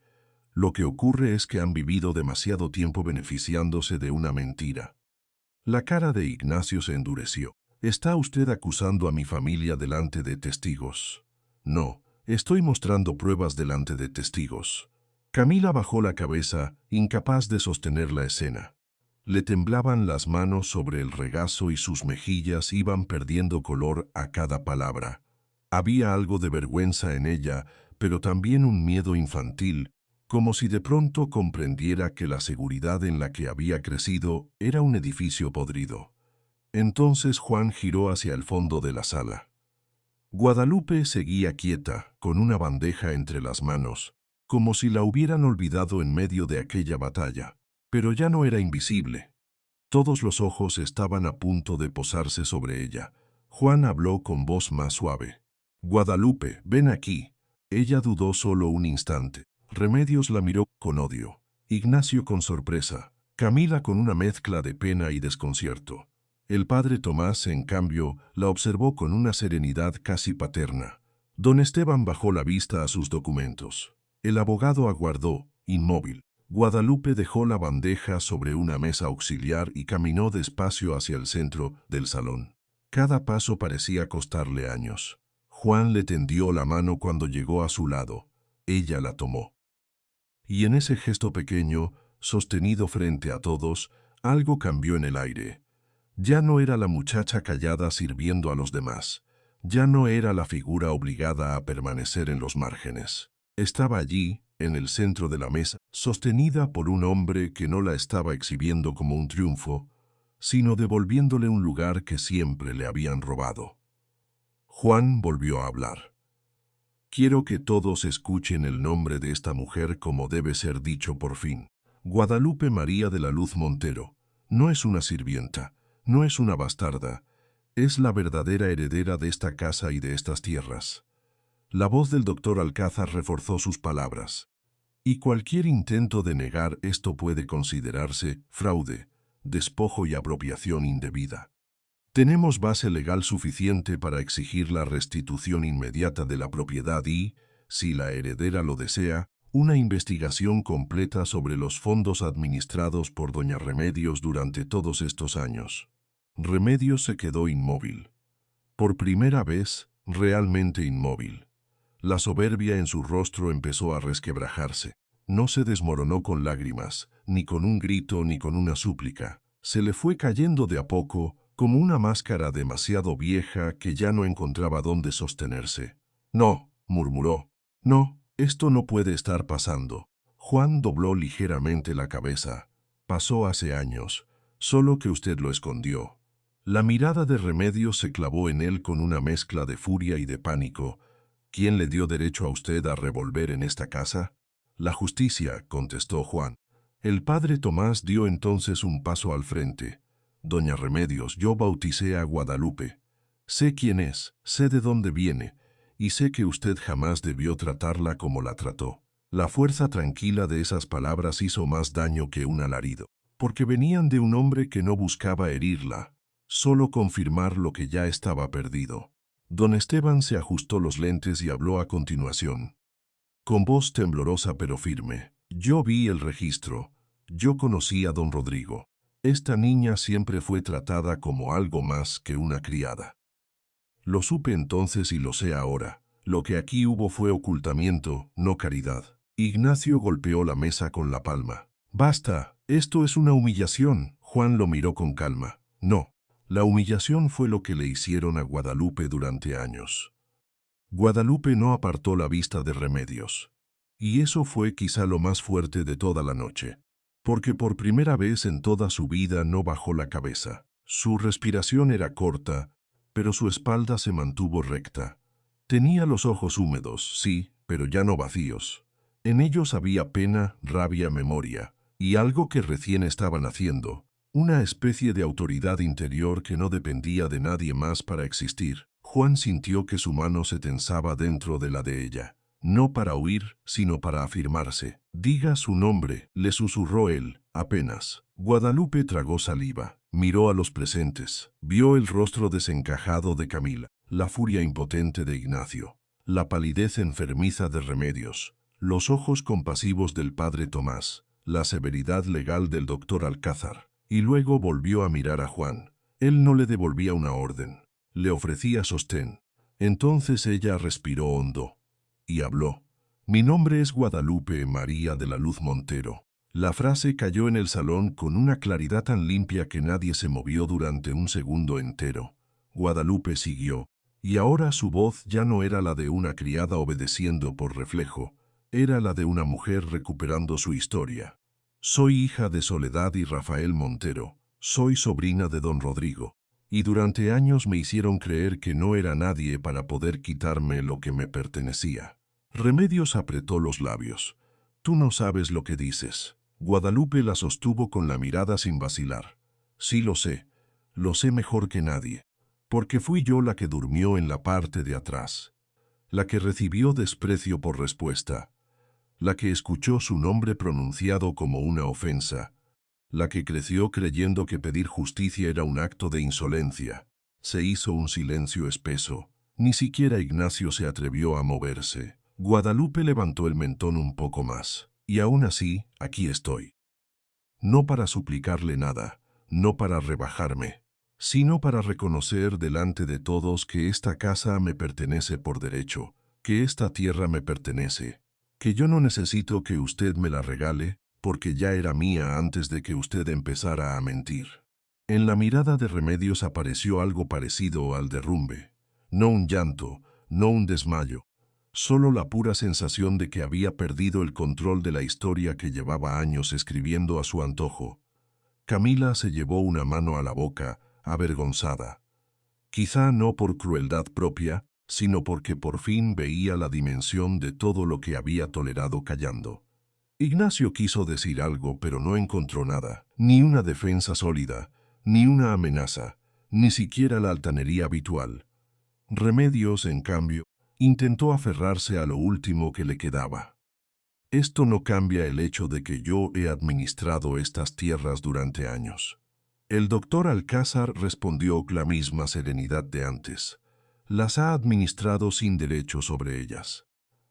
Lo que ocurre es que han vivido demasiado tiempo beneficiándose de una mentira. La cara de Ignacio se endureció. ¿Está usted acusando a mi familia delante de testigos? No, estoy mostrando pruebas delante de testigos. Camila bajó la cabeza, incapaz de sostener la escena. Le temblaban las manos sobre el regazo y sus mejillas iban perdiendo color a cada palabra. Había algo de vergüenza en ella, pero también un miedo infantil, como si de pronto comprendiera que la seguridad en la que había crecido era un edificio podrido. Entonces Juan giró hacia el fondo de la sala. Guadalupe seguía quieta, con una bandeja entre las manos, como si la hubieran olvidado en medio de aquella batalla, pero ya no era invisible. Todos los ojos estaban a punto de posarse sobre ella. Juan habló con voz más suave. «Guadalupe, ven aquí». Ella dudó solo un instante. Remedios la miró con odio. Ignacio con sorpresa. Camila con una mezcla de pena y desconcierto. El padre Tomás, en cambio, la observó con una serenidad casi paterna. Don Esteban bajó la vista a sus documentos. El abogado aguardó, inmóvil. Guadalupe dejó la bandeja sobre una mesa auxiliar y caminó despacio hacia el centro del salón. Cada paso parecía costarle años. Juan le tendió la mano cuando llegó a su lado. Ella la tomó. Y en ese gesto pequeño, sostenido frente a todos, algo cambió en el aire. Ya no era la muchacha callada sirviendo a los demás. Ya no era la figura obligada a permanecer en los márgenes. Estaba allí, en el centro de la mesa, sostenida por un hombre que no la estaba exhibiendo como un triunfo, sino devolviéndole un lugar que siempre le habían robado. Juan volvió a hablar. Quiero que todos escuchen el nombre de esta mujer como debe ser dicho por fin. Guadalupe María de la Luz Montero. No es una sirvienta, no es una bastarda, es la verdadera heredera de esta casa y de estas tierras. La voz del doctor Alcázar reforzó sus palabras. Y cualquier intento de negar esto puede considerarse fraude, despojo y apropiación indebida. Tenemos base legal suficiente para exigir la restitución inmediata de la propiedad y, si la heredera lo desea, una investigación completa sobre los fondos administrados por doña Remedios durante todos estos años. Remedios se quedó inmóvil. Por primera vez, realmente inmóvil. La soberbia en su rostro empezó a resquebrajarse. No se desmoronó con lágrimas, ni con un grito ni con una súplica. Se le fue cayendo de a poco, como una máscara demasiado vieja que ya no encontraba dónde sostenerse. «No», murmuró. «No, esto no puede estar pasando». Juan dobló ligeramente la cabeza. «Pasó hace años, solo que usted lo escondió». La mirada de Remedios se clavó en él con una mezcla de furia y de pánico. «¿Quién le dio derecho a usted a revolver en esta casa?» «La justicia», contestó Juan. El padre Tomás dio entonces un paso al frente. «Doña Remedios, yo bauticé a Guadalupe. Sé quién es, sé de dónde viene, y sé que usted jamás debió tratarla como la trató». La fuerza tranquila de esas palabras hizo más daño que un alarido, porque venían de un hombre que no buscaba herirla, solo confirmar lo que ya estaba perdido. Don Esteban se ajustó los lentes y habló a continuación. Con voz temblorosa pero firme. «Yo vi el registro. Yo conocí a don Rodrigo. Esta niña siempre fue tratada como algo más que una criada. Lo supe entonces y lo sé ahora. Lo que aquí hubo fue ocultamiento, no caridad». Ignacio golpeó la mesa con la palma. «Basta, esto es una humillación». Juan lo miró con calma. «No, la humillación fue lo que le hicieron a Guadalupe durante años». Guadalupe no apartó la vista de Remedios. Y eso fue quizá lo más fuerte de toda la noche, porque por primera vez en toda su vida no bajó la cabeza. Su respiración era corta, pero su espalda se mantuvo recta. Tenía los ojos húmedos, sí, pero ya no vacíos. En ellos había pena, rabia, memoria. y algo que recién estaban haciendo, una especie de autoridad interior que no dependía de nadie más para existir. Juan sintió que su mano se tensaba dentro de la de ella, no para huir, sino para afirmarse. «Diga su nombre», le susurró él, apenas. Guadalupe tragó saliva, miró a los presentes, vio el rostro desencajado de Camila, la furia impotente de Ignacio, la palidez enfermiza de Remedios, los ojos compasivos del padre Tomás, la severidad legal del doctor Alcázar, y luego volvió a mirar a Juan. Él no le devolvía una orden, le ofrecía sostén. Entonces ella respiró hondo y habló. «Mi nombre es Guadalupe María de la Luz Montero». La frase cayó en el salón con una claridad tan limpia que nadie se movió durante un segundo entero. Guadalupe siguió, y ahora su voz ya no era la de una criada obedeciendo por reflejo, era la de una mujer recuperando su historia. «Soy hija de Soledad y Rafael Montero, soy sobrina de don Rodrigo, y durante años me hicieron creer que no era nadie para poder quitarme lo que me pertenecía». Remedios apretó los labios. «Tú no sabes lo que dices». Guadalupe la sostuvo con la mirada sin vacilar. «Sí lo sé mejor que nadie, porque fui yo la que durmió en la parte de atrás, la que recibió desprecio por respuesta, la que escuchó su nombre pronunciado como una ofensa, la que creció creyendo que pedir justicia era un acto de insolencia». Se hizo un silencio espeso. Ni siquiera Ignacio se atrevió a moverse. Guadalupe levantó el mentón un poco más. «Y aún así, aquí estoy. No para suplicarle nada, no para rebajarme, sino para reconocer delante de todos que esta casa me pertenece por derecho, que esta tierra me pertenece, que yo no necesito que usted me la regale, porque ya era mía antes de que usted empezara a mentir». En la mirada de Remedios apareció algo parecido al derrumbe. No un llanto, no un desmayo, solo la pura sensación de que había perdido el control de la historia que llevaba años escribiendo a su antojo. Camila se llevó una mano a la boca, avergonzada. Quizá no por crueldad propia, sino porque por fin veía la dimensión de todo lo que había tolerado callando. Ignacio quiso decir algo, pero no encontró nada, ni una defensa sólida, ni una amenaza, ni siquiera la altanería habitual. Remedios, en cambio, intentó aferrarse a lo último que le quedaba. «Esto no cambia el hecho de que yo he administrado estas tierras durante años». El doctor Alcázar respondió con la misma serenidad de antes. «Las ha administrado sin derecho sobre ellas.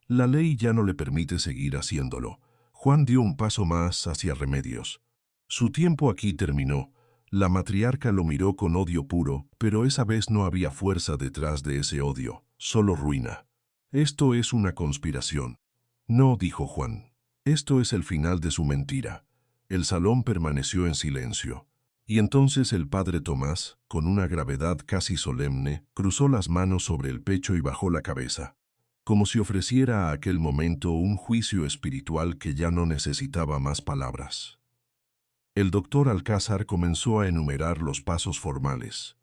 La ley ya no le permite seguir haciéndolo». Juan dio un paso más hacia Remedios. Su tiempo aquí terminó. La matriarca lo miró con odio puro, pero esa vez no había fuerza detrás de ese odio, solo ruina. «Esto es una conspiración». «No», dijo Juan. «Esto es el final de su mentira». El salón permaneció en silencio. Y entonces el padre Tomás, con una gravedad casi solemne, cruzó las manos sobre el pecho y bajó la cabeza, como si ofreciera a aquel momento un juicio espiritual que ya no necesitaba más palabras. El doctor Alcázar comenzó a enumerar los pasos formales.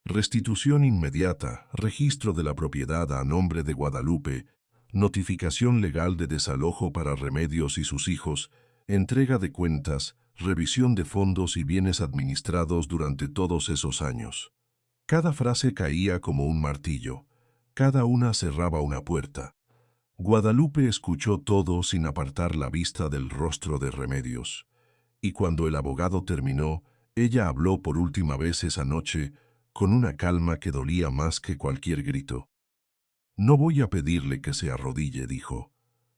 Restitución inmediata, registro de la propiedad a nombre de Guadalupe, notificación legal de desalojo para Remedios y sus hijos, entrega de cuentas, revisión de fondos y bienes administrados durante todos esos años. Cada frase caía como un martillo, cada una cerraba una puerta. Guadalupe escuchó todo sin apartar la vista del rostro de Remedios. Y cuando el abogado terminó, ella habló por última vez esa noche, con una calma que dolía más que cualquier grito. «No voy a pedirle que se arrodille», dijo.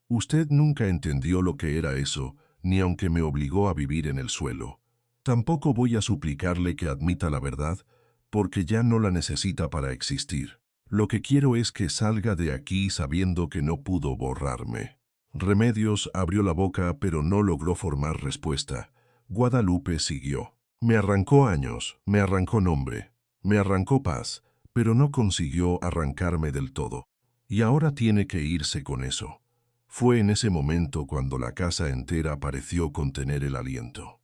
«Usted nunca entendió lo que era eso, ni aunque me obligó a vivir en el suelo. Tampoco voy a suplicarle que admita la verdad, porque ya no la necesita para existir. Lo que quiero es que salga de aquí sabiendo que no pudo borrarme». Remedios abrió la boca, pero no logró formar respuesta. Guadalupe siguió. «Me arrancó años, me arrancó nombre, me arrancó paz, pero no consiguió arrancarme del todo. Y ahora tiene que irse con eso». Fue en ese momento cuando la casa entera pareció contener el aliento.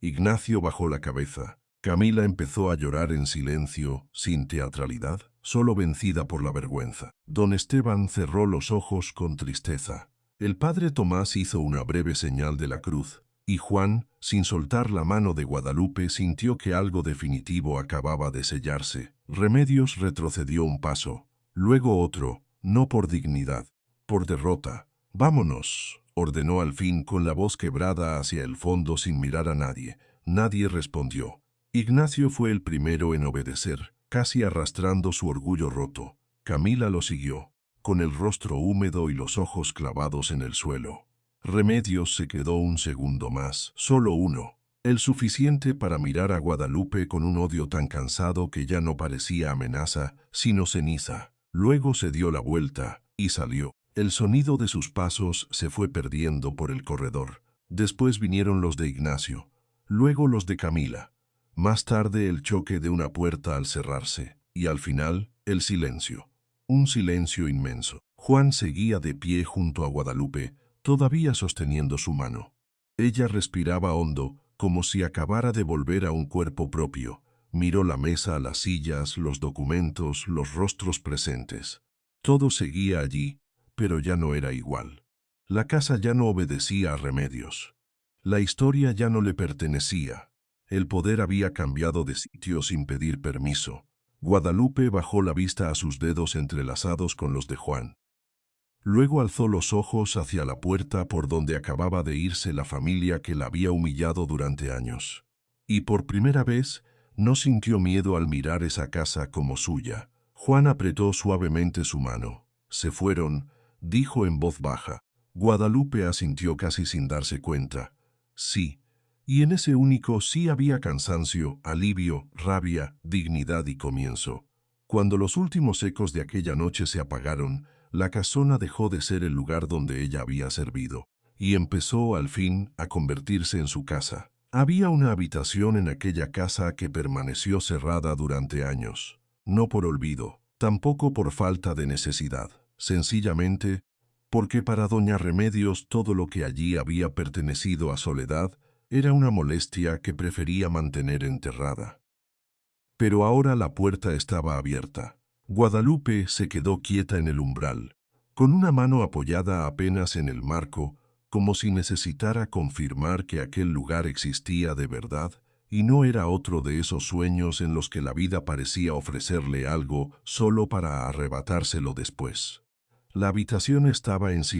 Ignacio bajó la cabeza. Camila empezó a llorar en silencio, sin teatralidad, solo vencida por la vergüenza. Don Esteban cerró los ojos con tristeza. El padre Tomás hizo una breve señal de la cruz, Y Juan, sin soltar la mano de Guadalupe, sintió que algo definitivo acababa de sellarse. Remedios retrocedió un paso, luego otro, no por dignidad, por derrota. «Vámonos», ordenó al fin con la voz quebrada hacia el fondo sin mirar a nadie. Nadie respondió. Ignacio fue el primero en obedecer, casi arrastrando su orgullo roto. Camila lo siguió, con el rostro húmedo y los ojos clavados en el suelo. Remedios se quedó un segundo más, solo uno, el suficiente para mirar a Guadalupe con un odio tan cansado que ya no parecía amenaza, sino ceniza. Luego se dio la vuelta y salió. El sonido de sus pasos se fue perdiendo por el corredor. Después vinieron los de Ignacio, luego los de Camila. Más tarde el choque de una puerta al cerrarse, y al final, el silencio. Un silencio inmenso. Juan seguía de pie junto a Guadalupe, todavía sosteniendo su mano. Ella respiraba hondo, como si acabara de volver a un cuerpo propio. Miró la mesa, las sillas, los documentos, los rostros presentes. Todo seguía allí, pero ya no era igual. La casa ya no obedecía a Remedios. La historia ya no le pertenecía. El poder había cambiado de sitio sin pedir permiso. Guadalupe bajó la vista a sus dedos entrelazados con los de Juan. Luego alzó los ojos hacia la puerta por donde acababa de irse la familia que la había humillado durante años. Y por primera vez, no sintió miedo al mirar esa casa como suya. Juan apretó suavemente su mano. «Se fueron», dijo en voz baja. Guadalupe asintió casi sin darse cuenta. «Sí». Y en ese único sí había cansancio, alivio, rabia, dignidad y comienzo. Cuando los últimos ecos de aquella noche se apagaron, la casona dejó de ser el lugar donde ella había servido, y empezó, al fin, a convertirse en su casa. Había una habitación en aquella casa que permaneció cerrada durante años, no por olvido, tampoco por falta de necesidad, sencillamente porque para doña Remedios todo lo que allí había pertenecido a Soledad era una molestia que prefería mantener enterrada. Pero ahora la puerta estaba abierta. Guadalupe se quedó quieta en el umbral, con una mano apoyada apenas en el marco, como si necesitara confirmar que aquel lugar existía de verdad y no era otro de esos sueños en los que la vida parecía ofrecerle algo solo para arrebatárselo después. La habitación estaba en silencio.